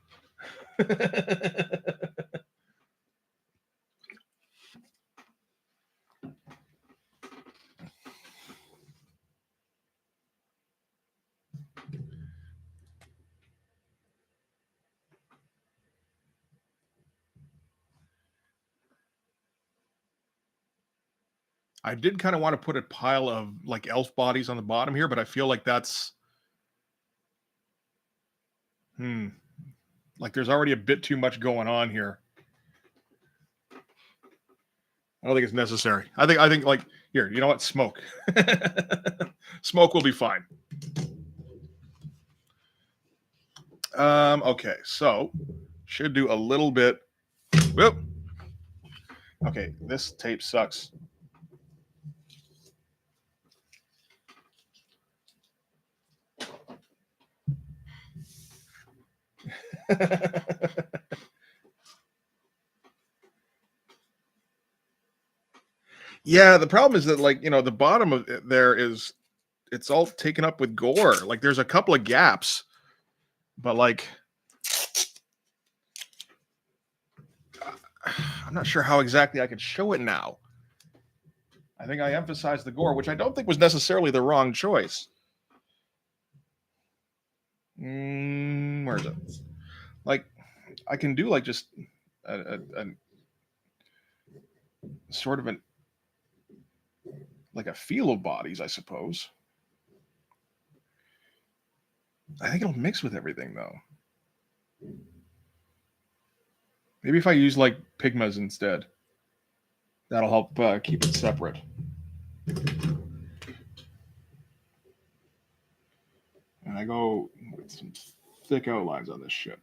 I did kind of want to put a pile of like elf bodies on the bottom here, but I feel like that's like there's already a bit too much going on here. I don't think it's necessary. I think like here, you know what? Smoke. Smoke will be fine. Okay, so should do a little bit. Whoop. Okay, this tape sucks. Yeah, the problem is that like, you know, the bottom of it there is it's all taken up with gore. Like there's a couple of gaps, but like I'm not sure how exactly I could show it now. I think I emphasized the gore, which I don't think was necessarily the wrong choice. Where is it? Like I can do like just a sort of like a feel of bodies, I suppose. I think it'll mix with everything though. Maybe if I use like Pigmas instead, that'll help keep it separate. And I go with some thick outlines on this shit.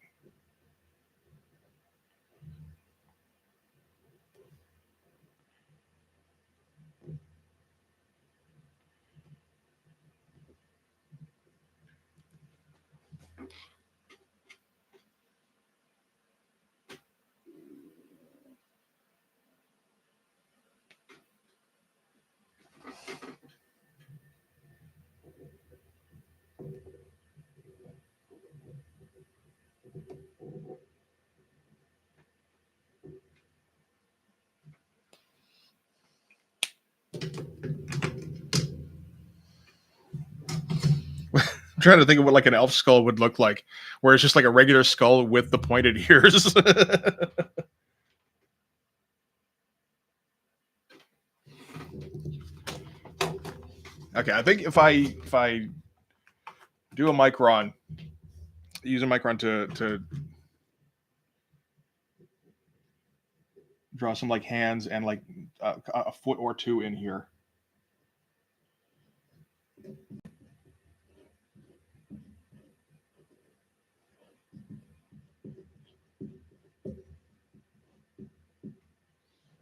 I'm trying to think of what like an elf skull would look like, where it's just like a regular skull with the pointed ears. Okay, I think if I do a micron, use a micron to draw some like hands and like a foot or two in here.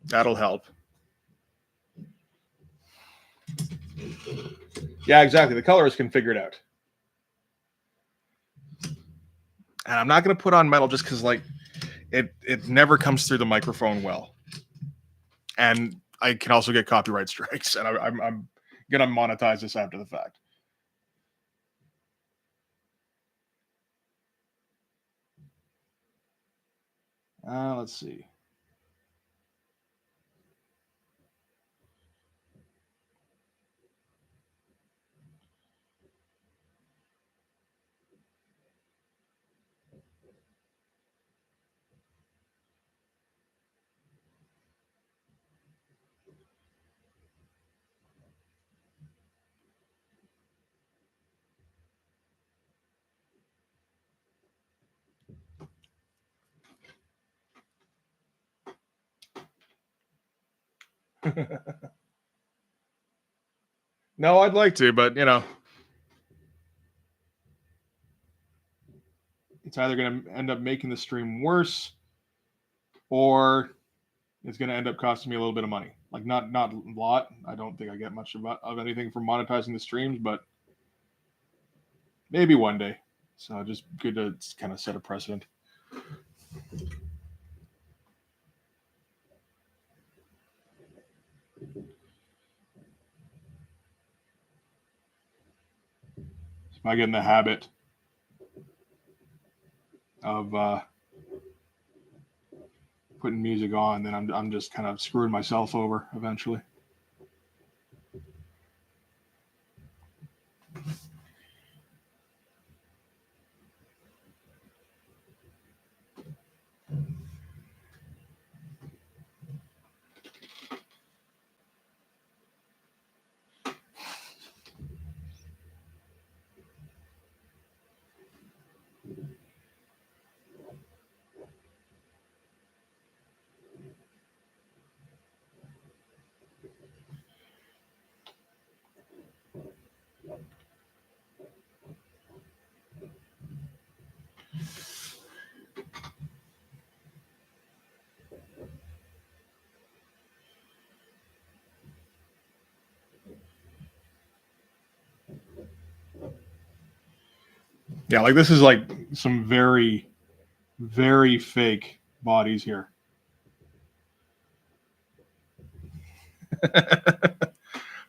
That'll help. Yeah, exactly. The color is configured out. And I'm not going to put on metal just because like it never comes through the microphone well. And I can also get copyright strikes, and I'm going to monetize this after the fact. Let's see. No, I'd like to, but you know, it's either going to end up making the stream worse, or it's going to end up costing me a little bit of money. Like not a lot. I don't think I get much of anything from monetizing the streams, but maybe one day. So just good to kind of set a precedent. I get in the habit of putting music on, then I'm just kind of screwing myself over eventually. Yeah, like this is like some very, very fake bodies here.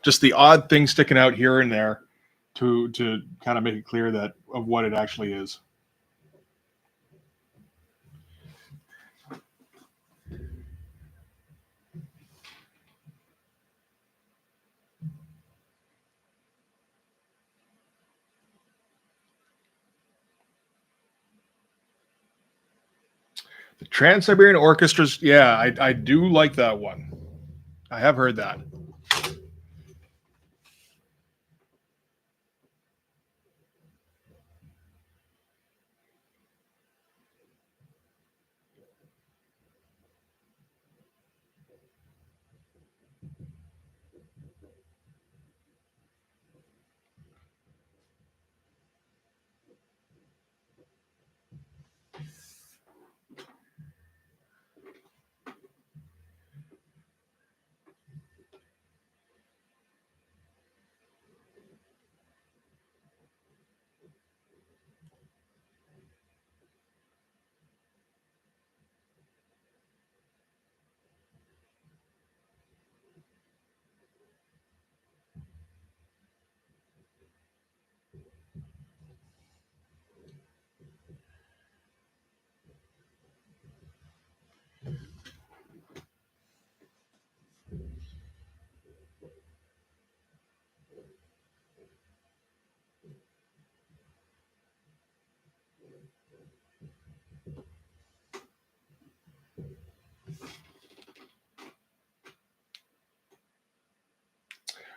Just the odd thing sticking out here and there to kind of make it clear that of what it actually is. The Trans-Siberian Orchestras, yeah, I do like that one. I have heard that.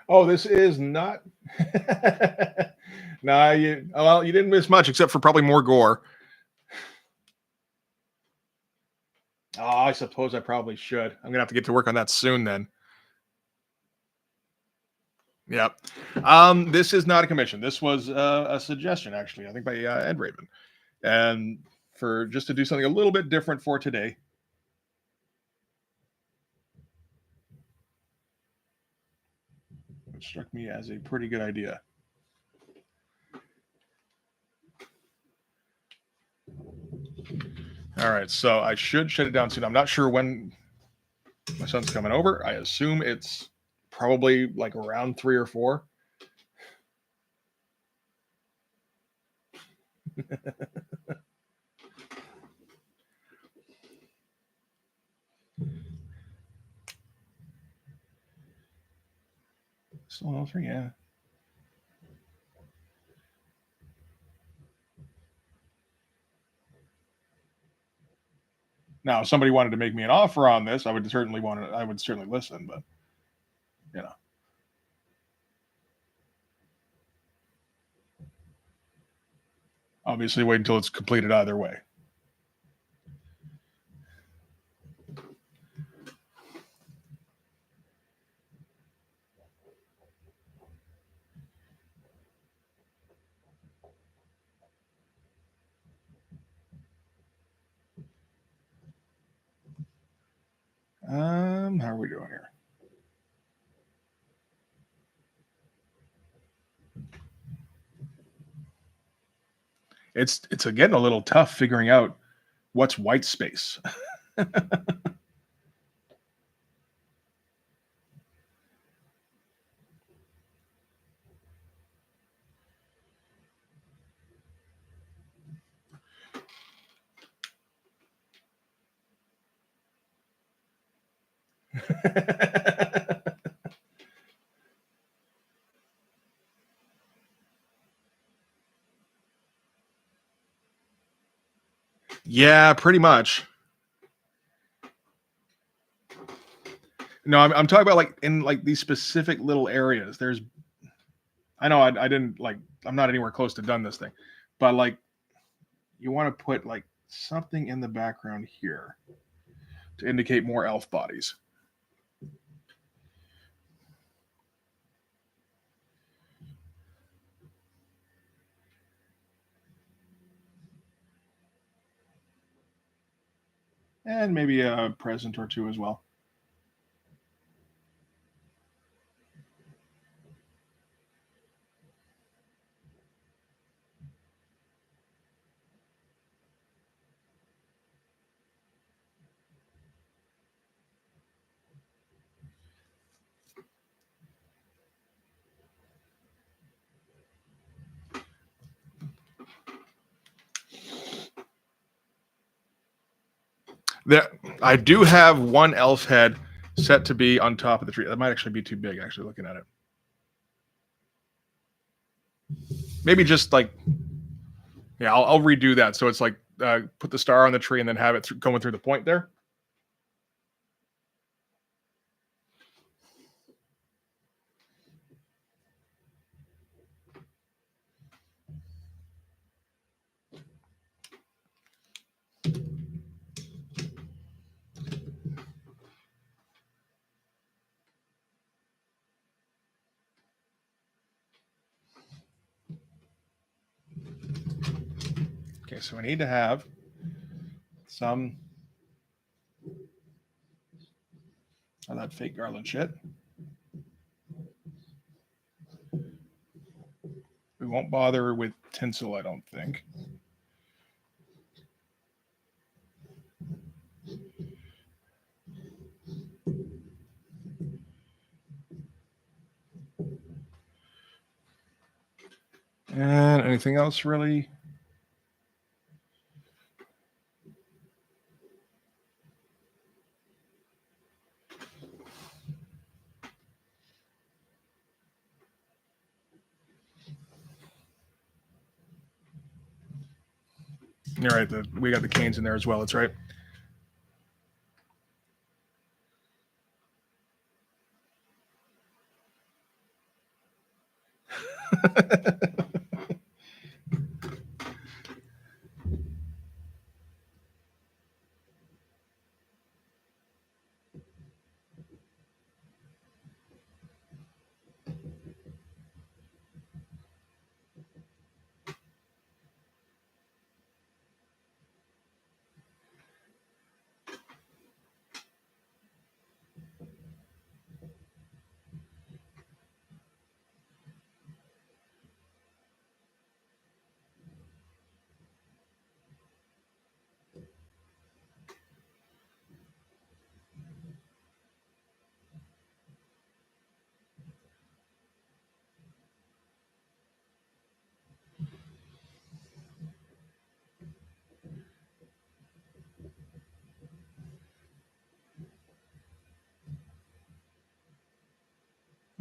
Oh, this is not. Nah, you didn't miss much except for probably more gore. Oh, I suppose I probably should. I'm gonna have to get to work on that soon then. Yep. This is not a commission. This was a suggestion, actually, I think by Ed Raven, and for just to do something a little bit different for today. It struck me as a pretty good idea. All right, so I should shut it down soon. I'm not sure when my son's coming over. I assume it's probably like around 3 or 4. Still all 3, yeah. Now, if somebody wanted to make me an offer on this, I would certainly listen, but you know. Obviously wait until it's completed either way. How are we doing here? It's getting a little tough figuring out what's white space. Yeah, pretty much. No, I'm talking about like in like these specific little areas. There's, I know I didn't like, I'm not anywhere close to done this thing, but like you want to put like something in the background here to indicate more elf bodies. And maybe a present or two as well. There, I do have one elf head set to be on top of the tree. That might actually be too big, actually, looking at it. Maybe just like, yeah, I'll redo that. So it's like put the star on the tree and then have it going through the point there. Okay, so we need to have some of that fake garland shit. We won't bother with tinsel, I don't think. And anything else really? You're right. We got the canes in there as well. That's right.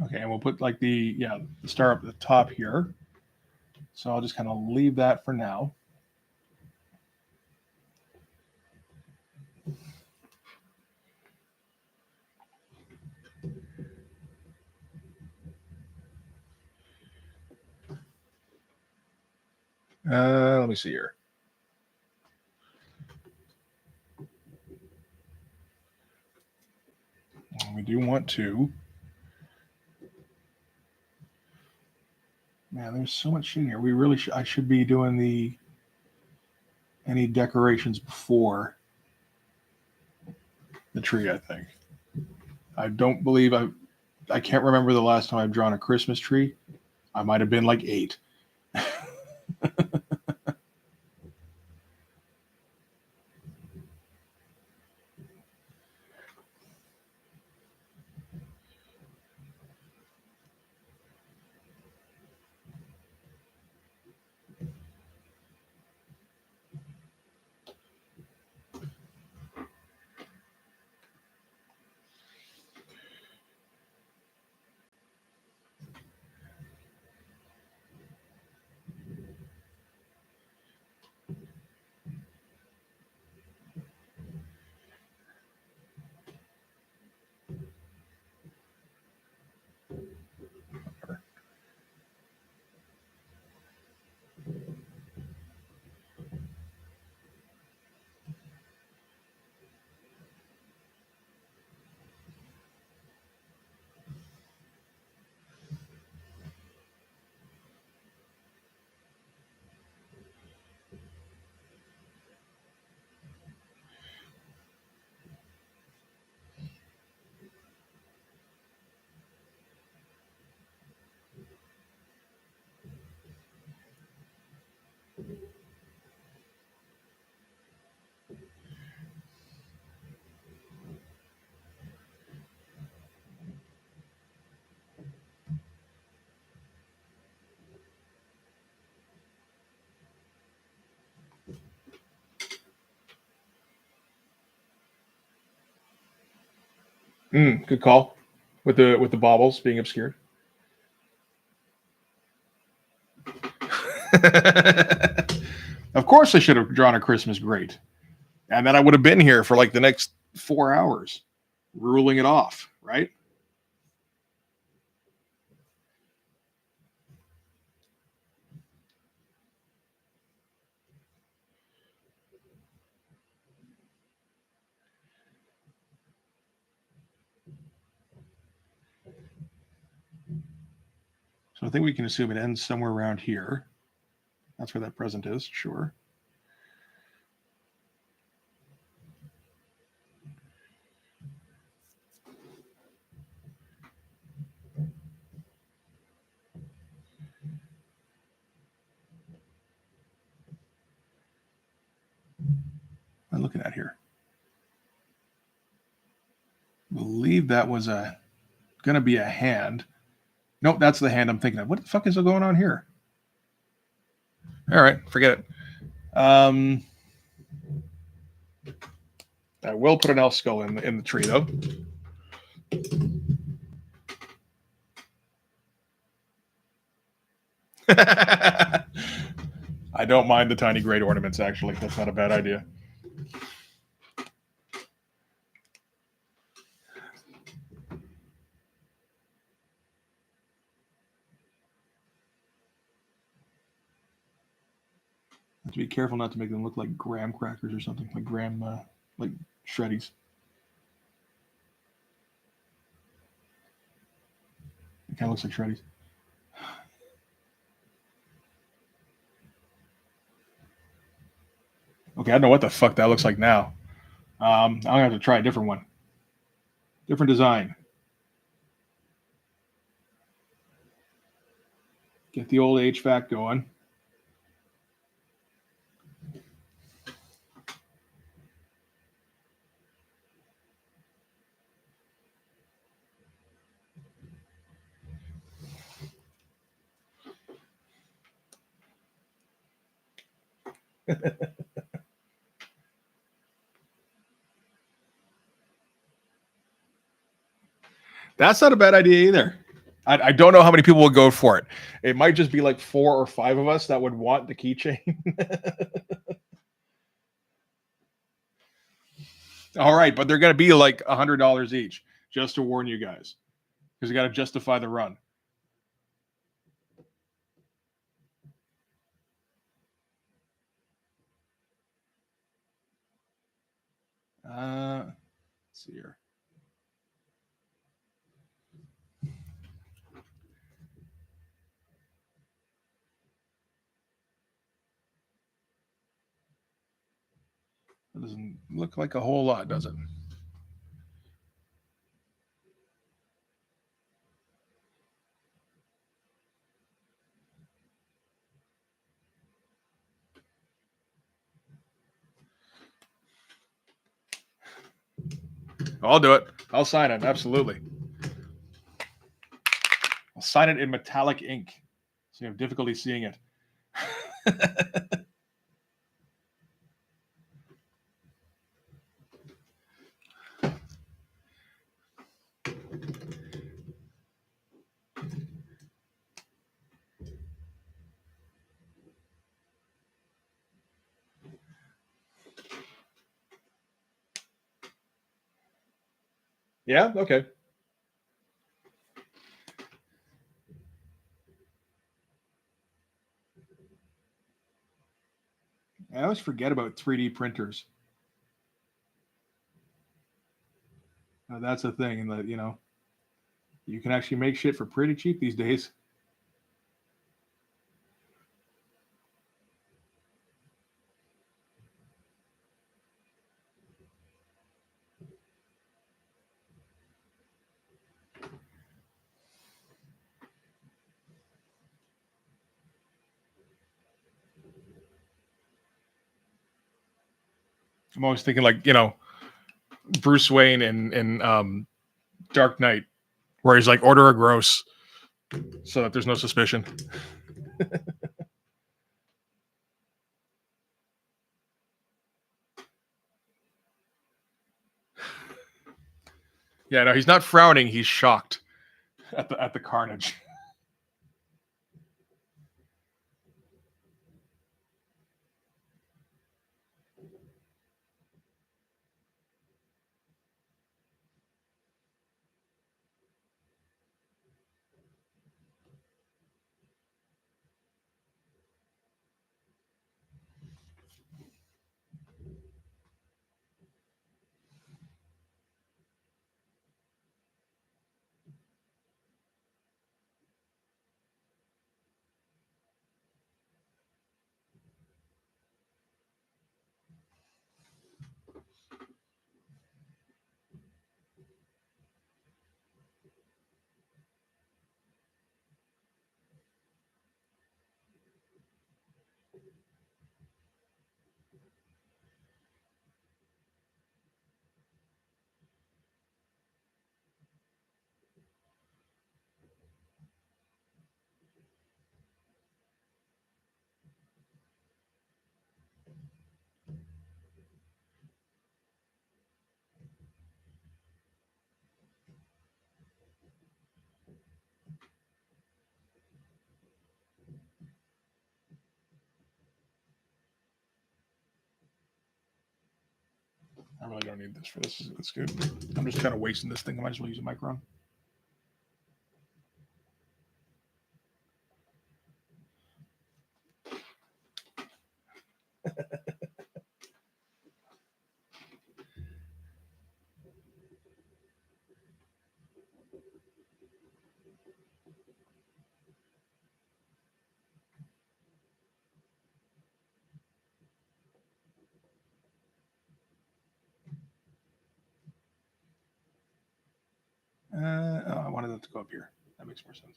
Okay, and we'll put like the star up at the top here. So I'll just kind of leave that for now. Let me see here. We do want to. Man, there's so much shit in here. We really I should be doing any decorations before the tree, I think. I don't believe I can't remember the last time I've drawn a Christmas tree. I might have been like 8. Good call. With the baubles being obscured. Of course I should have drawn a Christmas great. And then I would have been here for like the next 4 hours, ruling it off, right? So I think we can assume it ends somewhere around here. That's where that present is, sure. What am I looking at here? I believe that was going to be a hand. Nope, that's the hand I'm thinking of. What the fuck is going on here? All right, forget it. I will put an elf skull in the tree, though. I don't mind the tiny great ornaments, actually. That's not a bad idea. Have to be careful not to make them look like graham crackers or something, like like shreddies. It kind of looks like shreddies. Okay, I don't know what the fuck that looks like now. I'm gonna have to try a different one. Different design. Get the old HVAC going. That's not a bad idea either. I don't know how many people would go for it. It might just be like 4 or 5 of us that would want the keychain. All right, but they're going to be like $100 each, just to warn you guys, because you got to justify the run. Let's see here. It doesn't look like a whole lot, does it? I'll do it. I'll sign it. Absolutely. I'll sign it in metallic ink, so you have difficulty seeing it. Yeah? Okay. I always forget about 3D printers. That's a thing, and that you can actually make shit for pretty cheap these days. I'm always thinking like Bruce Wayne in Dark Knight, where he's like, order a gross, so that there's no suspicion. Yeah, no, he's not frowning. He's shocked at the carnage. I really don't need this for this. It's good. I'm just kind of wasting this thing. I might as well use a micron. I wanted it to go up here. That makes more sense.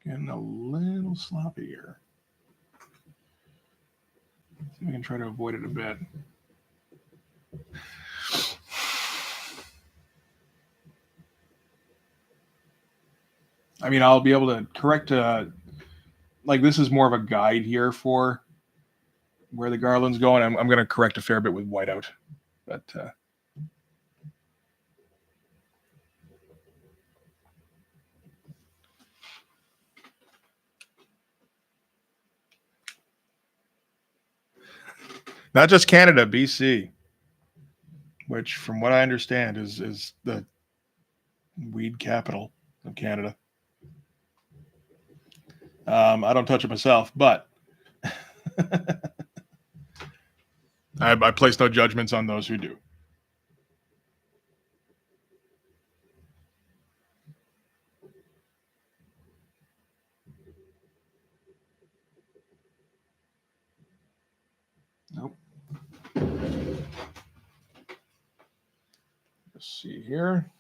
Getting a little sloppy here. See if I can try to avoid it a bit. I mean, I'll be able to correct. Like this is more of a guide here for where the garland's going. I'm going to correct a fair bit with whiteout, but not just Canada, BC, which, from what I understand, is the weed capital of Canada. I don't touch it myself, but I place no judgments on those who do. Nope. Let's see here.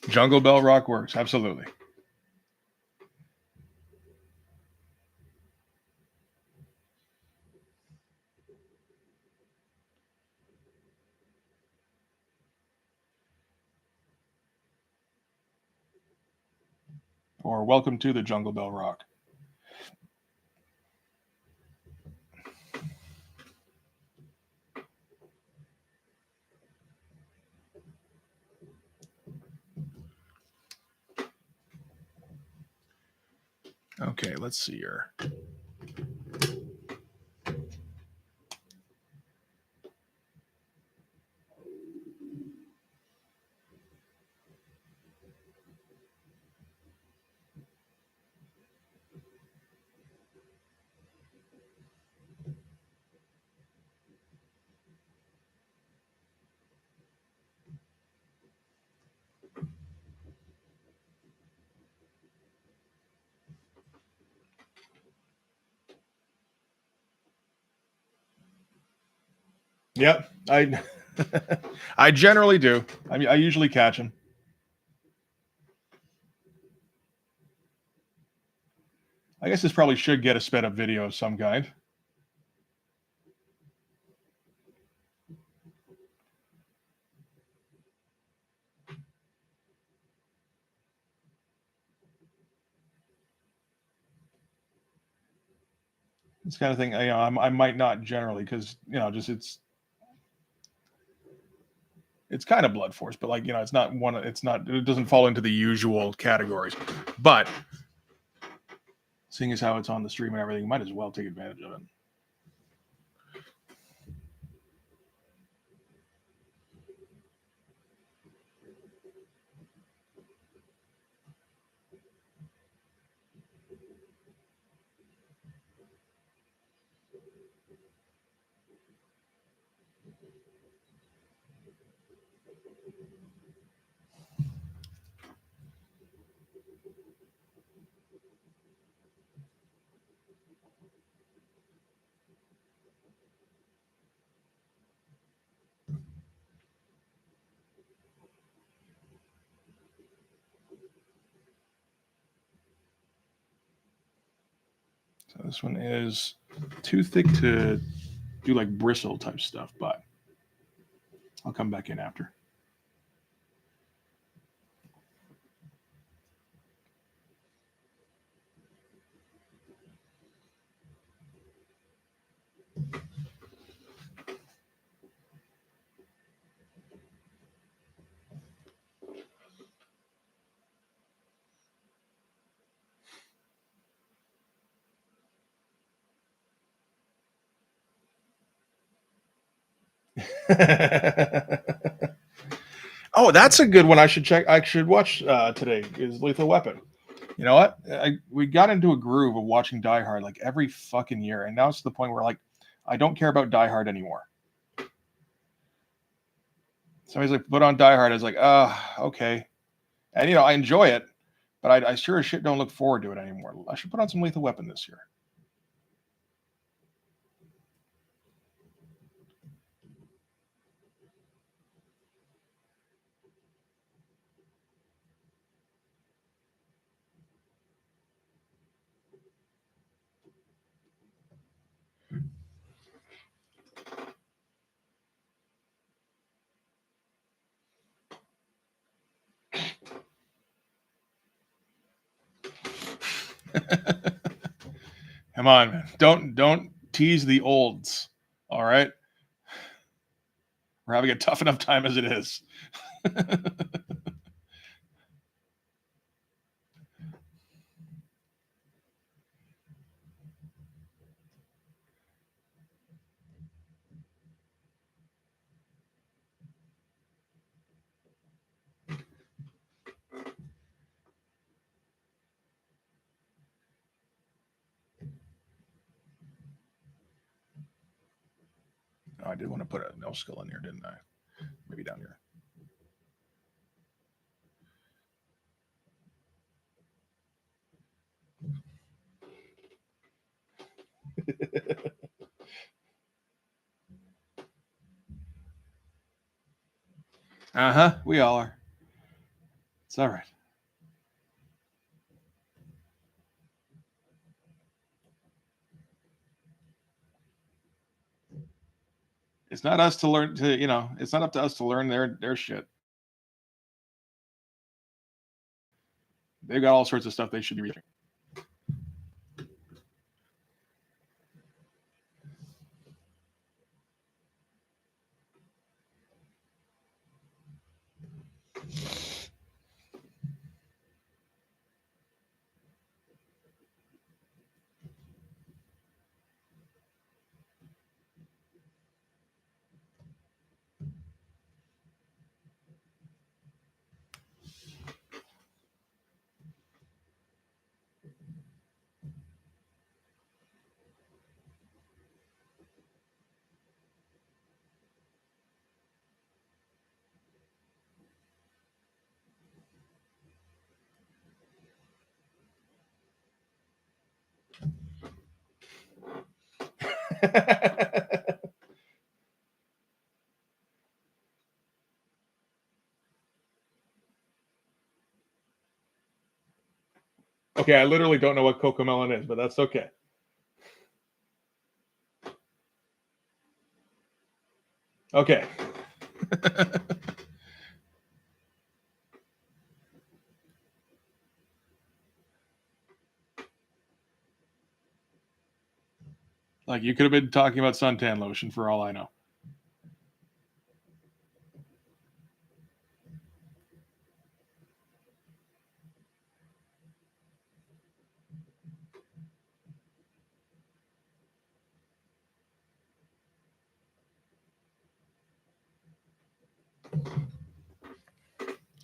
Jungle Bell Rock works, absolutely. Or welcome to the Jungle Bell Rock. Okay, let's see here. Yep, I I generally do. I mean, I usually catch them. I guess this probably should get a sped up video of some kind. This kind of thing, I might not generally because just it's kind of blood force, but like it's not one. It's not. It doesn't fall into the usual categories. But seeing as how it's on the stream and everything, might as well take advantage of it. So this one is too thick to do like bristle type stuff, but I'll come back in after. Oh, that's a good one. I should check. I should watch today. Is Lethal Weapon. You know what? We got into a groove of watching Die Hard like every fucking year, and now it's to the point where like I don't care about Die Hard anymore. Somebody's like, put on Die Hard. I was like, okay, and I enjoy it, but I sure as shit don't look forward to it anymore. I should put on some Lethal Weapon this year. Come on, man. Don't tease the olds. All right. We're having a tough enough time as it is. Oh, I did want to put a no skill in here, didn't I? Maybe down here. We all are. It's all right. It's not us to learn to, it's not up to us to learn their shit. They've got all sorts of stuff they should be reading. Okay, I literally don't know what Cocomelon is, but that's okay. Okay. Like you could have been talking about suntan lotion for all I know.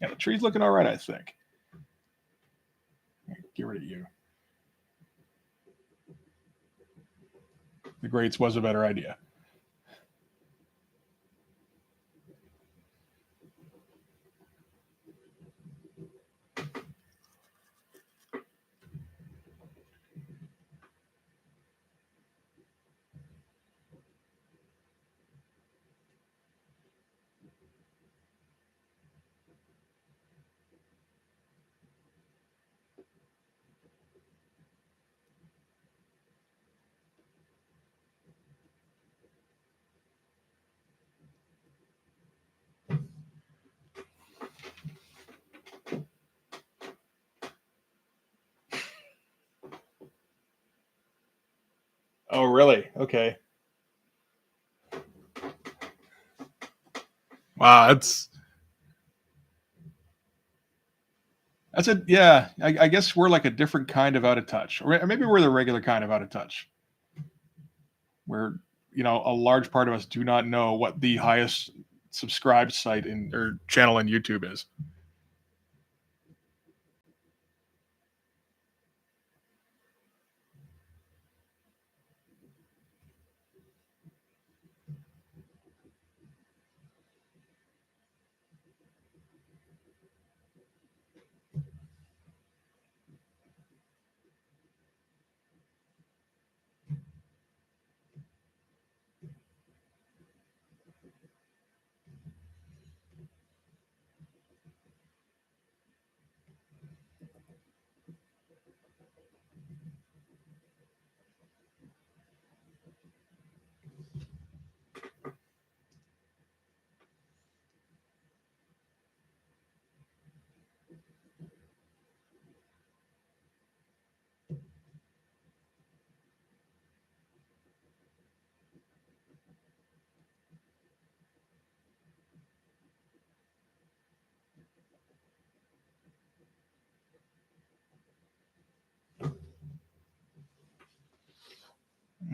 Yeah, the tree's looking all right, I think. Get rid of you. The Greats was a better idea. Oh, really? Okay. Wow, that's a yeah. I guess we're like a different kind of out of touch, or maybe we're the regular kind of out of touch, where a large part of us do not know what the highest subscribed site in or channel in YouTube is.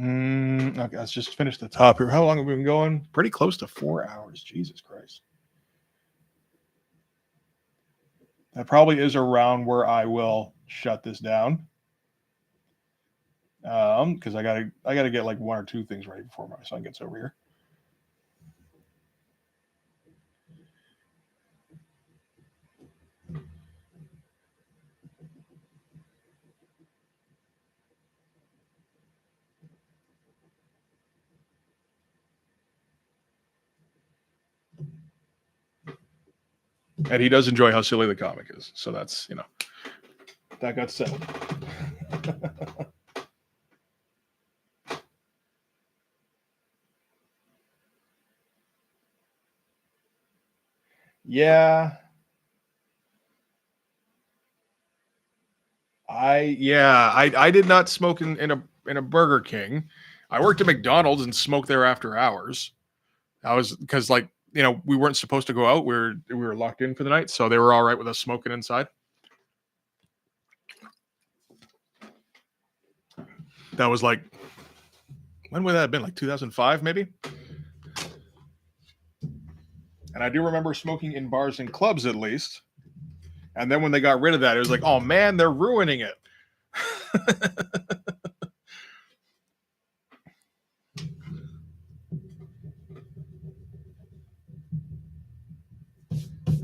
Okay, let's just finish the top here. How long have we been going? Pretty close to 4 hours. Jesus Christ. That probably is around where I will shut this down. Because I gotta get like one or two things ready before my son gets over here. And he does enjoy how silly the comic is. So that's, that got settled. Yeah. I did not smoke in a Burger King. I worked at McDonald's and smoked there after hours. I was because we weren't supposed to go out. We were locked in for the night, so they were all right with us smoking inside. That was like, when would that have been? Like 2005, maybe? And I do remember smoking in bars and clubs at least. And then when they got rid of that, it was like, oh man, they're ruining it.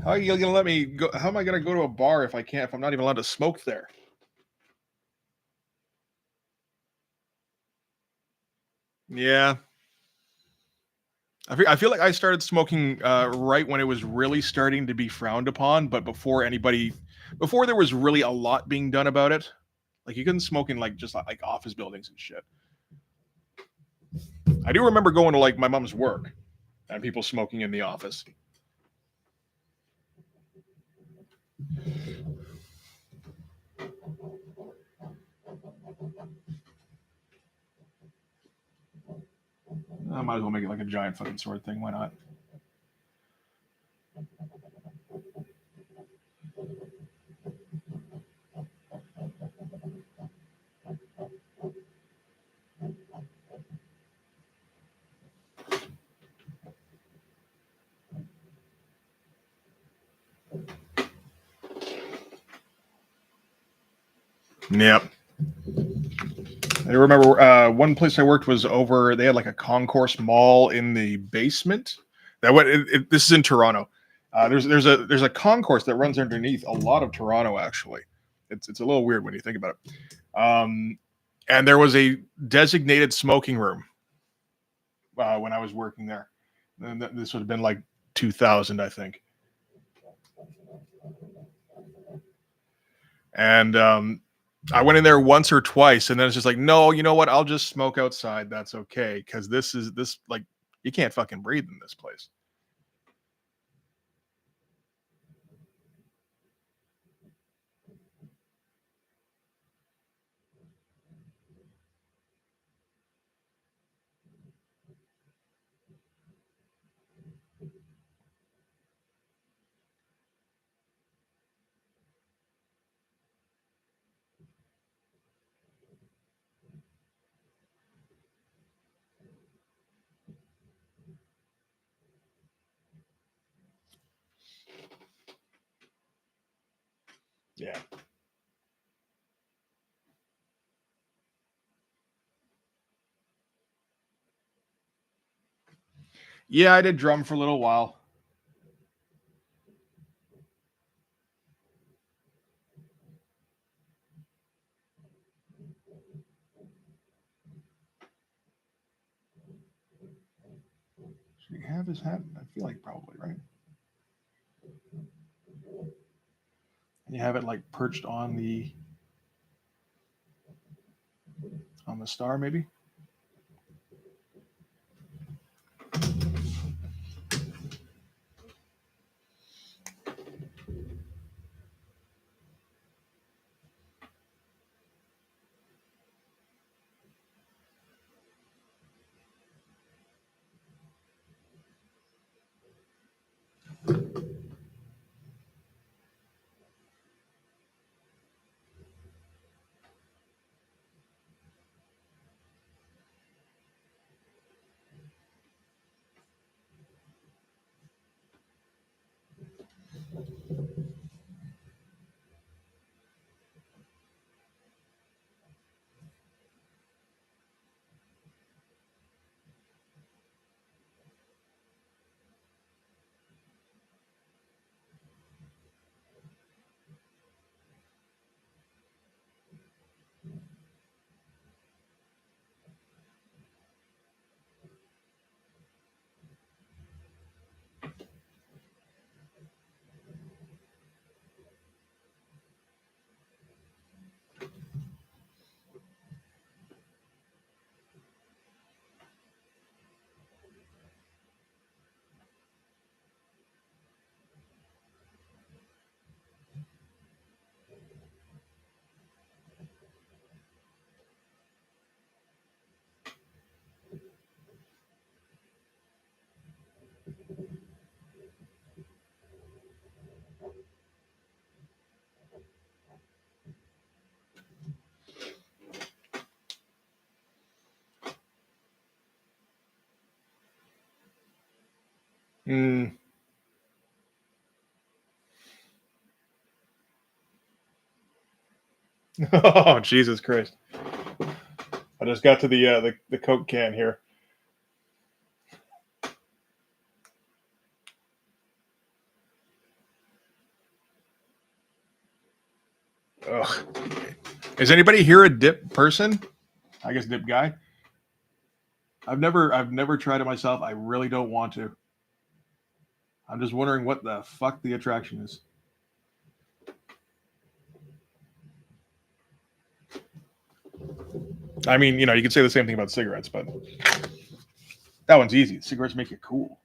How are you gonna let me go? How am I gonna go to a bar if I'm not even allowed to smoke there? Yeah. I feel like I started smoking right when it was really starting to be frowned upon, but before there was really a lot being done about it. Like you couldn't smoke in like just like office buildings and shit. I do remember going to like my mom's work and people smoking in the office. I might as well make it like a giant fucking sword thing. Why not? Yep. I remember one place I worked was over. They had like a concourse mall in the basement. This is in Toronto. There's a concourse that runs underneath a lot of Toronto. Actually, it's a little weird when you think about it. And there was a designated smoking room when I was working there. And this would have been like 2000, I think. And I went in there once or twice, and then it's just like, no, you know what? I'll just smoke outside. That's okay, because this like you can't fucking breathe in this place. Yeah. Yeah, I did drum for a little while. Should he have his hat? I feel like probably, right? And you have it like perched on the star, maybe. Mm. Oh, Jesus Christ! I just got to the Coke can here. Ugh. Is anybody here a dip person? I guess dip guy. I've never tried it myself. I really don't want to. I'm just wondering what the fuck the attraction is. I mean, you know, you could say the same thing about cigarettes, but that one's easy. Cigarettes make you cool.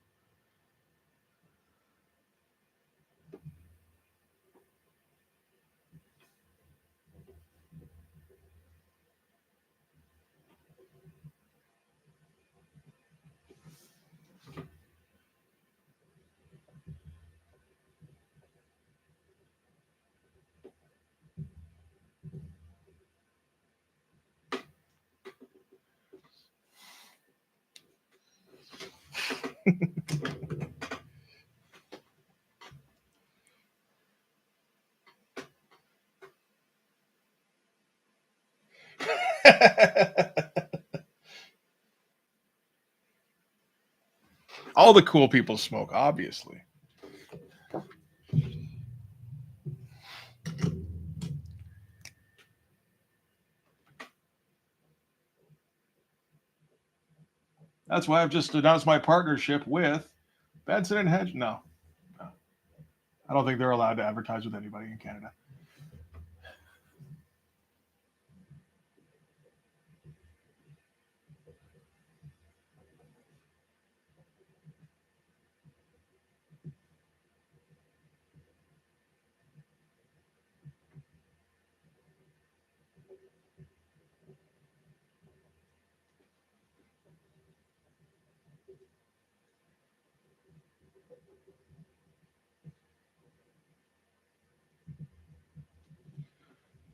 All the cool people smoke, obviously. That's why I've just announced my partnership with Benson and Hedge. No. I don't think they're allowed to advertise with anybody in Canada.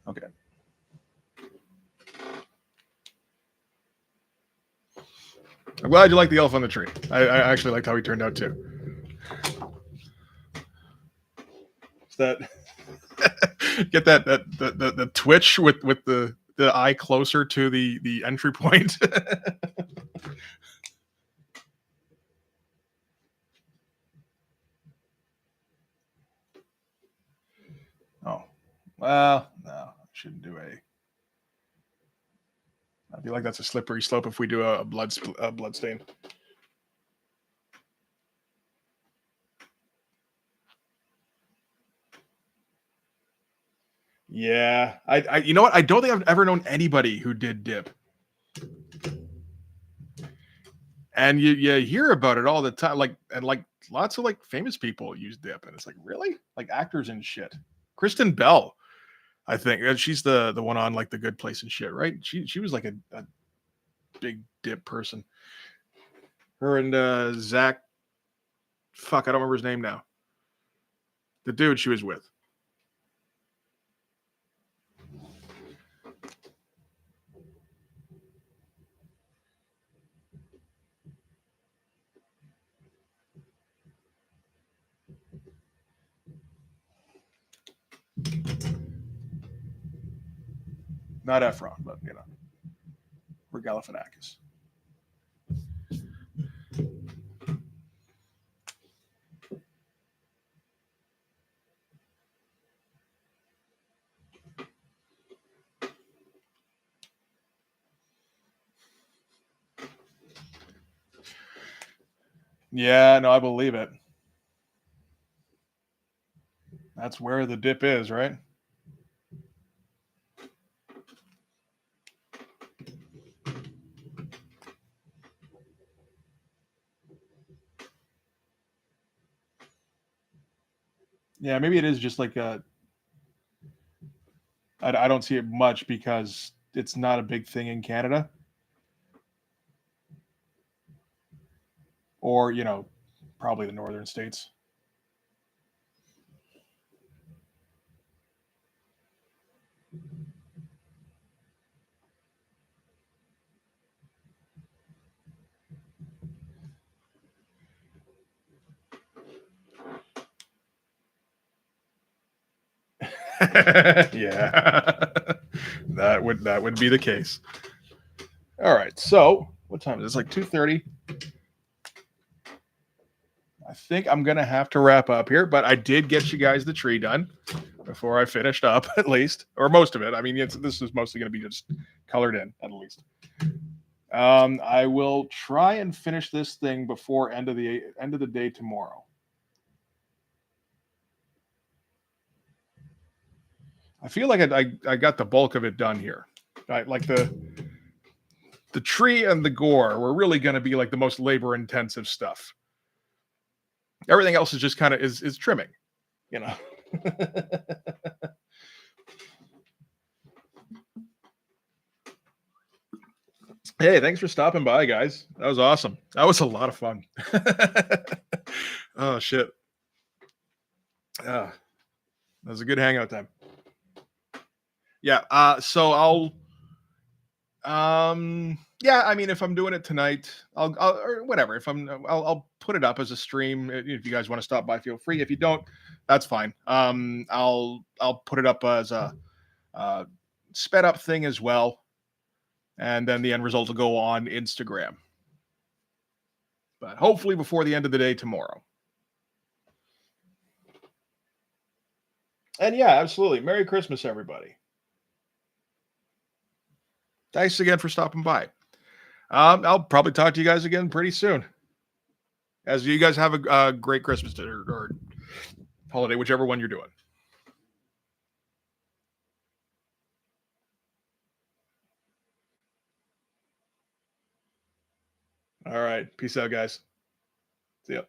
Okay. I'm glad you like the elf on the tree. I actually liked how he turned out too. Is that get that the twitch with the eye closer to the entry point? Oh, well, no, I shouldn't do a. I feel like that's a slippery slope if we do a blood stain. Yeah, I you know what? I don't think I've ever known anybody who did dip. And you hear about it all the time, like lots of like famous people use dip, and it's like really like actors and shit. Kristen Bell, I think she's the one on like The Good Place and shit, right? She was like a big dip person. Her and Zach, fuck, I don't remember his name now. The dude she was with. Not Efron, but you know, or Galifianakis. Yeah, no, I believe it. That's where the dip is, right? Yeah, maybe it is just like a. I don't see it much because it's not a big thing in Canada. Or, you know, probably the northern states. Yeah. that would be the case. All right. So, what time is it? It's like 2:30. I think I'm going to have to wrap up here, but I did get you guys the tree done before I finished up, at least, or most of it. I mean, this is mostly going to be just colored in, at least. I will try and finish this thing before end of the day tomorrow. I feel like I got the bulk of it done here. Like the tree and the gore were really going to be like the most labor intensive stuff. Everything else is just kind of is trimming, you know. Hey, thanks for stopping by, guys. That was awesome. That was a lot of fun. Oh shit. That was a good hangout time. Yeah. So yeah, I mean, if I'm doing it tonight, I'll or whatever. If I'll put it up as a stream. If you guys want to stop by, feel free. If you don't, that's fine. I'll put it up as a sped up thing as well, and then the end result will go on Instagram. But hopefully before the end of the day tomorrow. And yeah, absolutely. Merry Christmas, everybody. Thanks again for stopping by. I'll probably talk to you guys again pretty soon. As you guys have a great Christmas or holiday, whichever one you're doing. All right. Peace out, guys. See ya.